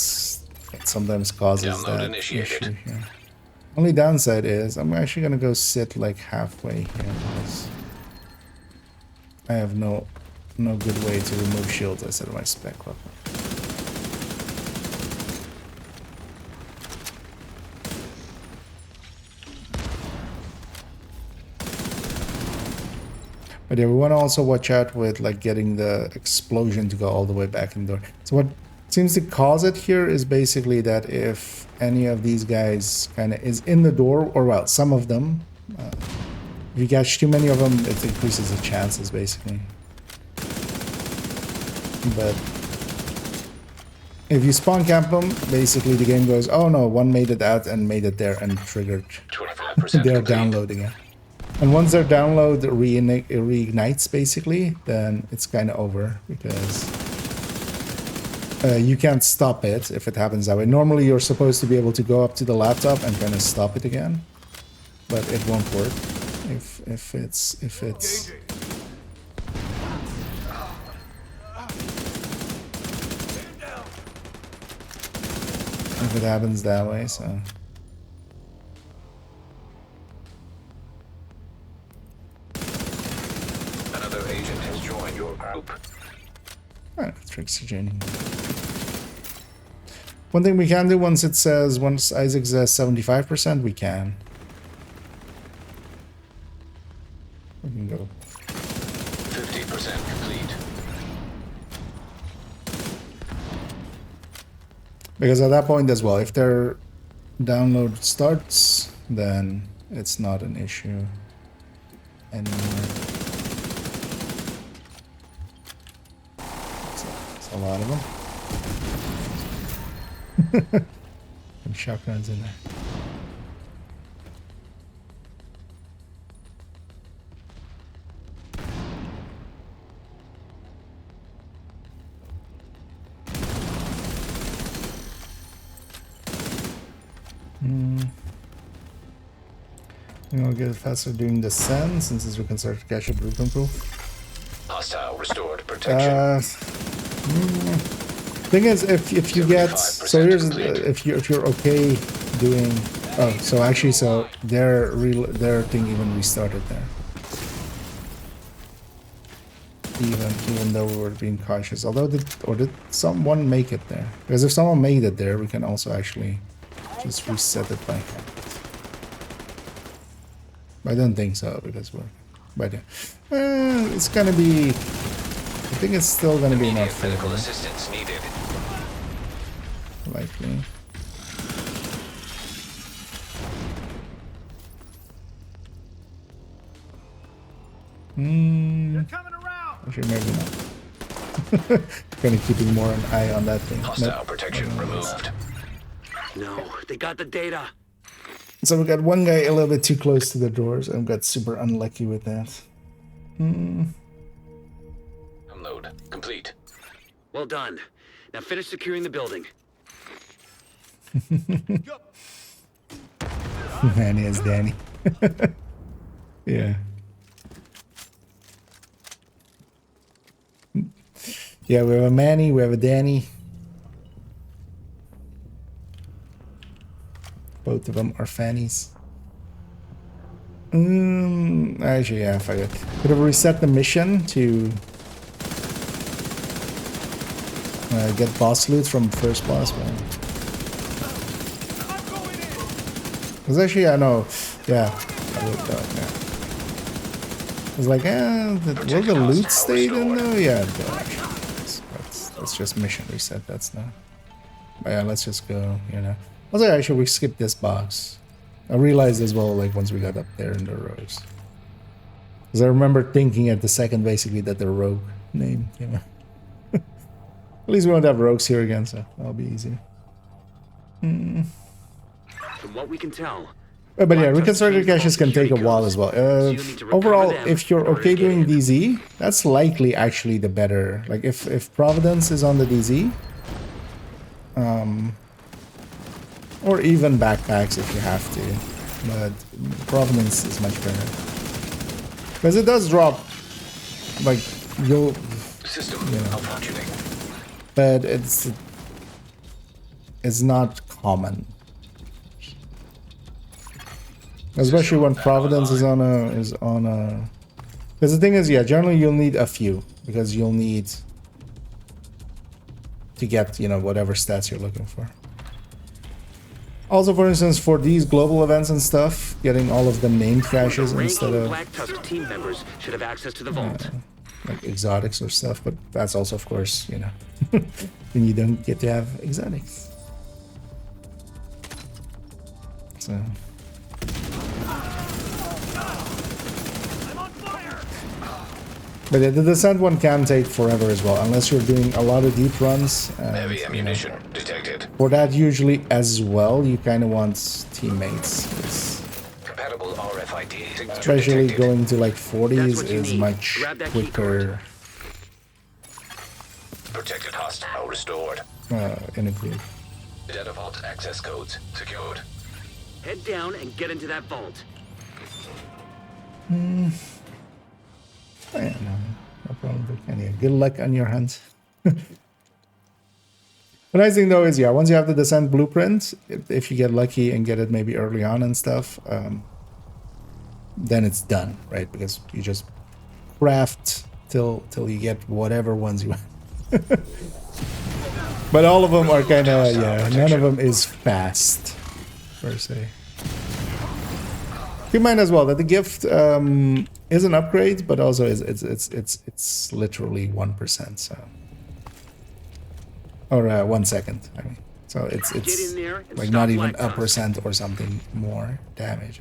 sometimes causes Download that initiated. issue here. Only downside is I'm actually gonna go sit like halfway here because I have no no good way to remove shields. I said my spec weapon. But yeah, we want to also watch out with like getting the explosion to go all the way back in the door. So what seems to cause it here is basically that if any of these guys kind of is in the door, or well, some of them, if you catch too many of them, it increases the chances basically. But if you spawn camp them, basically the game goes, oh no, one made it out and made it there and triggered. 25% They're complete. downloading it. And once their download reignites basically, then it's kind of over because you can't stop it if it happens that way. Normally you're supposed to be able to go up to the laptop and kind of stop it again, but it won't work if it's if it happens that way. So. Another agent has joined your group. Oxygen. One thing we can do once Isaac says 75%, we can. We can go. 50% complete. Because at that point as well, if their download starts, then it's not an issue anymore. It's a lot of them. Some shotguns in there. I'll get it faster doing the send since it's reconstructed cache of blueprint proof. Hostile restored protection. Thing is, if you get so here's if you're okay doing so actually so their thing even restarted there. Even though we were being cautious, although did someone make it there? Because if someone made it there, we can also actually just reset it by hand. I don't think so because but yeah, it's gonna be. I think it's still gonna be enough for Medical them. assistance needed. Likely. Coming around. Actually, maybe not. Kind of keeping more an eye on that thing. Hostile Nope. protection removed. No, they got the data. So we got one guy a little bit too close to the doors and got super unlucky with that. Unload complete. Well done. Now finish securing the building. Manny is Danny. Yeah. Yeah, we have a Manny, we have a Danny. Both of them are fannies. Actually, yeah, fuck it. Could have reset the mission to get boss loot from first boss, man. Because actually, I know, yeah. I would, yeah. I was like, will the loot stay in though? Yeah, that's just mission reset. That's not. But yeah, let's just go. You know. Also, actually, we skipped this box. I realized as well, like once we got up there in the rows, because I remember thinking at the second basically that the rogue name came out. At least we won't have rogues here again, so that'll be easier. From what we can tell, But yeah, reconstructed caches can take a while as well. Overall, if you're okay doing DZ, that's likely actually the better. Like if Providence is on the DZ, or even backpacks if you have to, but Providence is much better because it does drop. Like you'll, System malfunctioning. but it's not common. Especially when Providence is on a Because the thing is, yeah, generally you'll need a few because you'll need to get, you know, whatever stats you're looking for. Also, for instance, for these global events and stuff, getting all of the named caches The instead ranking of Black Tusk team members should have access to the vault. like exotics or stuff, but that's also, of course, you know, when you don't get to have exotics. So. But yeah, the descent one can take forever as well, unless you're doing a lot of deep runs. Heavy ammunition detected. For that, usually as well, you kind of want teammates. Compatible RFID signature Especially detected. going to like That's 40s what you is need. much Grab that key quicker Protected hostile restored. in a group. Data vault access codes secured. Head down and get into that vault. Oh, yeah, no problem. And yeah, good luck on your hunt. The nice thing though is, yeah, once you have the descent blueprint, if you get lucky and get it maybe early on and stuff, then it's done, right? Because you just craft till you get whatever ones you want. But all of them are kind of, yeah, none of them is fast, per se. Keep in mind as well that the gift is an upgrade, but also it's literally 1%, so. Or 1 second, I mean. So it's Get in there and like stop not even Black a Tusk. percent or something more damage.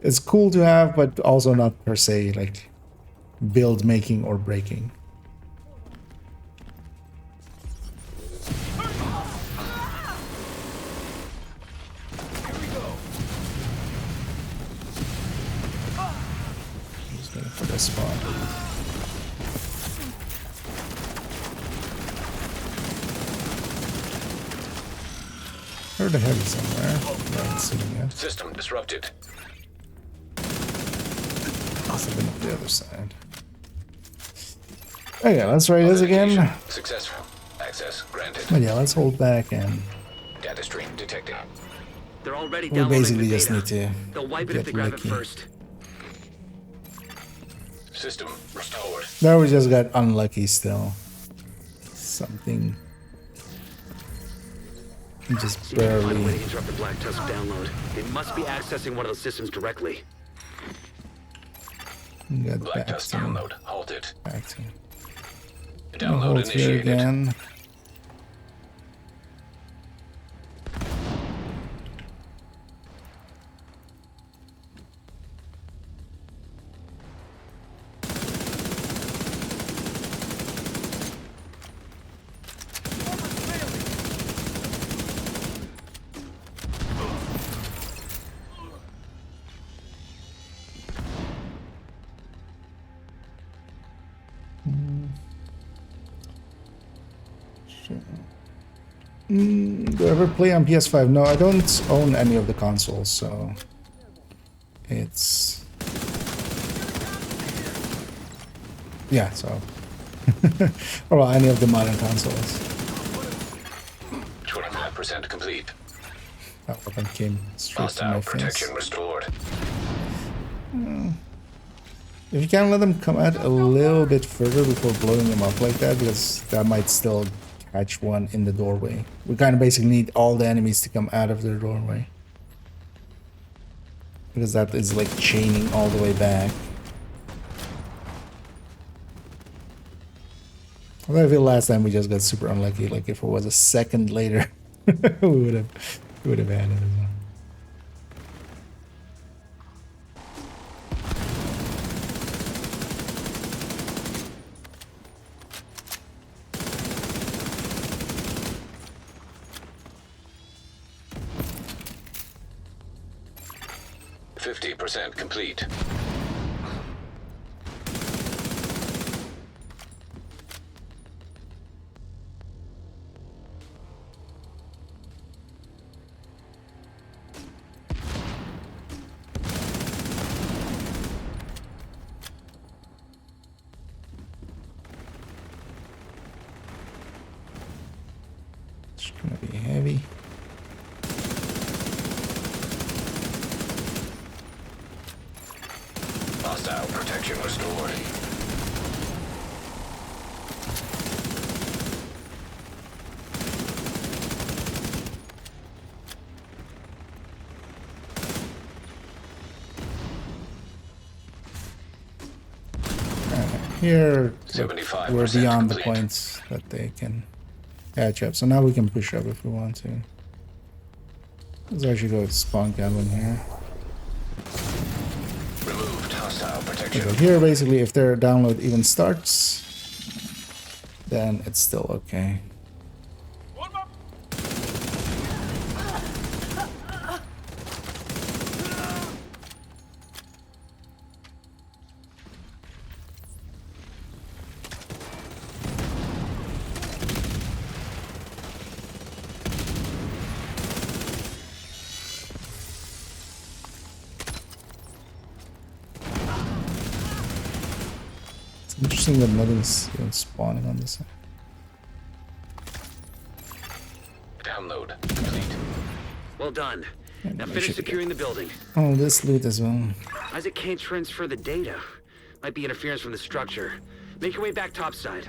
It's cool to have, but also not per se like build making or breaking. Just looking for the spot. Heard a heavy somewhere. I haven't seen it yet. System disrupted. Must have been up the other side. Okay, let's try this again. Successful. Access granted. But yeah, let's hold back and Data stream detected. They're already we downloading basically the just data. need to They'll wipe it if get they grab lucky. it first. System restored. Now we just got unlucky still. Something. Just See if they can find a way barely. to interrupt the Black Tusk download. They must be accessing one of the systems directly. Got Black back Tusk to download halted. back to. Download Hold here initiated. again. Do I ever play on PS5? No, I don't own any of the consoles, so it's yeah. So or well, any of the modern consoles. 25% complete. That weapon came straight to my Hostile face. protection restored. If you can let them come out a little bit further before blowing them up like that, because that might still catch one in the doorway. We kind of basically need all the enemies to come out of their doorway. Because that is like chaining all the way back. Although I feel last time we just got super unlucky. Like if it was a second later, we would have had it as well. %50 complete. It's gonna be heavy. Hostile protection restored. Here 75% we're beyond the complete. points that they can catch up. So now we can push up if we want to. Let's actually go with spawn cabin here. Removed hostile protection. Okay, here basically if their download even starts, then it's still okay. Interesting that nothing's even spawning on this side. Download complete. Well done. Now we finish should securing the building. Oh, this loot as well. Isaac can't transfer the data. Might be interference from the structure. Make your way back topside.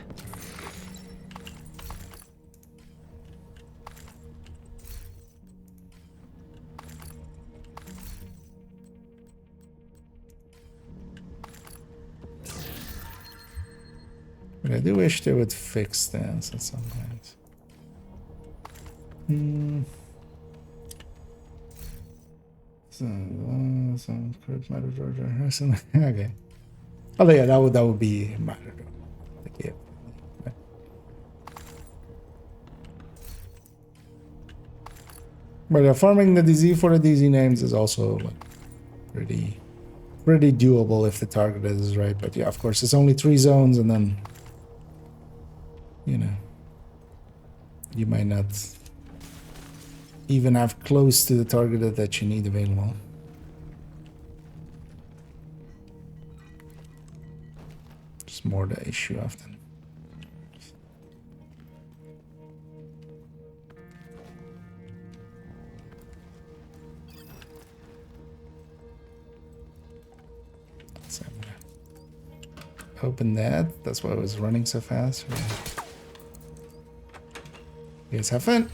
But I do wish they would fix this at some point. Some correct matter Georgia or something. Okay. Oh yeah, that would be matter. Yeah. But farming the DZ for the DZ names is also like pretty doable if the target is right. But yeah, of course, it's only 3 zones, and then you know you might not even have close to the target that you need available. It's more the issue often. So I'm gonna open that. That's why I was running so fast. You guys have fun.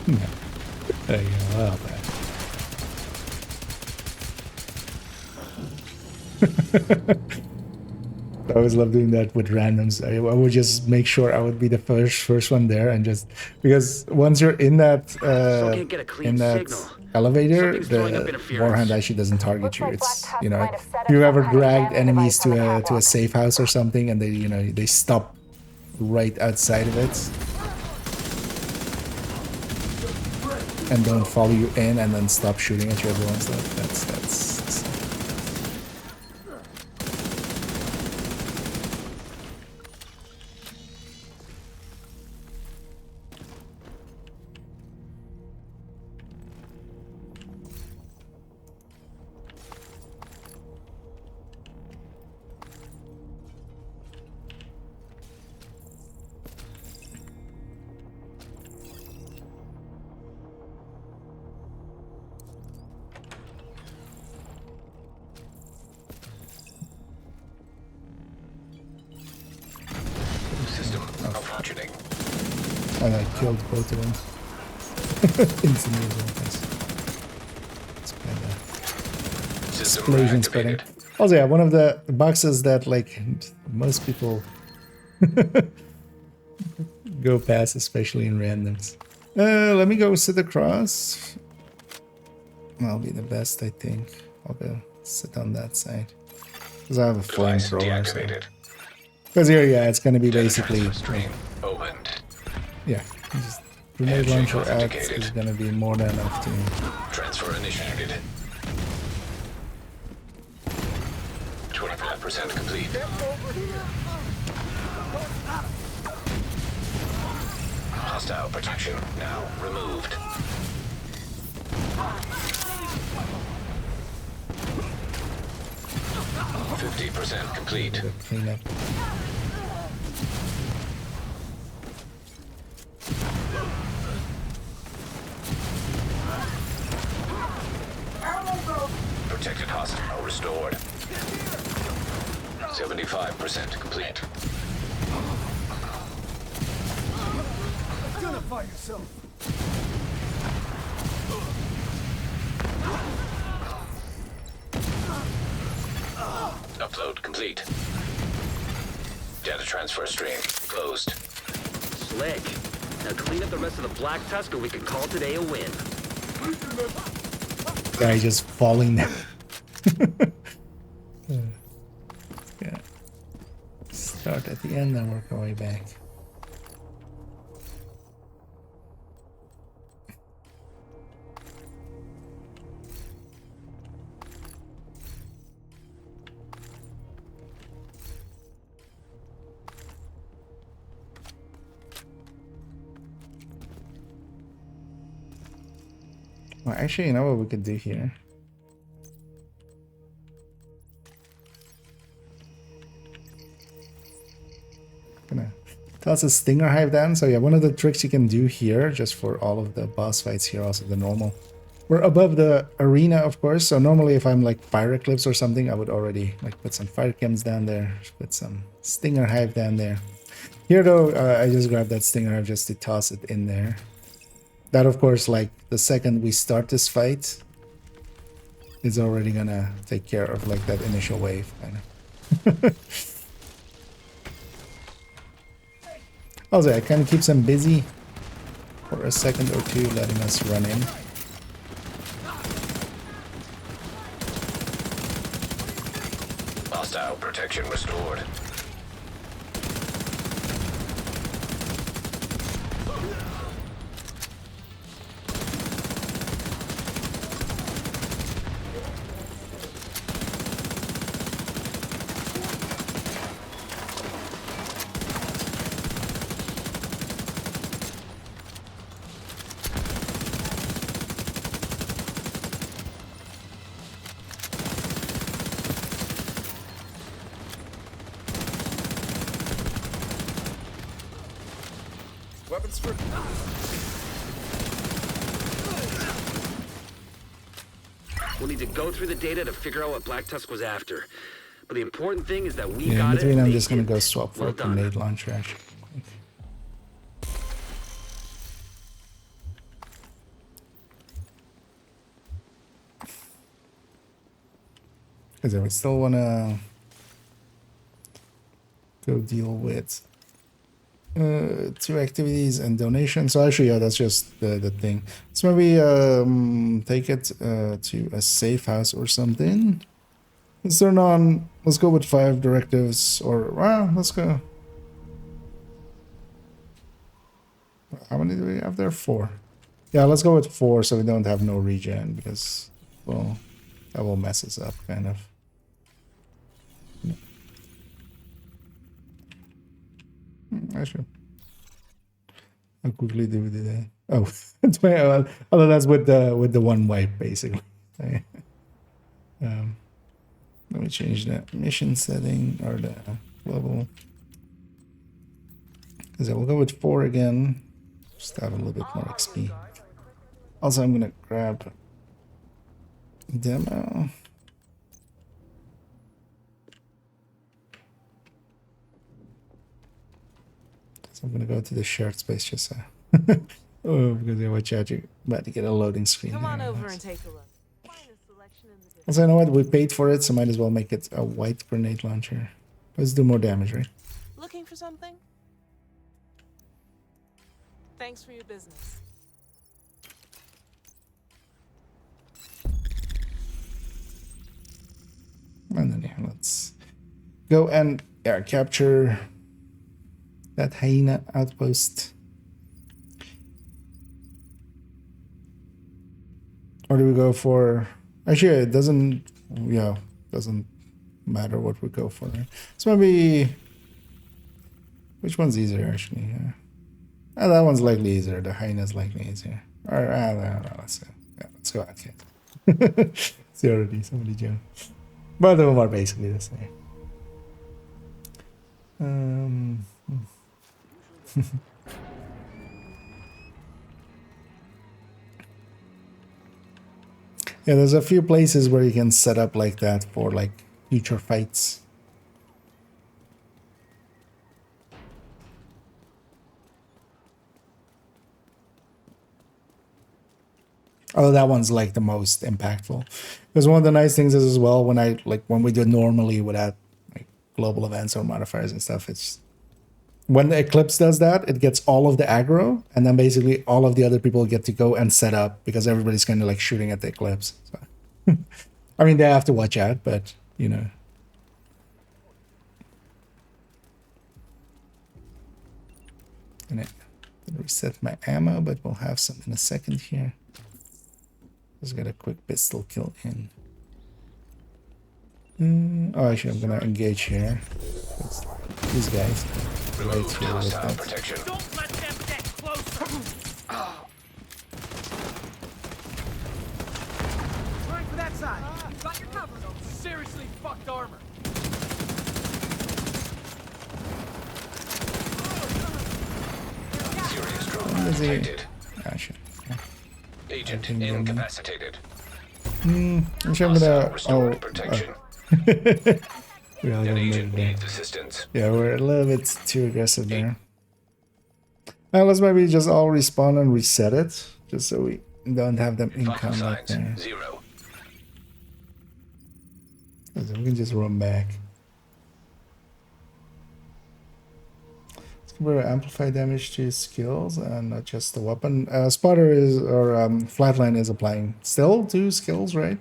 No. There you go. Well, I always love doing that with randoms. I would just make sure I would be the first one there, and just because once you're in that Can't get a clean signal. elevator, Something's throwing up the interference. warhound actually doesn't target you. like It's Black Tusk you know, might have set if you've up ever some kind of dragged jamming enemies device on the to a catwalk. safe house or something, and they stop right outside of it and don't follow you in, and then stop shooting at you every once in a while. That's System malfunctioning. and I killed both of them instantly. It's kind of System explosion spreading. reactivated. Also, yeah, one of the boxes that like most people go past, especially in randoms. Let me go sit across. That'll be the best, I think. I'll go sit on that side because I have a Device flamethrower. deactivated. Because here, yeah, it's gonna be Data basically transfer stream opened. yeah. Just grenade Handshake launcher out authenticated. is gonna be more than enough to. Transfer initiated. 25% complete. Hostile protection now removed. %50 complete. Clean up. Protected hostile restored. 75% complete. Identify yourself. Upload complete. Data transfer stream closed. Slick. Now clean up the rest of the Black Tusk and we can call today a win. Guy just falling down. Yeah. Start at the end and work our way back. Well, actually, you know what we could do here? Gonna toss a Stinger Hive down. So yeah, one of the tricks you can do here, just for all of the boss fights here, also the normal. We're above the arena, of course. So normally if I'm like Fire Eclipse or something, I would already like put some Fire Chems down there, put some Stinger Hive down there. Here though, I just grabbed that Stinger Hive just to toss it in there. That, of course, like the second we start this fight, is already gonna take care of like that initial wave, kind of. Also, it kind of keeps them busy for a second or two, letting us run in. Hostile protection restored. Weapons for... We'll need to go through the data to figure out what Black Tusk was after. But the important thing is that we Yeah, in got it. between, and I'm they just gonna didn't. go swap for Well a done. grenade launcher, actually. Because I still wanna go deal with 2 activities and donations. So actually, yeah, that's just the thing. So maybe take it to a safe house or something. Let's turn on. Let's go with 5 directives, or well, let's go. How many do we have there? 4. Yeah, let's go with 4, so we don't have no regen, because well, that will mess us up, kind of. Actually, how quickly do we do that? Oh, although that's with the one wipe, basically. Let me change that mission setting or the level, because I will go with 4 again, just to have a little bit more XP. Also, I'm gonna grab demo. So I'm gonna go to the shared space just so. Oh, because I watch out, you're about to get a loading screen. Come on there. over and take a look. Finest selection in the business. Also, you know what? We paid for it, so might as well make it a white grenade launcher. Let's do more damage, right? Looking for something? Thanks for your business. And then yeah, let's go and capture that hyena outpost. Or do we go for? Actually, it doesn't. Yeah, doesn't matter what we go for. Right? So maybe which one's easier? Actually, that one's likely easier. The hyena's likely easier. Or no, let's go. Yeah, let's go out here. See already somebody jumped. Both of them are basically the same. Yeah, there's a few places where you can set up like that for like future fights. Oh, that one's like the most impactful. Because one of the nice things is as well when we do it normally without like global events or modifiers and stuff, it's when the Eclipse does that, it gets all of the aggro, and then basically all of the other people get to go and set up because everybody's kind of like shooting at the Eclipse. So. I mean, they have to watch out, but you know. Gonna reset my ammo, but we'll have some in a second here. Just got a quick pistol kill in. Oh, actually, I'm gonna engage here. These guys. Right here with that. Protection. Don't let them get closer. Trying for that side. Got your cover. Seriously fucked armor. Serious trauma Is he? detected. Ah, shit. Agent think they're- incapacitated. I'm sure I'm gonna. Restoring protection. We are An gonna agent move there. needs assistance. Yeah, we're a little bit too aggressive there. Now let's maybe just all respawn and reset it, just so we don't have them in Vital combat signs there. 0. So we can just run back. Let's compare amplify damage to skills and not just the weapon. Spotter is or flatline is applying still 2 skills, right?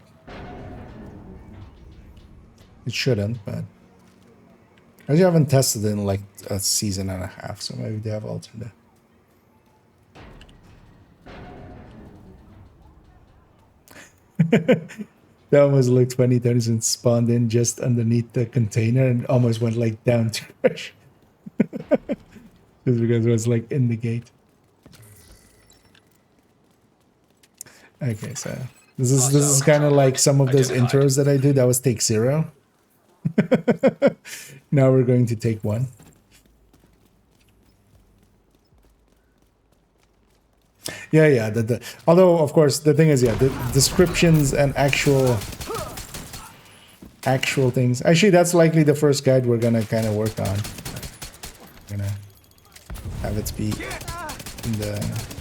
It shouldn't, but I actually haven't tested it in like a season and a half, so maybe they have altered it. That almost looked funny. Tennyson spawned in just underneath the container and almost went like down to crash. Just because it was like in the gate. Okay, so this is kind of like some of those Identified. intros that I do. That was take 0. Now we're going to take 1. Yeah. Although, of course, the thing is, yeah, the descriptions and actual things. Actually, that's likely the first guide we're gonna kind of work on. Gonna have it be in the.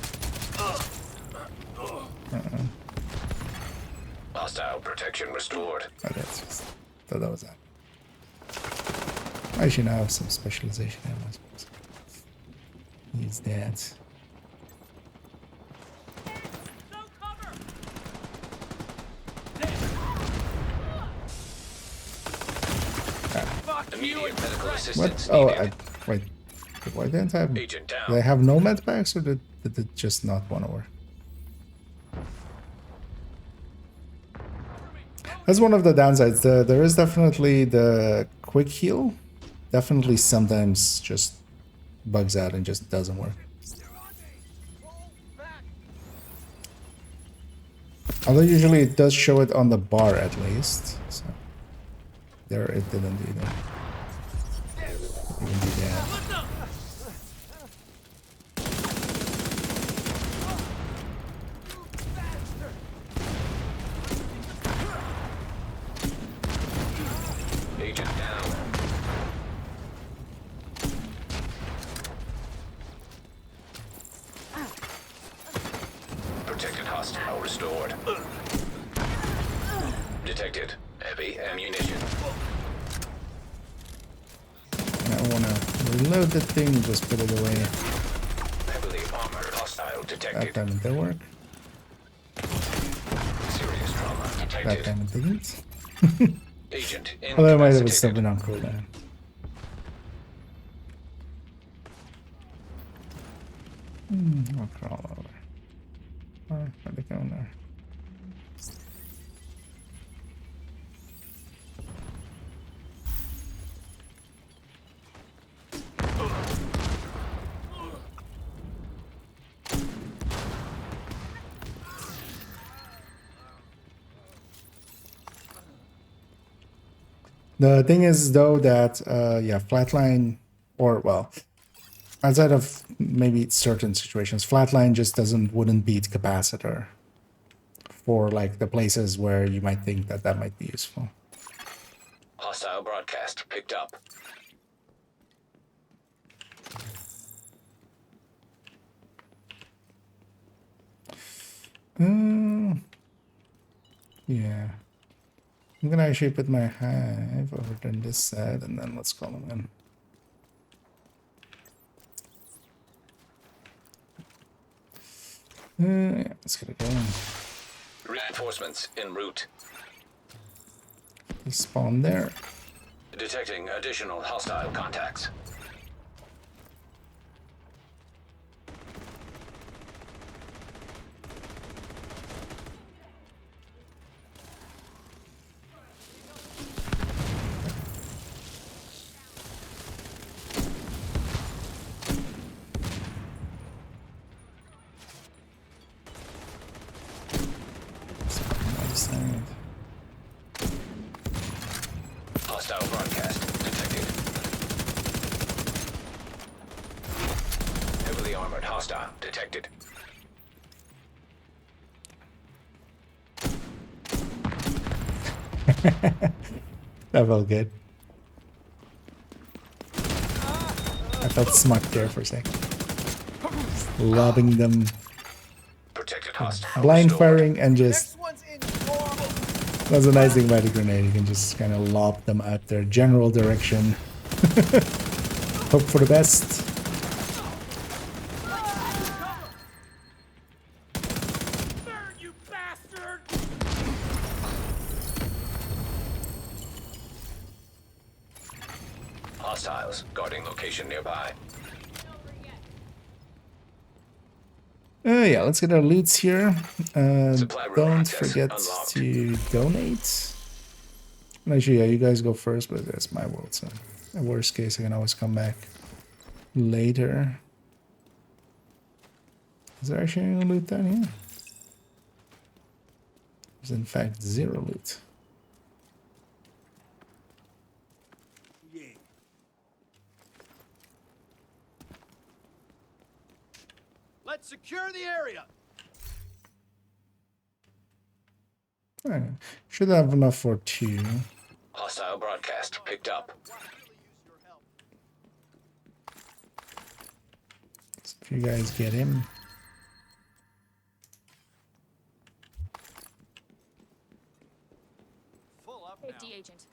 Hostile protection restored. Oh, that's just, thought that was that. I should now have some specialization. I suppose. Use that. No cover. Fuck you Immediate and medical your assistance What? Oh, needed. wait. Why didn't I have? Agent Do down. they have no med packs, or did it just not want to work? That's one of the downsides. There is definitely the quick heal. Definitely sometimes just bugs out and just doesn't work. Although usually it does show it on the bar at least. So there it didn't do that. It didn't do that. Agent down. Protected hostile restored. Detected. Heavy ammunition. I want to reload the thing, just put it away. Heavily armored hostile That detected. time it did work. Serious trauma That detected. time it didn't. Agent Although I might have still incapacitated. been on cooldown. I'll crawl over. Oh, where'd it go now? The thing is, though, that yeah, flatline, or well, outside of maybe certain situations, flatline just wouldn't beat capacitor for like the places where you might think that that might be useful. Hostile broadcast picked up. Yeah. I'm gonna actually put my hive over on this side, and then let's call them in. Yeah, let's get it going. Reinforcements en route. They spawn there. Detecting additional hostile contacts. Hostile broadcast detected. Heavily armored hostile detected. That felt good. I felt smart there for a second. Lobbing them, Protected hostile. blind restored. firing, and just. Next one's in normal. That's a nice thing about a grenade. You can just kind of lob them out their general direction. Hope for the best. Burn, you bastard! Hostiles guarding location nearby. Yeah, let's get our loots here. Supply room Don't access forget unlocked. to donate. And actually, yeah, you guys go first, but that's my world, so in worst case, I can always come back later. Is there actually any loot down here? There's in fact 0 loot. Let's secure the area. Alright, should have enough for 2. Hostile broadcast picked up. So if you guys get him. Full up now. Safety agent.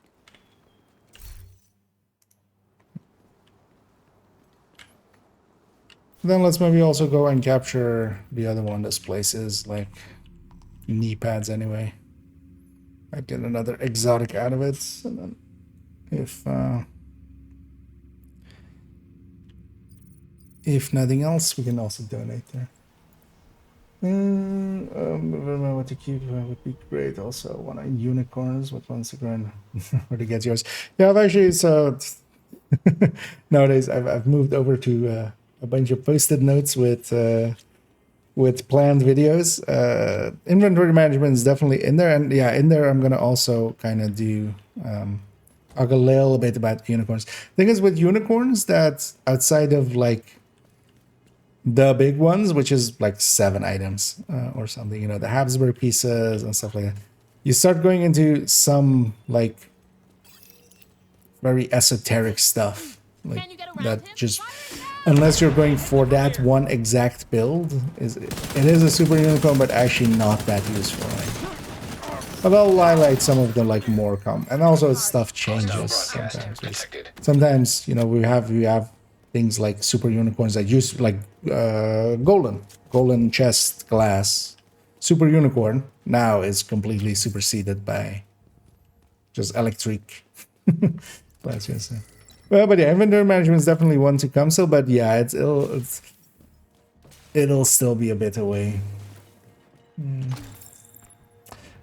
Then let's maybe also go and capture the other one. This place is like knee pads anyway. Might get another exotic out of it, and then if nothing else, we can also donate there. Remember what to keep would be great. Also, one on unicorns. What one's the grand? Where to get yours? Yeah, I've actually nowadays I've moved over to a bunch of post-it notes with planned videos. Inventory management is definitely in there, and yeah, in there I'm gonna also kind of do talk a little bit about unicorns. Thing is with unicorns that outside of like the big ones, which is like 7 items or something, you know, the Habsburg pieces and stuff like that, you start going into some like very esoteric stuff like that. Just unless you're going for that one exact build, it is a super unicorn, but actually not that useful. Right? But I'll highlight some of the like more common, and also stuff changes sometimes. Detected. Sometimes, you know, we have things like super unicorns that use like golden chest glass. Super unicorn now is completely superseded by just electric glass. Yes. Well, but yeah, inventory management is definitely one to come. So, but yeah, it'll still be a bit away.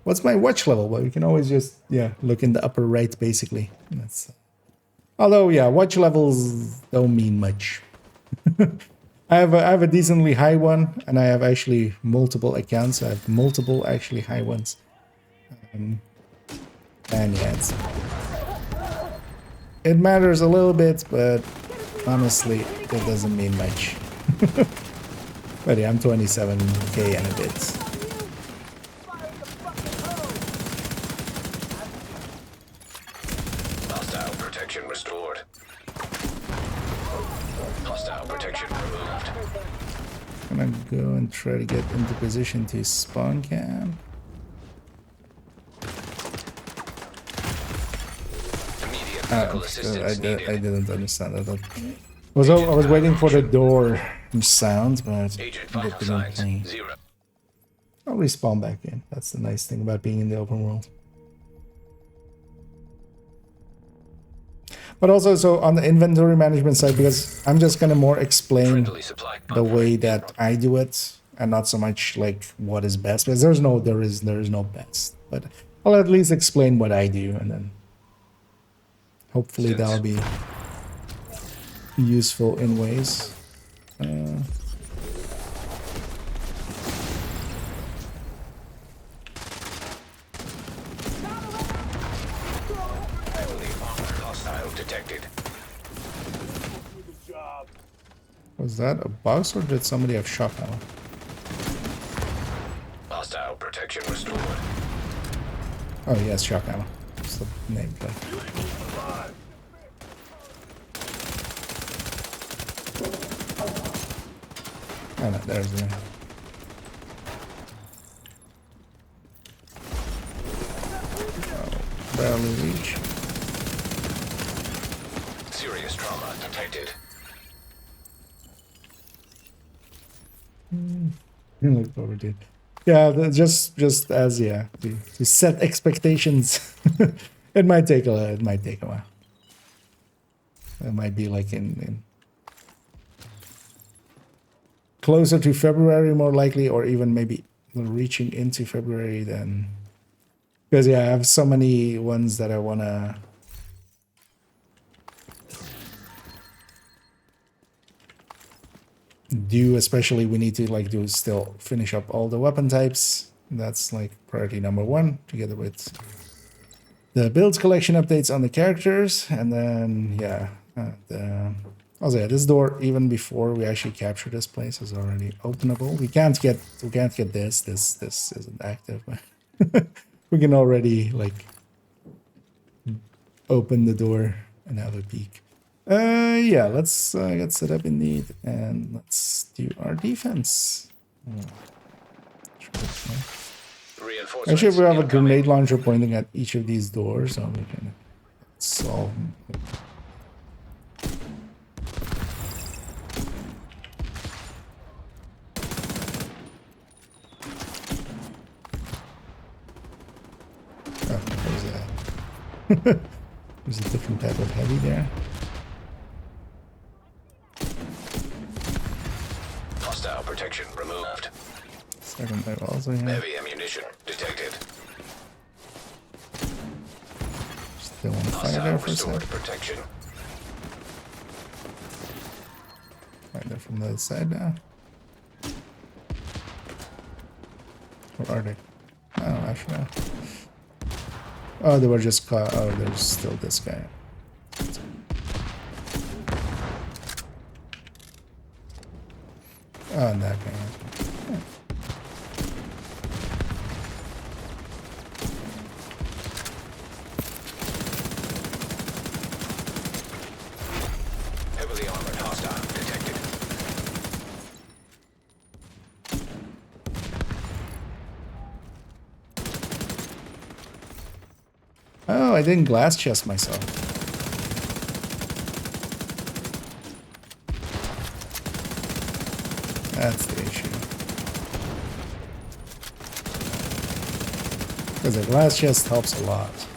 What's my watch level? Well, you can always just look in the upper right, basically. That's although watch levels don't mean much. I have a decently high one, and I have actually multiple accounts. I have multiple actually high ones, and yeah, it matters a little bit, but honestly, it doesn't mean much. But yeah, I'm 27k and a bit. protection restored. Hostile protection removed. I'm gonna go and try to get into position to spawn cam. Immediate medical assistance I needed. didn't understand that. I was waiting for the door sound, but Agent it vital didn't signs play. 0. I'll respawn back in. That's the nice thing about being in the open world. But also, so on the inventory management side, because I'm just gonna more explain Friendly supply the way that I do it, and not so much like what is best. Because there is no best. But I'll at least explain what I do, and then hopefully that'll be useful in ways. Heavily armored hostile detected. Was that a box or did somebody have shock ammo? Hostile protection restored. Oh yes, shock ammo. That's the nameplate. Oh no, there's the barely reach. Serious trauma detected. Look over there. Yeah, just as to set expectations. It might take a while. It might be like in closer to February more likely, or even maybe reaching into February then. Because yeah, I have so many ones that I wanna do, especially we need to like do still finish up all the weapon types. That's like priority number 1, together with the builds collection updates on the characters, and then yeah, also yeah, this door, even before we actually capture this place, is already openable. We can't get this. This isn't active, but we can already like open the door and have a peek. Yeah, let's get set up indeed, and let's do our defense. Reinforcements Actually, we have a incoming. grenade launcher pointing at each of these doors, so we can solve. Oh, there's that. There's a different type of heavy there. Hostile protection removed. Second type also here. Heavy ammunition detected. Still on fire Hostile there for a restored sec. protection. Right there from the other side now. Where are they? Oh, actually, no. Oh, they were just caught. Oh, there's still this guy. Oh, and that guy. Yeah. Heavily armored hostile detected. Oh, I didn't glass chest myself. That's the issue. Because the glass chest helps a lot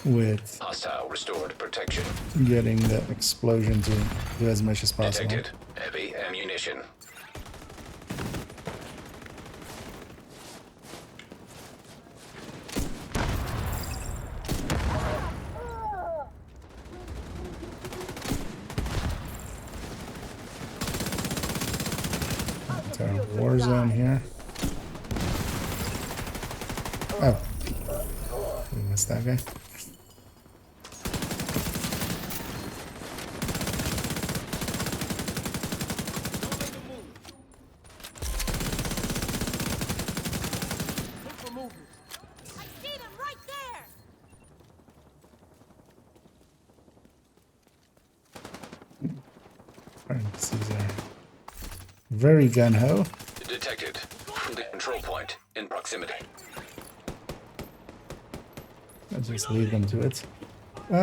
with Hostile restored protection. getting the explosion to do as much as possible. Detected. Heavy ammunition. It's our war zone here. Oh. We missed that guy. I see them right there! These are very gun-ho. Detected. From the control point in proximity. I'll just leave them to it. They're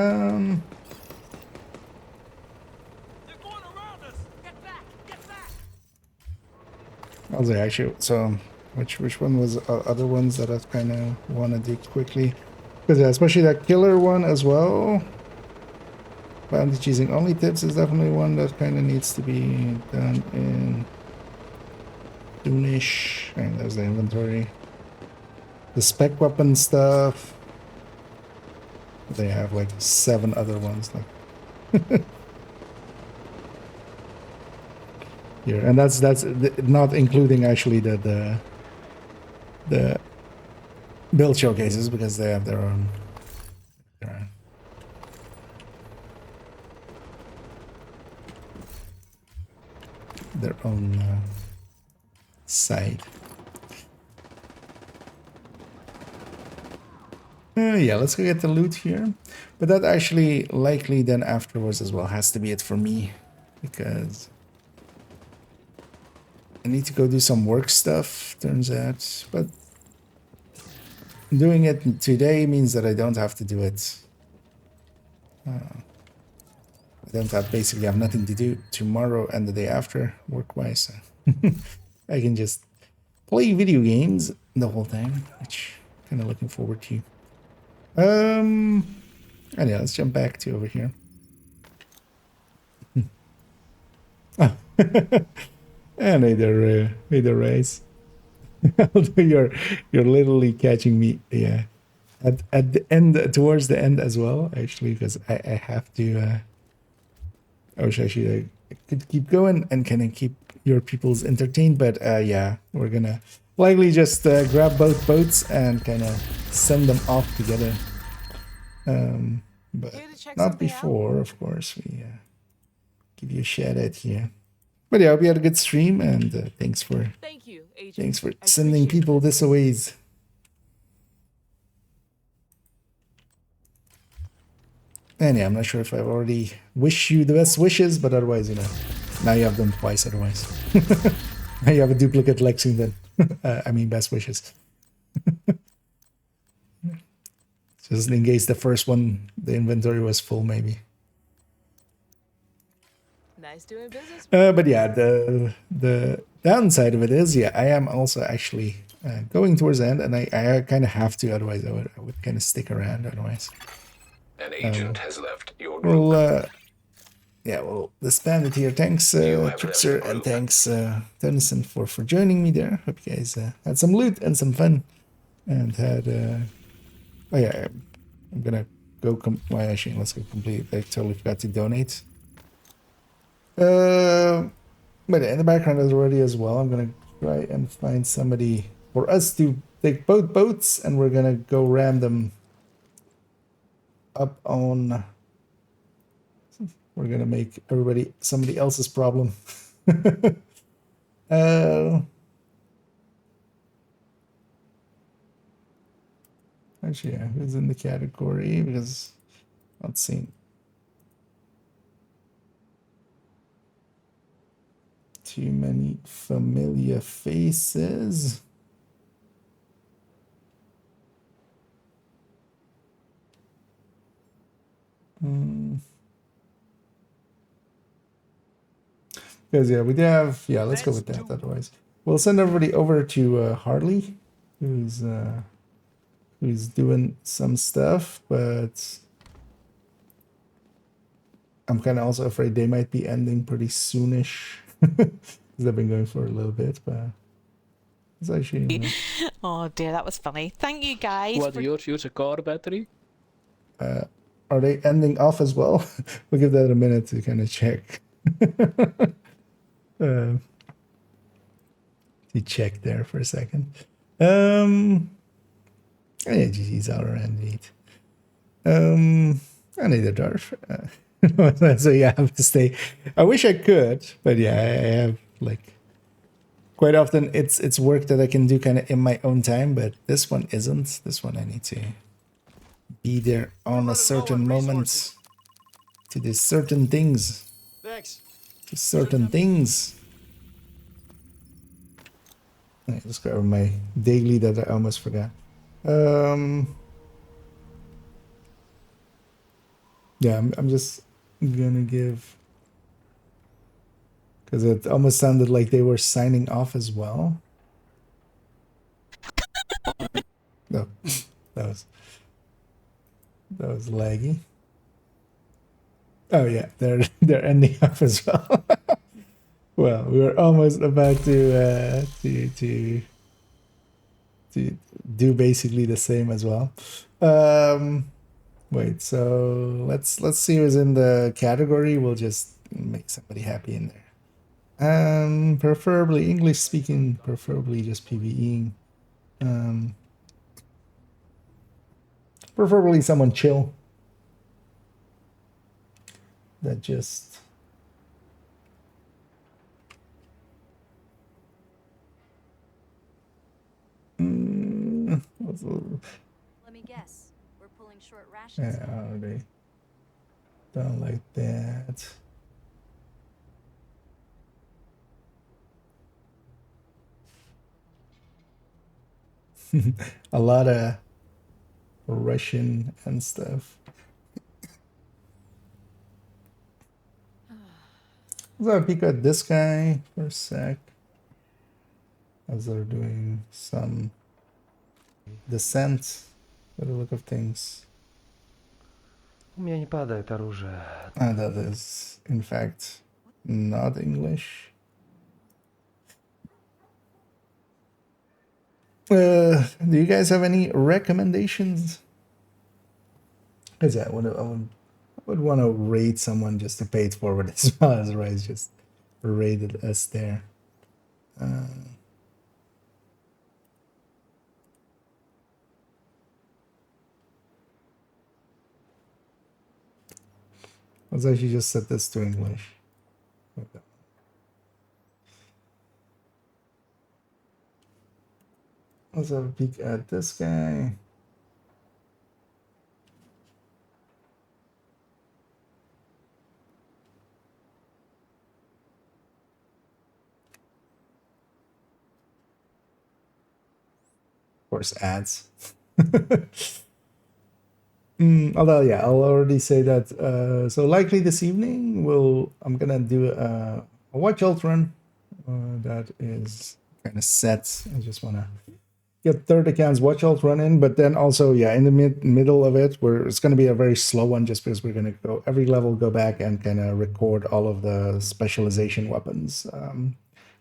going around us. Get back! Get back! I'll say actually, so which one was other ones that I kind of want to do quickly? Because especially that killer one as well. Bandage using only tips is definitely one that kind of needs to be done in soonish. And there's the inventory. The spec weapon stuff. They have like 7 other ones. Like here, and that's not including actually the build showcases because they have their own. Their own site. Yeah, let's go get the loot here. But that actually likely then afterwards as well has to be it for me. Because I need to go do some work stuff, turns out. But doing it today means that I don't have to do it. I don't have, basically have nothing to do tomorrow and the day after work-wise. So I can just play video games the whole time, which I'm kind of looking forward to. And yeah, let's jump back to over here. Oh. And either race. Although you're literally catching me, yeah, at the end, towards the end as well, actually, because I have to. I wish actually I could keep going and kind of keep your peoples entertained, but yeah, we're gonna likely just grab both boats and kind of send them off together. But not before, of course. We give you a shout out here. But yeah, I hope you had a good stream, and thanks for sending people this ways. And yeah, I'm not sure if I've already wished you the best wishes, but otherwise, you know, now you have them twice otherwise. Now you have a duplicate Lexington. I mean, best wishes. Just in case the first one, the inventory was full, maybe. Nice doing business. But yeah, the downside of it is, yeah, I am also actually going towards the end, and I kind of have to, otherwise I would kind of stick around otherwise. An agent has left your group. Well, yeah, well, disband it here. Thanks, Trickster, and thanks, Tennyson, for joining me there. Hope you guys had some loot and some fun, and had. Oh yeah, I'm gonna go. Well, actually, let's go complete. I totally forgot to donate. But in the background is already as well. I'm gonna try and find somebody for us to take both boats, and we're gonna go ram them up on. We're gonna make everybody somebody else's problem. Actually, yeah, who's in the category? Because let's see. Too many familiar faces. Because yeah, we do have, yeah, let's go with that. Otherwise, we'll send everybody over to Harley, who's doing some stuff, but I'm kind of also afraid they might be ending pretty soonish. Because they've been going for a little bit, but it's actually. You know, oh dear, that was funny. Thank you guys. What, yours use a car battery? Are they ending off as well? We'll give that a minute to kind of check. To check there for a second. Yeah, GG's all around neat. I need a Darf. So yeah, I have to stay. I wish I could, but yeah, I have like quite often it's work that I can do kind of in my own time, but this one isn't. This one I need to be there on a certain moment to do certain things. Thanks. to certain things. I just grab my daily that I almost forgot. Yeah, I'm just gonna give, because it almost sounded like they were signing off as well. No, that was laggy. Oh yeah, they're ending up as well. Well, we were almost about to do basically the same as well. Wait, so let's see who's in the category. We'll just make somebody happy in there. Preferably English speaking, preferably just PvEing. Preferably someone chill. That just Let me guess. We're pulling short rations. yeah, they don't like that. A lot of Russian and stuff. So I peek at this guy for a sec as they're doing some descent by the look of things. У меня не падает оружие. And that is, in fact, not English. Do you guys have any recommendations? Because I would want to raid someone just to pay it forward as well as Rise just raided us there. Let's actually just set this to English. Okay. Let's have a peek at this guy. Of course, ads. Although, yeah, I'll already say that. So likely this evening, I'm gonna do a watch alt run. That is kind of set. I just wanna get third account's watch alt run in, but then also, yeah, in the middle of it, where it's gonna be a very slow one, just because we're gonna go every level, go back and kind of record all of the specialization weapons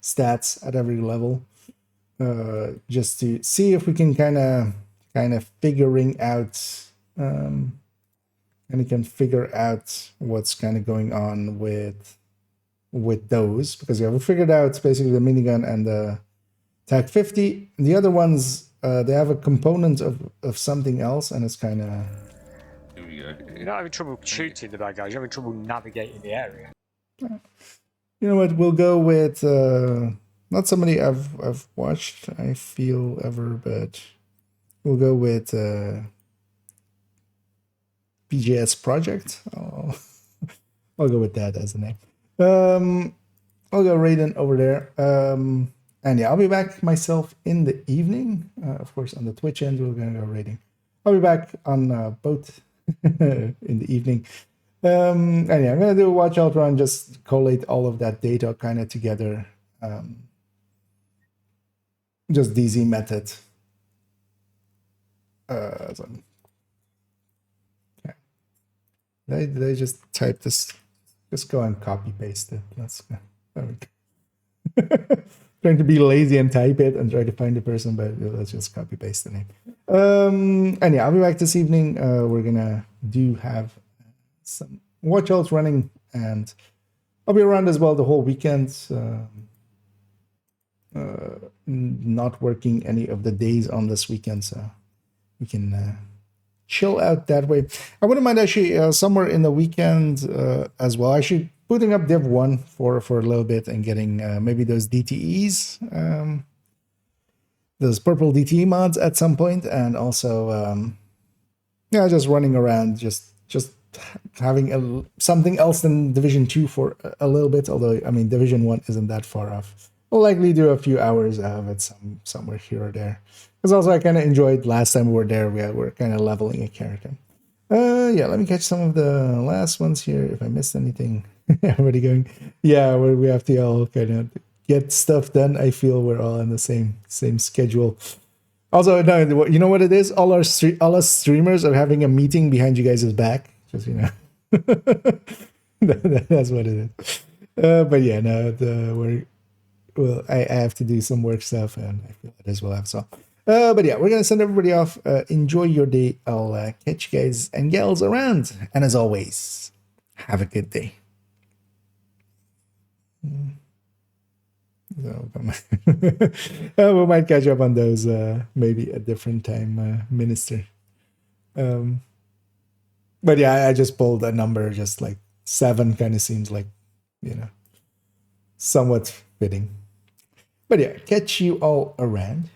stats at every level, just to see if we can kind of figuring out. And you can figure out what's kind of going on with those, because we figured out basically the minigun and the TAC 50. The other ones, they have a component of something else, and it's kind of. You're not having trouble shooting the bad guys. You're having trouble navigating the area. You know what? We'll go with not somebody I've watched, I feel, ever, but we'll go with. PJS Project. I'll go with that as the name. I'll go raiding over there. And yeah, I'll be back myself in the evening. Of course, on the Twitch end, we're going to go raiding. I'll be back on both in the evening. And yeah, I'm going to do a watch out run, just collate all of that data kind of together. Just DZ method. So Did I just type this? Just go and copy paste it. Let's go. Trying to be lazy and type it and try to find the person, but let's just copy paste the name. And yeah, I'll be back this evening. We're gonna have some watch outs running, and I'll be around as well the whole weekend. Not working any of the days on this weekend, so we can chill out that way. I wouldn't mind actually somewhere in the weekend as well. Actually putting up Div 1 for a little bit and getting maybe those DTEs, those purple DTE mods at some point, and also yeah, just running around, just having something else than Division 2 for a little bit, although, I mean, Division 1 isn't that far off. We'll likely do a few hours of it somewhere here or there. Because also I kind of enjoyed last time we were there, we were kind of leveling a character. Yeah, let me catch some of the last ones here. If I missed anything, everybody going, yeah, we have to all kind of get stuff done. I feel we're all on the same schedule. Also, no, you know what it is? All us streamers are having a meeting behind you guys' back. Just, you know, that's what it is. But yeah, no, I have to do some work stuff, and I feel it as well. So, but yeah, we're gonna send everybody off. Enjoy your day. I'll catch you guys and gals around. And as always, have a good day. So, we might catch up on those maybe a different time, Minister. But yeah, I just pulled a number, just like 7 kind of seems like, you know, somewhat fitting. But yeah, catch you all around.